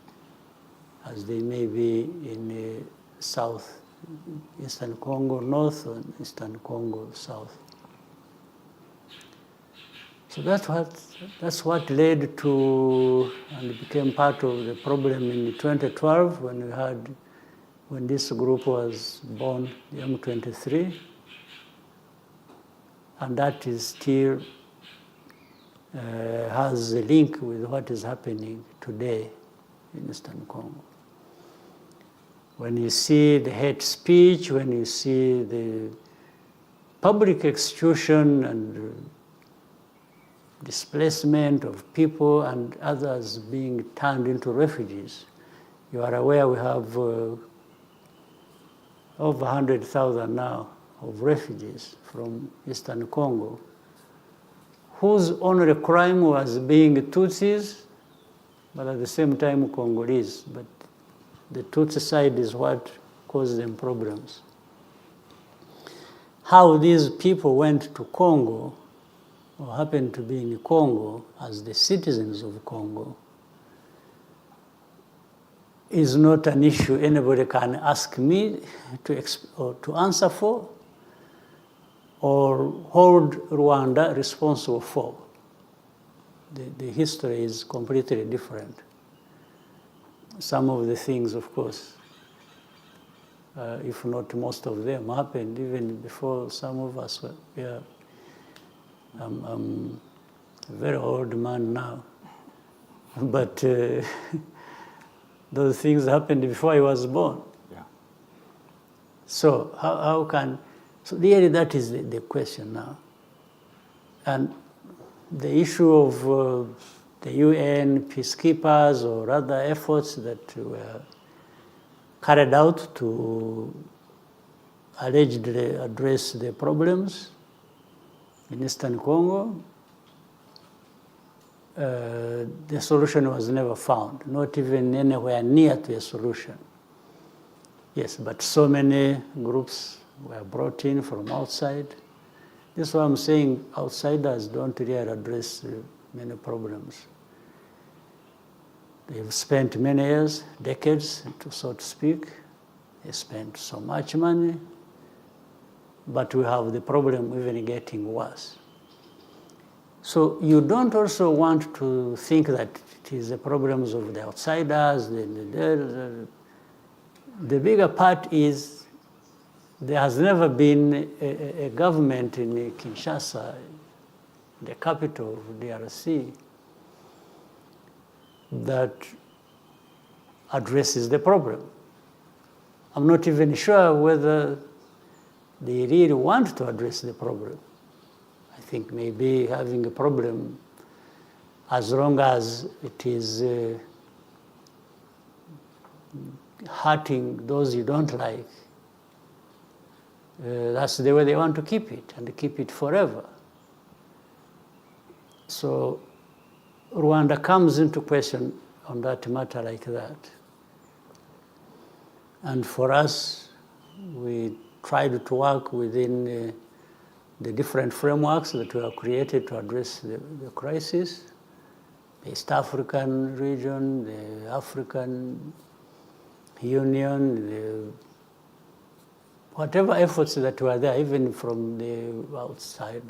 as they may be in South Eastern Congo North or Eastern Congo South. So that's what led to and became part of the problem in 2012 when this group was born, the M23, and that is still has a link with what is happening today in Eastern Congo. When you see the hate speech, when you see the public execution and displacement of people and others being turned into refugees, you are aware we have over 100,000 now of refugees from Eastern Congo, whose only crime was being Tutsis, but at the same time Congolese. But the Tutsi side is what caused them problems. How these people went to Congo, or happened to be in Congo as the citizens of Congo, is not an issue anybody can ask me to answer for, or hold Rwanda responsible for. The history is completely different. Some of the things, of course, if not most of them, happened even before some of us were here. I'm a very old man now, but those things happened before I was born. Yeah. So how can... So really that is the question now. And the issue of the UN peacekeepers or other efforts that were carried out to allegedly address the problems in Eastern Congo, the solution was never found, not even anywhere near to a solution. Yes, but so many groups were brought in from outside. This is why I'm saying outsiders don't really address many problems. They've spent many years, decades, so to speak. They spent so much money, but we have the problem even getting worse. So you don't also want to think that it is the problems of the outsiders. The bigger part is there has never been a government in Kinshasa, the capital of DRC, that addresses the problem. I'm not even sure whether they really want to address the problem. I think maybe having a problem, as long as it is hurting those you don't like, that's the way they want to keep it, and keep it forever. So Rwanda comes into question on that matter like that. And for us, we tried to work within the different frameworks that were created to address the crisis. The East African region, the African Union, whatever efforts that were there, even from the outside,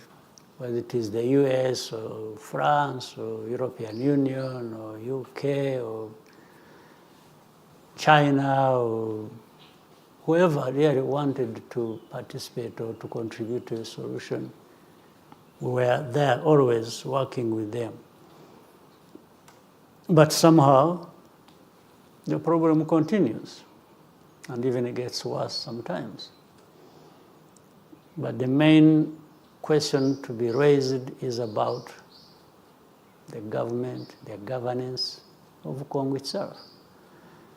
whether it is the US or France or European Union or UK or China or whoever really wanted to participate or to contribute to a solution, we were there always working with them. But somehow, the problem continues, and even it gets worse sometimes. But the main question to be raised is about the government, the governance of Congo itself.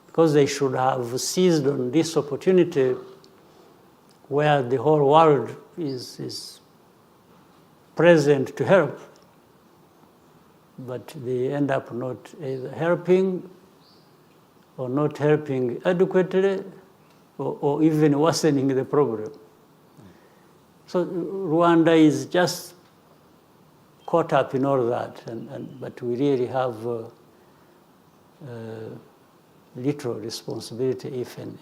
Because they should have seized on this opportunity where the whole world is present to help, but they end up not either helping or not helping adequately or even worsening the problem. So Rwanda is just caught up in all that, but we really have little responsibility, if any.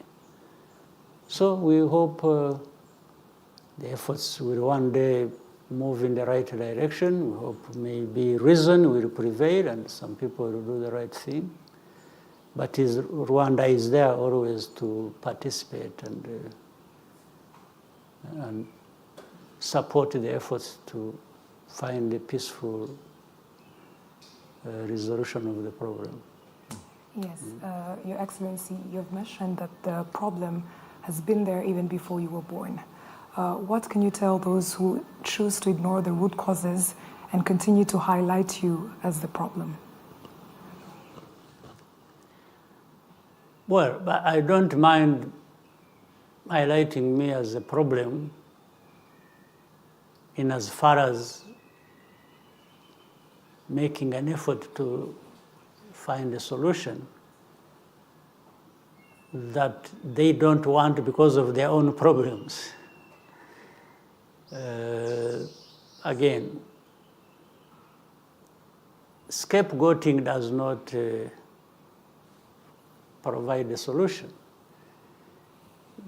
So we hope the efforts will one day move in the right direction. We hope maybe reason will prevail and some people will do the right thing. But Rwanda is there always to participate and support the efforts to find a peaceful resolution of the problem. Yes, Your Excellency, you've mentioned that the problem has been there even before you were born. What can you tell those who choose to ignore the root causes and continue to highlight you as the problem? Well, but I don't mind highlighting me as a problem in as far as making an effort to find a solution that they don't want because of their own problems. Again, scapegoating does not provide a solution.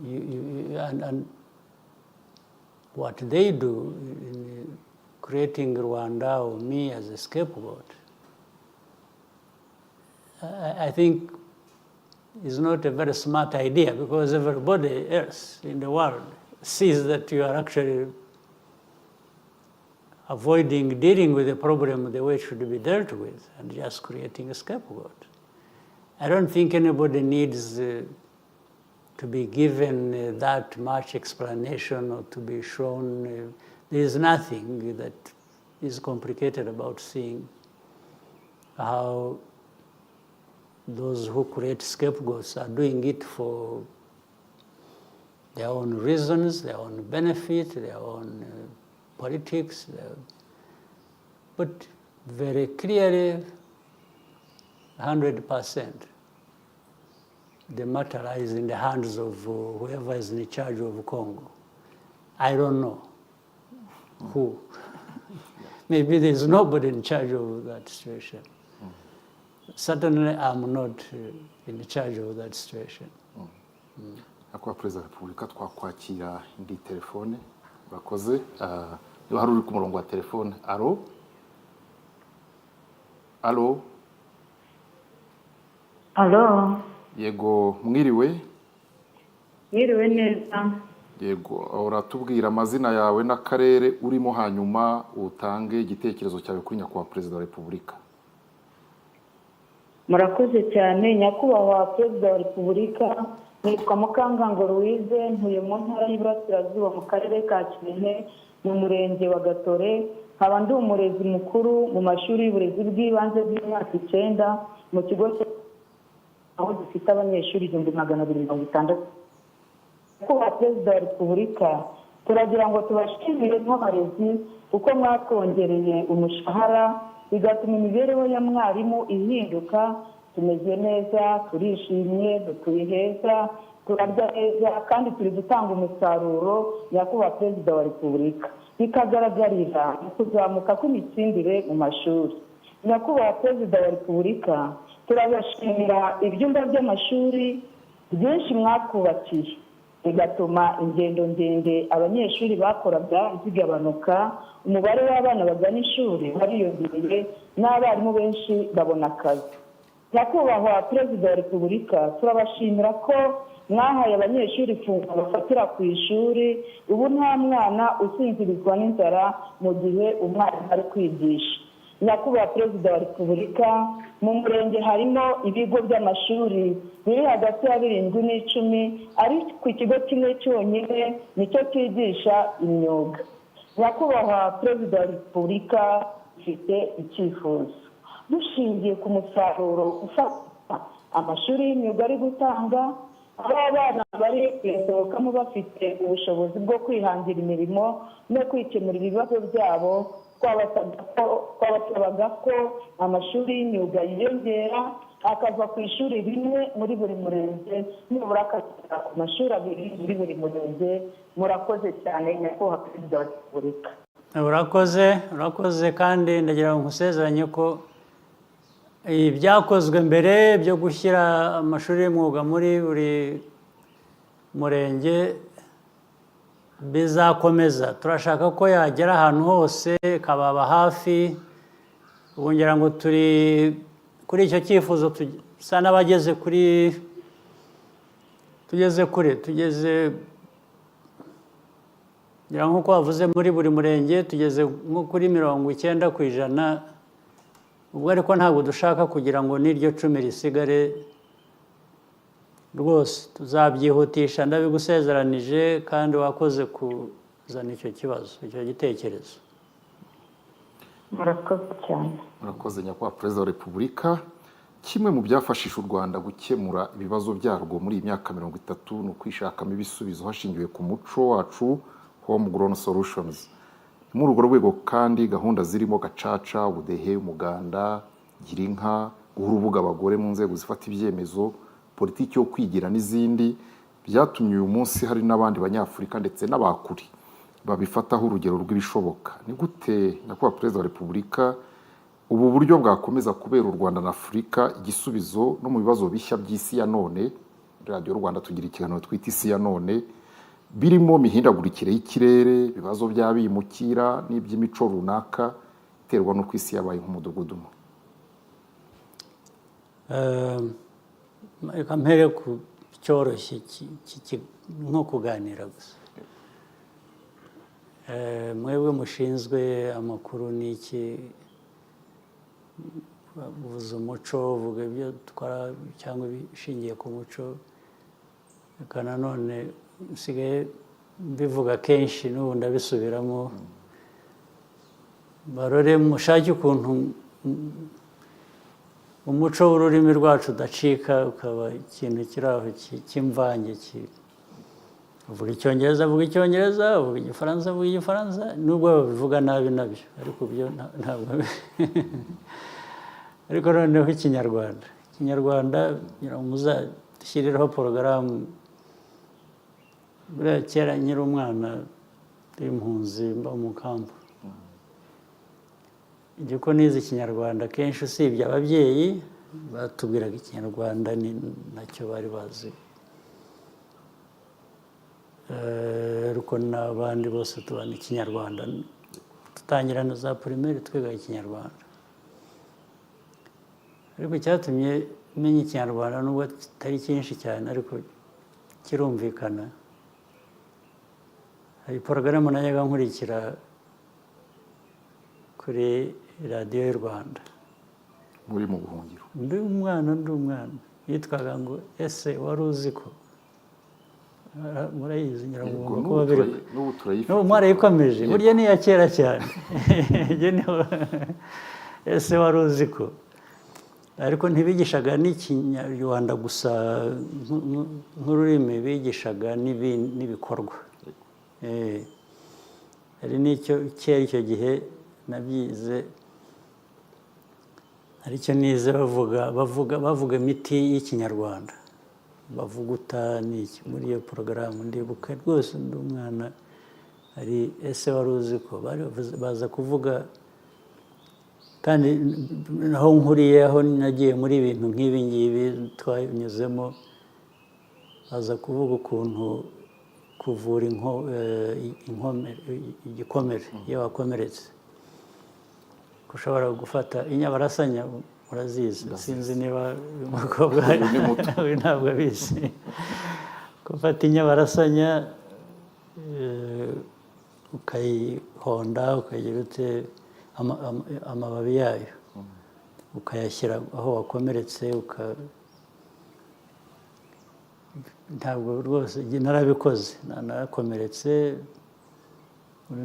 And what they do in creating Rwanda or me as a scapegoat, I think is not a very smart idea, because everybody else in the world sees that you are actually avoiding dealing with the problem the way it should be dealt with and just creating a scapegoat. I don't think anybody needs to be given that much explanation or to be shown. There is nothing that is complicated about seeing how those who create scapegoats are doing it for their own reasons, their own benefit, their own politics. But very clearly, 100%, the matter lies in the hands of whoever is in charge of Congo. I don't know who. Maybe there's nobody in charge of that situation. Certainly, I'm not in charge of that situation. Akwa Perezida wa Repubulika twakwakira indi telefone bakoze niba hari uri ku murongo wa telefone. Alo? Alo? Alo? Yego, mwiriwe? Mwiriwe neza. Yego, uratubwira amazina yawe n'akarere urimo hanyuma utange igitekerezo cyawe kuri nyakubahwa Perezida wa Repubulika. Murakoze cyane nyakubahwa Perezida wa Repubulika. Nitwa Mukangango Louise, ntuye mu ntara y'Iburasirazuba mu karere ka Kirehe mu murenge wa Gatore. Nkaba ndi umurezi mukuru mu mashuri y'uburezi bw'ibanze bw'imyaka 9 mu kigo aho dufite abanyeshuri 260. Nyakubahwa Perezida wa Repubulika, turagira ngo tubashimire nk'abarezi kuko mwatwongereye umushahara bigatuma imibereho ya mwarimu ihinduka. Tumeze neza, turishimye, dutuye heza, turarya neza kandi turi gutanga umusaruro. Nyakubahwa Perezida wa Repubulika, bikagaragarira mu kuzamuka kw'imitsindire mu mashuri. Nyakubahwa Perezida wa Repubulika, turabashimira ibyumba by'amashuri byinshi mwatwubakiye bigatuma ingendo ndende abanyeshuri bakoraga zigabanuka, umubare w'abana bagana ishuri wariyongereye n'abarimu benshi babona akazi. nyakubahwa perezida wa repubulika turabashimira ko mwahaye abanyeshuri ifunguro bafatira ku ishuri ubu nta mwana usinzirizwa n'inzara mu gihe umwarimu ari kwigisha. nyakubahwa perezida wa repubulika mu murenge harimo ibigo by'amashuri biri hagati ya 7 n'10 ariko ikigo kimwe cyonyine nicyo cyigisha imyuga. nyakubahwa perezida wa repubulika ufite icyifuzo dushingiye ku musaruro ufata amashuri y'imyuga ari gutanga abana bari kuyasohokamo bafite ubushobozi bwo kwihangira imirimo no kwikemura ibibazo byabo twabasabaga ko amashuri y'imyuga yiyongera akava ku ishuri rimwe muri buri murenge nibura akagera ku mashuri 2 muri buri murenge. murakoze cyane nyakubahwa perezida wa repubulika. urakoze kandi ndagira ngo nkusezeranye ko ibyakozwe mbere byo gushyira amashuri y'umwuga muri buri murenge bizakomeza. turashaka ko yagera ahantu hose kababa hafi. ubu ngira ngo turi kuri icyo cyifuzo dusa n'abageze tugeze ngira nk'uko wavuze muri buri murenge tugeze nko kuri 90%. ubwo ariko ntabwo dushaka kugira ngo n'iryo 10 risigare rwose. tuzabyihutisha ndabigusezeranije kandi wakoze kuzana icyo kibazo icyo gitekerezo. murakoze cyane. murakoze nyakubahwa perezida wa repubulika. kimwe mu byafashije u Rwanda gukemura ibibazo byarwo muri iyi myaka 30 ni ukwishakamo ibisubizo hashingiwe ku muco wacu homegrown solutions. muri urwo rwego kandi gahunda zirimo gacaca, ubudehe, umuganda, gira inka, guha urubuga abagore mu nzego zifata ibyemezo, politiki yo kwigira n'izindi byatumye uyu munsi hari n'abandi banyafurika ndetse n'abakuri babifataho urugero rw'ibishoboka. ni gute nyakubahwa perezida wa repubulika ubu buryo bwakomeza kubera u Rwanda na Afurika igisubizo no mu bibazo bishya by'isi ya none? radiyo Rwanda tugira ikiganiro twita isi ya none birimo mihindagurikire y'ikirere, ibibazo by'abimukira n'iby'imico runaka iterwa no kwisi yabaye nk'umudugudu umwe. reka mpere ku cyoroshye nko kuganira gusa. mwebwe mushinzwe amakuru n'iki uvuze umuco uvuga ibyo dukora cyangwa bishingiye ku muco. reka nanone nsigaye mbivuga kenshi n'ubu ndabisubiramo. barore mushake ukuntu umuco w'ururimi rwacu udacika ukaba ikintu kiri aho cy'imvange. uvuga icyongereza avuga icyongereza, uvuga igifaransa avuga igifaransa, nubwo babivuga nabi nabyo ariko byo ntabwo ariko noneho ikinyarwanda muzashyiriraho porogaramu. buriya kera nkiri umwana w'impunzi mba mu kampu igiko nize ikinyarwanda kenshi usibye ababyeyi batubwiraga ikinyarwanda ni nacyo bari bazi. ariko n'abandi bose tubana ikinyarwanda dutangira na za primaire twiga ikinyarwanda. ariko icyatumye menya ikinyarwanda nubwo kitari cyinshi cyane ariko kirumvikana, hari porogaramu najyaga nkurikira kuri radiyo y'u Rwanda muri mu buhungiro. ndi umwana yitwaga ngo ese wari uzi ko. murayizi nyiragongo ko babiri n'ubu mwarayikomeje burya ni iya kera cyane. ese wari uzi ko. ariko ntibigishaga n'ikinyarwanda gusa nk'ururimi, bigishaga n'ibikorwa. hari n'icyo kera icyo gihe nabyize aricyo nize bavuga imiti y'ikinyarwanda bavuguta n'iki muri iyo porogaramu. ndibuka rwose ndi umwana. hari ese wari uzi ko baza kuvuga kandi naho nkuriye aho nagiye muri ibintu nk'ibi ngibi twanyuzemo baza kuvuga ukuntu kuvura igikomere iyo wakomeretse ushobora gufata inyabarasanya urazizi sinzi niba umukobwa we ntabwo abizi gufata inyabarasanya ukayihonda ukagira ute amababi yayo ukayashyira aho wakomeretse ntabwo rwose narabikoze narakomeretse muri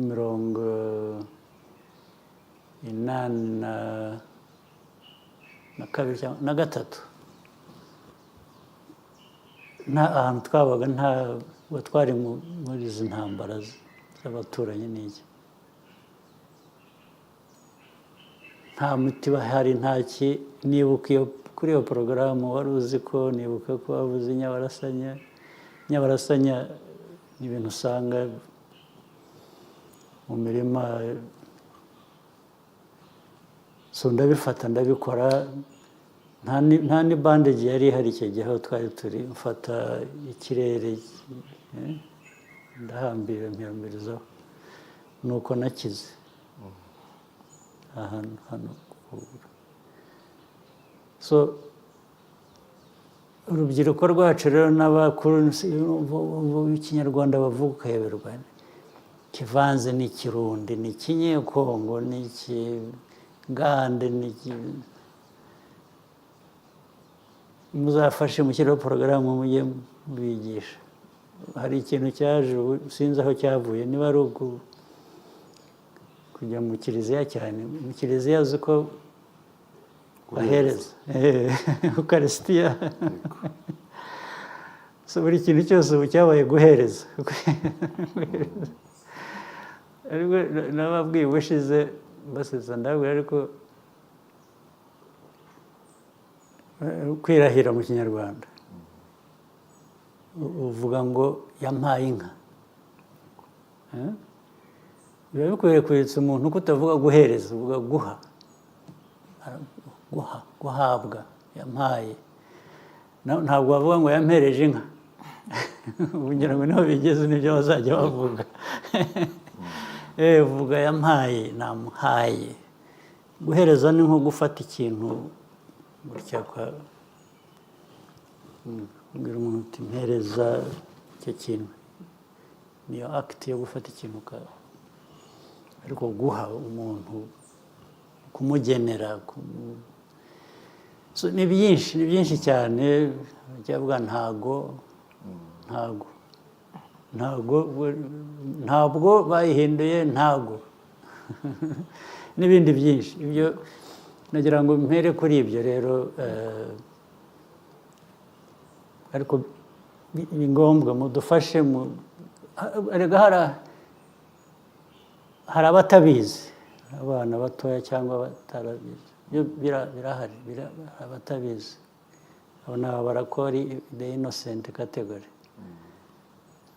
1983 nta ahantu twabaga ntabwo twari muri izi ntambara z'abaturanyi n'iki nta miti bahari ntaki nibuka kuri iyo porogaramu wari uzi ko nibuka ko wavuze inyabarasanya ni ibintu usanga mu mirima so ndabifata ndabikora nta ni bandage yari ihari icyo gihe aho twari turi mfata ikirere ndahambira mpiyambirizaho nuko nakize ahantu hano so urubyiruko rwacu rero n'abakuru ikinyarwanda bavuga ukayoberwa kivanze n'ikirundi n'ikinyekongo n'ikigande muzafashe mushyiraho porogaramu mujye mubigisha hari ikintu cyaje sinzi aho cyavuye niba ari kujya mu kiliziya cyane mu kiliziya uzi ko bahereza ukarisitiya so buri kintu cyose ubu cyabaye guhereza ariko nababwiye ubushize mbasetse ndabwira ariko kwirahira mu kinyarwanda uvuga ngo yampaye inka biba bikwiriye kwibutsa umuntu ko utavuga guhereza uvuga guhabwa yampaye ntabwo bavuga ngo yampereje inka kugira ngo niho bigeze nibyo bazajya bavuga uvuga yampaye namuhaye guhereza ni nko gufata ikintu gutya kubwira umuntu uti mpereza icyo kintu niyo akiti yo gufata ikintu ariko guha umuntu kumugenera ni byinshi cyane byavuga ntabwo bayihinduye ntabwo n'ibindi byinshi ibyo nagira ngo mpere kuri ibyo rero ariko ni ngombwa mudufashe hari abatabizi abana batoya cyangwa batarabizi birahari abatabizi abo ni abarakori the innocent category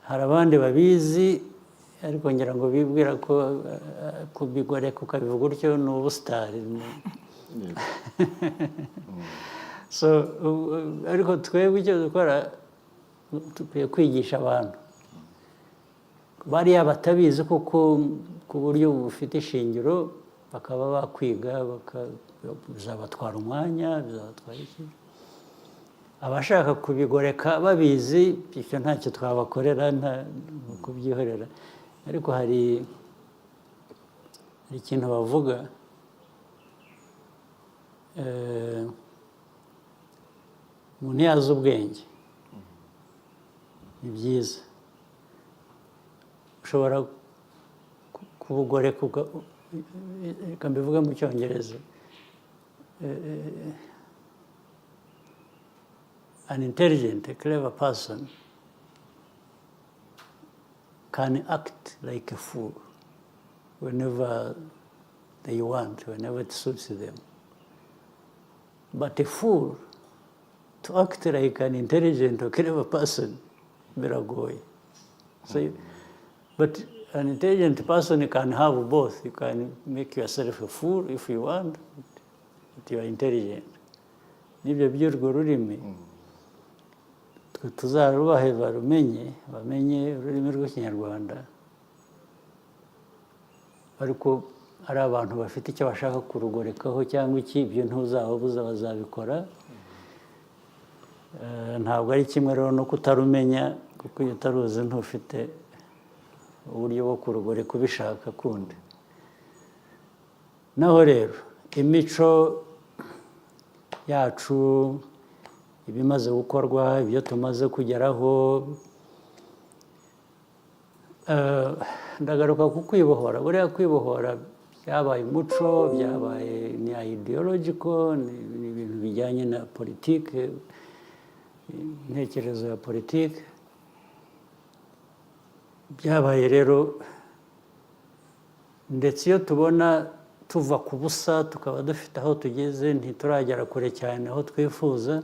hari abandi babizi ariko ngira ngo bibwira ko kubigoreka ukabivuga utyo ni ubusitari so ariko twebwe icyo dukora dukwiye kwigisha abantu bariya batabizi kuko ku buryo bufite ishingiro bakaba bakwiga bizabatwara umwanya bizabatwara iki abashaka kubigoreka babizi icyo ntacyo twabakorera nta kubyihorera ariko hari ikintu bavuga umuntu yazi ubwenge ni byiza ushobora kubugoreka reka mbivuge mu cyongereza an intelligent, a clever person can act like a fool whenever they want, whenever it suits them. But a fool, to act like an intelligent or clever person, biragoye. So, but an intelligent person can have both. You can make yourself a fool if you want, but you are intelligent. Nibyo by'urwo rurimi tuzarubahe bamenye ururimi rw'ikinyarwanda ariko ari abantu bafite icyo bashaka kurugorekaho cyangwa iki, ibyo ntuzababuza bazabikora. Ntabwo ari kimwe rero no kutarumenya, kuko iyo utaruzi ntufite uburyo bwo kurugoreka ubishaka kundi. Naho rero imico yacu, ibimaze gukorwa, ibyo tumaze kugeraho, ndagaruka ku kwibohora. Buriya kwibohora byabaye umuco, byabaye ni ideological, ni ibintu bijyanye na politike, intekerezo ya politike. Byabaye rero, ndetse iyo tubona tuva ku busa tukaba dufite aho tugeze, ntituragera kure cyane aho twifuza.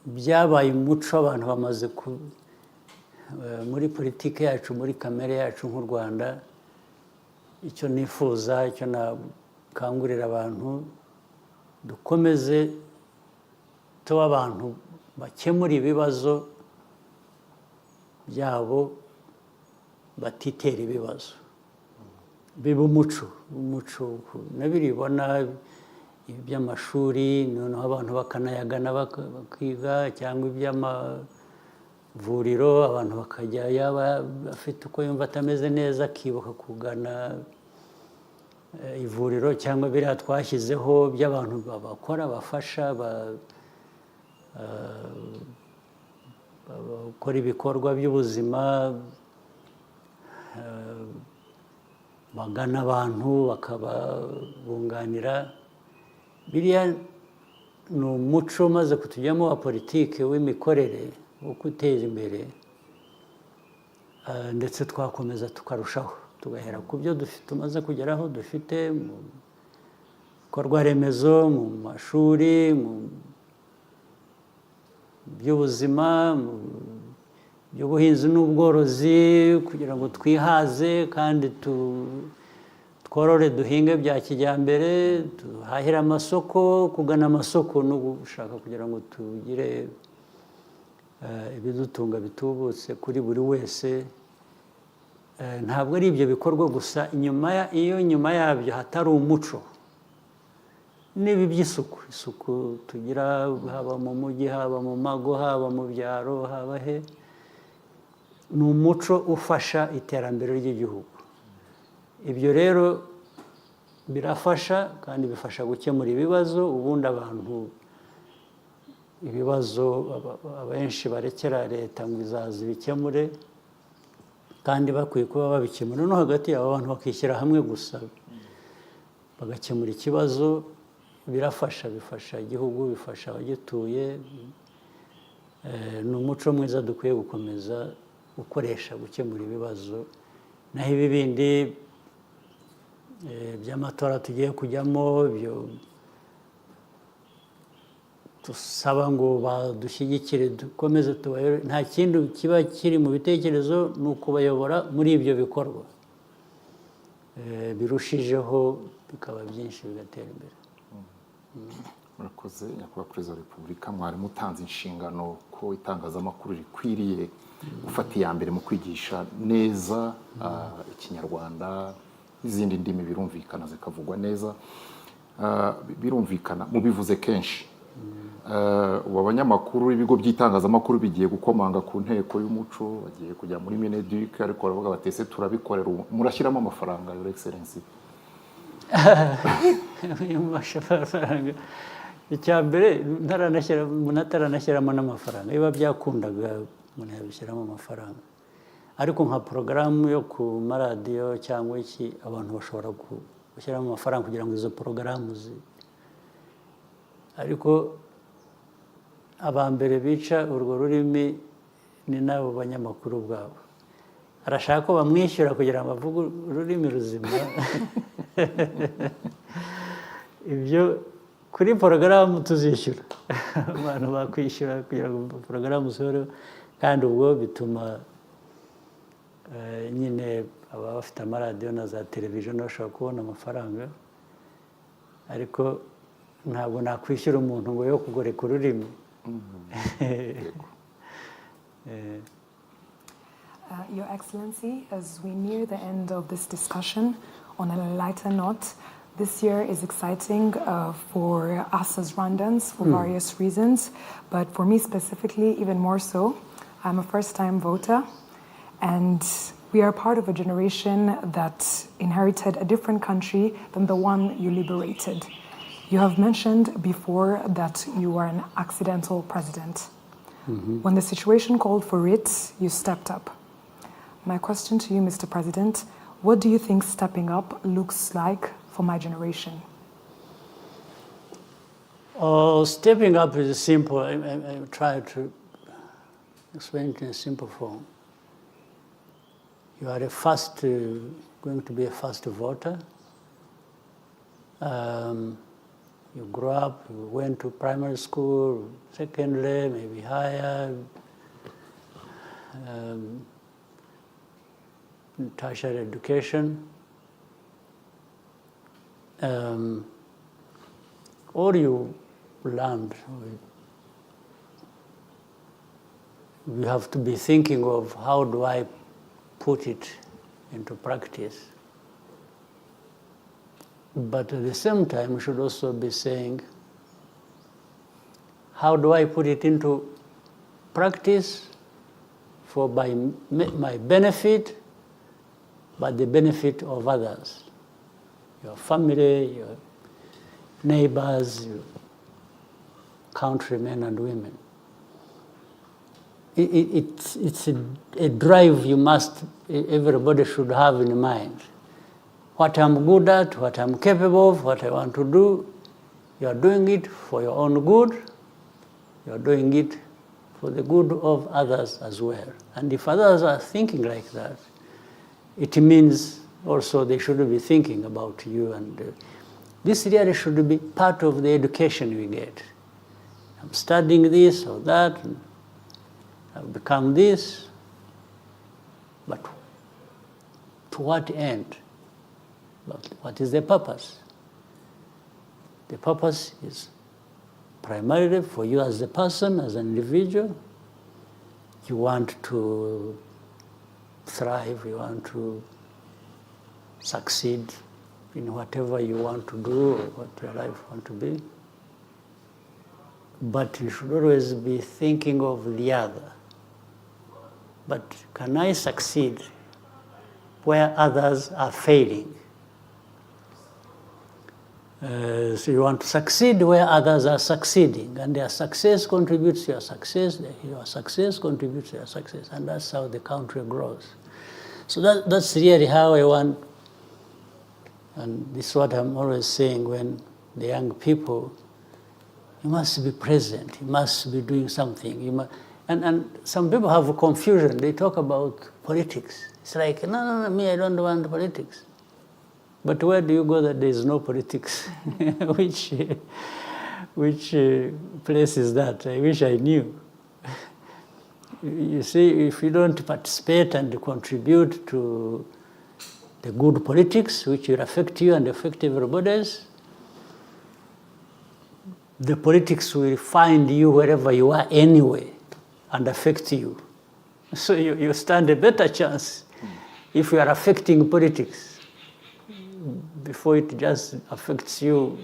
Byabaye umuco, abantu bamaze muri politiki yacu, muri kamere yacu nk'u Rwanda. Icyo nifuza, icyo nakangurira abantu, dukomeze tuba abantu bakemura ibibazo byabo, batitera ibibazo. Biba umuco nabiribona iby'amashuri, noneho abantu bakanayagana bakiga, cyangwa iby'amavuriro, abantu bakajya, yaba afite uko yumva atameze neza akibuka kugana ivuriro, cyangwa biriya twashyizeho by'abantu bakora, bafasha, bakora ibikorwa by'ubuzima, bagana abantu bakababunganira. Biriya ni umuco umaze kutujyamo wa politiki w'imikorere, wo guteza imbere, ndetse twakomeza tukarushaho, tugahera ku byo tumaze kugeraho, dufite mu bikorwa remezo, mu mashuri, mu by'ubuzima, mu by'ubuhinzi n'ubworozi, kugira ngo twihaze kandi tworore, duhinge bya kijyambere, duhahire amasoko. Kugana amasoko no gushaka kugira ngo tugire ibidutunga bitubutse kuri buri wese. Ntabwo ari ibyo bikorwa gusa, iyo nyuma yabyo hatari umuco, n'ibi by'isuku, isuku tugira, haba mu mujyi, haba mu mago, haba mu byaro, haba he, ni umuco ufasha iterambere ry'igihugu. Ibyo rero birafasha, kandi bifasha gukemura ibibazo. Ubundi abantu ibibazo abenshi barekera leta ngo izaza ibikemure, kandi bakwiye kuba babikemura no hagati yabo, abantu bakishyira hamwe gusa bagakemura ikibazo. Birafasha, bifasha igihugu, bifasha abagituye. Ni umuco mwiza dukwiye gukomeza gukoresha gukemura ibibazo. Naho ibi bindi by'amatora tugiye kujyamo, byo dusaba ngo badushyigikire, dukomeze tubayobore, nta kindi kiba kiri mu bitekerezo, ni ukubayobora muri ibyo bikorwa birushijeho, bikaba byinshi, bigatera imbere. Murakoze nyakubahwa Perezida wa Repubulika, mwari mutanze inshingano ko itangazamakuru rikwiriye gufata iya mbere mu kwigisha neza Ikinyarwanda n'izindi ndimi, birumvikana zikavugwa neza. Birumvikana, mubivuze kenshi. Ubu abanyamakuru, ibigo by'itangazamakuru bigiye gukomanga ku nteko y'umuco, bagiye kujya muri Mineduc, ariko baravuga bati ese turabikorera, murashyiramo amafaranga, Your Excellency? Amafaranga, icya mbere nataranashyiramo n'amafaranga. Biba byakundaga umuntu yabishyiramo amafaranga, ariko nka porogaramu yo ku maradiyo cyangwa iki, abantu bashobora gushyiramo amafaranga kugira ngo izo porogaramu ariko aba mbere bica urwo rurimi ni n'abo banyamakuru ubwabo. Arashaka ko bamwishyura kugira ngo avuge ururimi ruzima. Ibyo kuri porogaramu tuzishyura, abantu bakwishyura kugira ngo porogaramu zihoreho, kandi ubwo bituma nyine ababa bafite amaradiyo na za televiziyo bashobora kubona amafaranga. Ariko ntabwo nakwishyura umuntu ngo yo kugoreka ururimi. Your Excellency, as we near the end of this discussion, on a lighter note, this year is exciting for us as Rwandans for various reasons, but for me specifically, even more so. I'm a first-time voter, and we are part of a generation that inherited a different country than the one you liberated. You have mentioned before that you were an accidental president. When the situation called for it, you stepped up. My question to you, Mr. President, what do you think stepping up looks like for my generation? Stepping up is simple. I try to explain it in a simple form. You are going to be a first voter. You grew up, you went to primary school, secondary, maybe higher, tertiary education. All you learned, you have to be thinking of how do I put it into practice. But at the same time, we should also be saying, how do I put it into practice for my benefit, but the benefit of others, your family, your neighbors, your countrymen and women. It's a drive everybody should have in mind. What I'm good at, what I'm capable of, what I want to do, you are doing it for your own good, you are doing it for the good of others as well. And if others are thinking like that, it means also they should be thinking about you. And this really should be part of the education we get. I'm studying this or that, and I've become this, but to what end? But what is the purpose? The purpose is primarily for you as a person, as an individual. You want to thrive, you want to succeed in whatever you want to do or what your life want to be. But you should always be thinking of the other. But can I succeed where others are failing? So you want to succeed where others are succeeding, and their success contributes to your success contributes to your success, and that's how the country grows. So that's really how I want, and this is what I'm always saying when the young people, you must be present, you must be doing something. And some people have a confusion, they talk about politics. It's like, no, me, I don't want politics. But where do you go that there is no politics? Which place is that? I wish I knew. You see, if you don't participate and contribute to the good politics, which will affect you and affect everybody else, the politics will find you wherever you are anyway and affect you. So you stand a better chance if you are affecting politics before it just affects you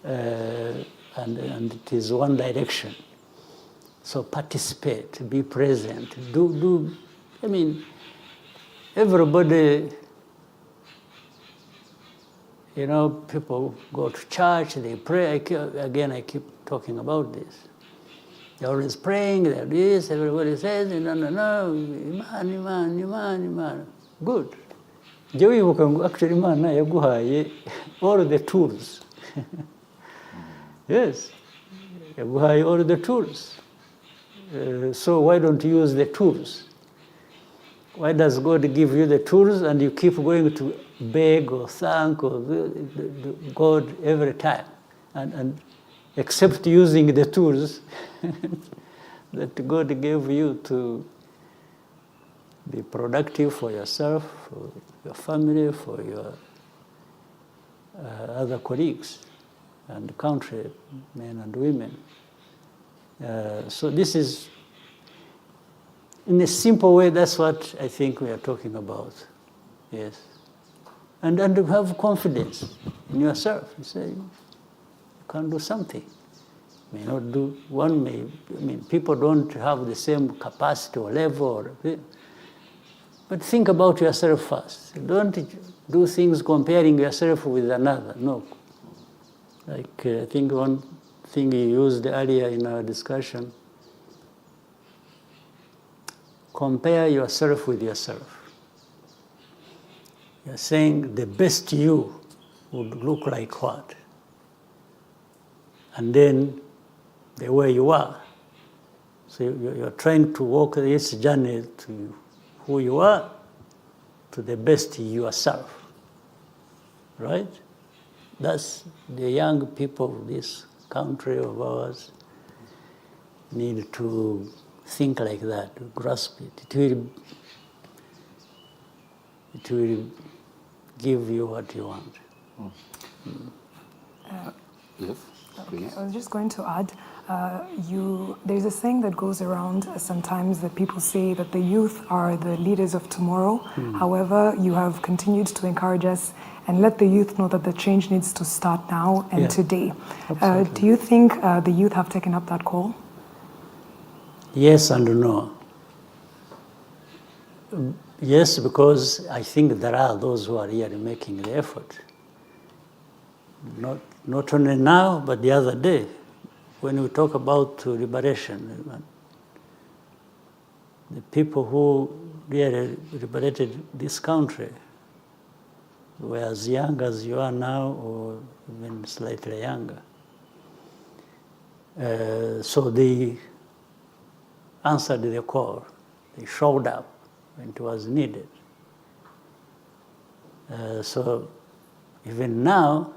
and it is one direction. So participate, be present, I mean, everybody, people go to church, they pray. I keep talking about this. They're always praying, they're this, everybody says, no, Iman. Good. Actually, Imana yaguhaye all the tools. Yes, yaguhaye all the tools. So why don't you use the tools? Why does God give you the tools and you keep going to beg or thank or God every time? And except using the tools that God gave you to be productive for yourself, for your family, for your other colleagues and country, men and women. So this is In a simple way, that's what I think we are talking about. Yes. And to have confidence in yourself. You say, you can do something. May not do, one may, I mean, people don't have the same capacity or level, but think about yourself first. Don't do things comparing yourself with another, no. Like, I think one thing you used earlier in our discussion, compare yourself with yourself. You're saying the best you would look like what? And then the way you are. So you're trying to walk this journey to who you are, to the best yourself, right? That's the young people of this country of ours need to think like that, to grasp it. It will give you what you want. Yes, please. Okay, I was just going to add, there's a saying that goes around sometimes that people say that the youth are the leaders of tomorrow. However, you have continued to encourage us and let the youth know that the change needs to start now and today. Do you think the youth have taken up that call? Yes and no. Yes, because I think there are those who are really making the effort. Not only now, but the other day, when we talk about liberation, the people who really liberated this country were as young as you are now, or even slightly younger. So they answered the call. They showed up when it was needed. So even now,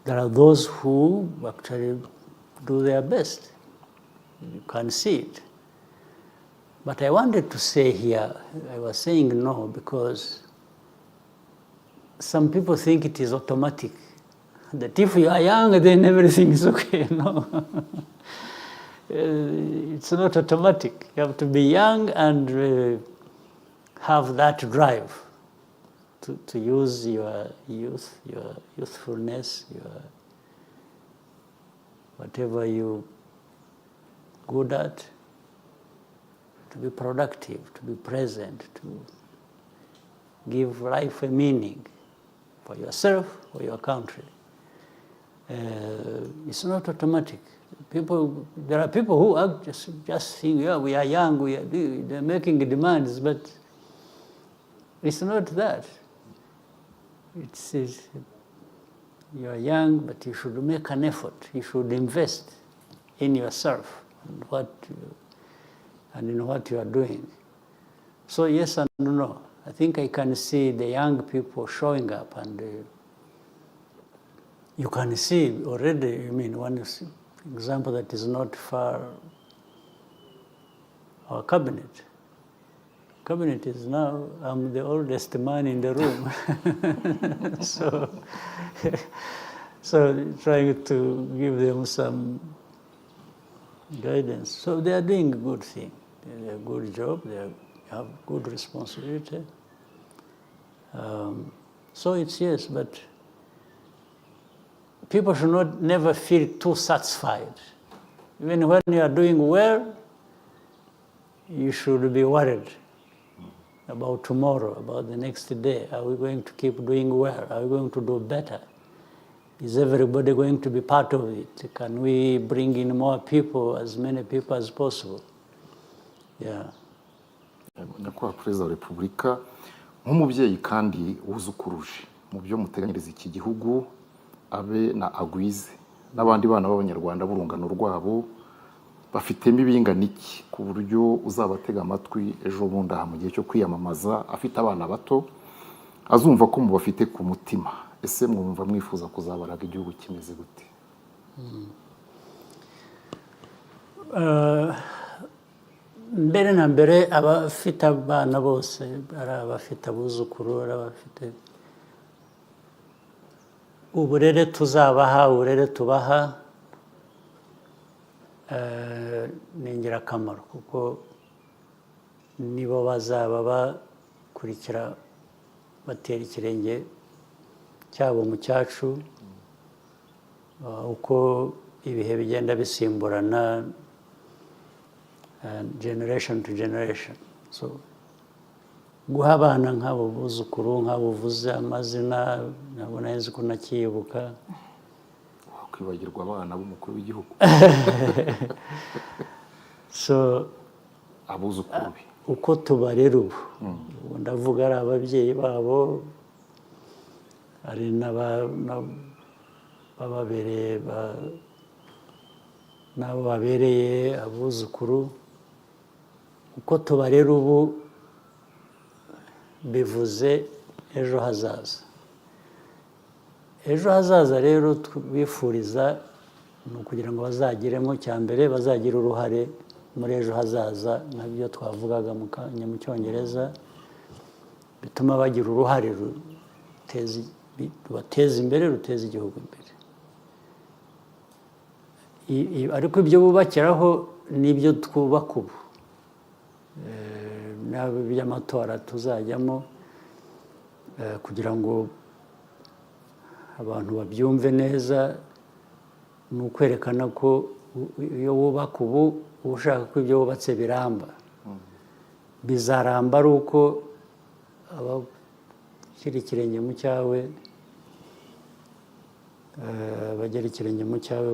there are those who actually do their best. You can see it. But I wanted to say here, I was saying no because some people think it is automatic. That if you are young, then everything is okay. No. It's not automatic. You have to be young and have that drive to use your youth, your youthfulness, your whatever you're good at, to be productive, to be present, to give life a meaning for yourself, for your country. It's not automatic. There are people who just think, yeah, we are young, they're making demands, but it's not that. It's you are young, but you should make an effort. You should invest in yourself and in what you are doing. So yes and no. I think I can see the young people showing up, and you can see already, I mean, one example that is not far, our cabinet. Cabinet is now, I'm the oldest man in the room. so trying to give them some guidance. So they are doing a good thing. They do a good job. They have good responsibility. So it's yes, but people should never feel too satisfied. Even when you are doing well, you should be worried about tomorrow, about the next day. Are we going to keep doing well? Are we going to do better? Is everybody going to be part of it? Can we bring in more people, as many people as possible? Yeah. Nyakubahwa Perezida wa Repubulika, nk'umubyeyi kandi wuzukuruje mu byo muteganyiriza iki gihugu, abe na agwize n'abandi bana b'abanyarwanda b'urungano rwabo bafitemo ibingana iki ku buryo uzabatega amatwi ejo bundi aha mu gihe cyo kwiyamamaza afite abana bato azumva ko mubafite ku mutima. Ese mwumva mwifuza kuzabaraga igihugu kimeze gute? Mbere na mbere abafite abana bose, ari abafite abuzukuru, ari abafite uburere tuzabaha, uburere tubaha ni ingirakamaro kuko nibo bazaba bakurikira batera ikirenge cyabo mu cyacu uko ibihe bigenda bisimburana generation to generation. So guha abana nk'abo buzukuru nk'abo uvuze amazina nabona nzi ko nakiyibuka kwibagirwa abana b'umukuru w'igihugu. So abuzukuru be uko tubarera ubu ndavuga ari ababyeyi babo ari n'ababereye n'abo babereye abuzukuru uko tubarera ubu bivuze ejo hazaza. Ejo hazaza rero bifuriza ni ukugira ngo bazagiremo cya mbere bazagira uruhare muri ejo hazaza nk'ibyo twavugaga mu cyongereza bituma bagira uruhare rubateza imbere ruteza igihugu imbere. Ariko ibyo bubakiraho n'ibyo twubaka ubu by'amatora tuzajyamo kugira ngo abantu babyumve neza ni ukwerekana ko iyo wubaka ubu uba ushaka ko ibyo wubatse biramba bizaramba ari uko abashyira ikirenge mu cyawe bagera ikirenge mu cyawe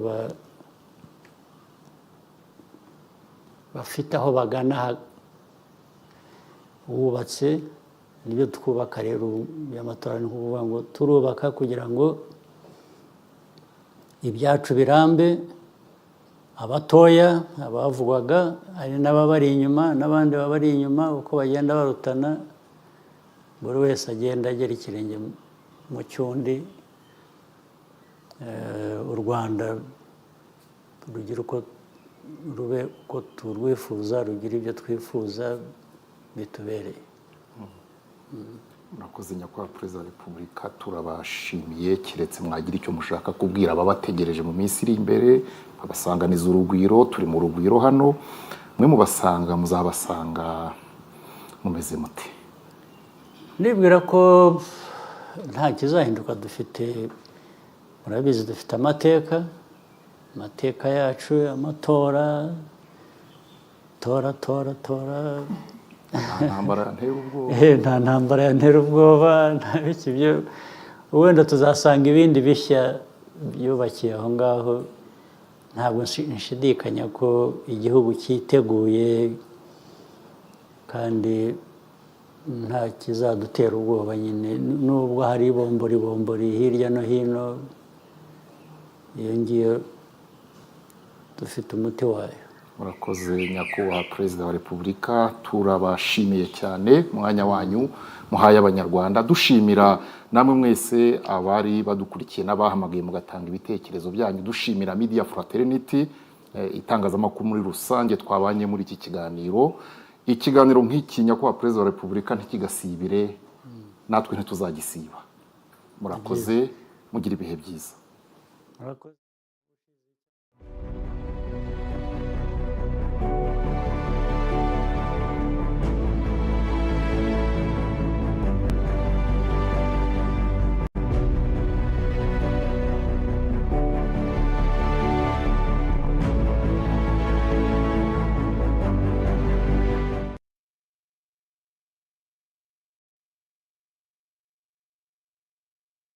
bafite aho bagana wubatse nibyo twubaka rero y'amatora ni ukuvuga ngo turubaka kugira ngo ibyacu birambe abatoya abavugwaga hari n'ababari inyuma n'abandi babari inyuma uko bagenda barutana buri wese agenda agera ikirenge mu cyundi u Rwanda rugira uko rube uko turwifuza rugira ibyo twifuza bitubereye. murakoze nyakubahwa perezida wa repubulika turabashimiye keretse mwagira icyo mushaka kubwira ababategereje mu minsi iri imbere babasanganiza urugwiro turi mu rugwiro hano mwe mubasanga muzabasanga mumeze mute? Nibwira ko nta kizahinduka dufite murabizi dufite amateka yacu amatora tora nta ntambara yantera ubwoba nta ntambara yantera ubwoba nta biki byo wenda tuzasanga ibindi bishya byubakiye aho ngaho ntabwo nshidikanya ko igihugu cyiteguye kandi nta kizadutera ubwoba nyine nubwo hari bombori hirya no hino iyo ngiyo dufite umuti wayo. murakoze nyakubahwa perezida wa repubulika turabashimiye cyane umwanya wanyu muhaye abanyarwanda dushimira namwe mwese abari badukurikiye n'abahamagaye mugatanga ibitekerezo byanyu dushimira media fraternity itangazamakuru muri rusange twabanye muri iki kiganiro nk'iki nyakubahwa perezida wa repubulika ntikigasibire natwe ntituzagisiba. Murakoze mugira ibihe byiza.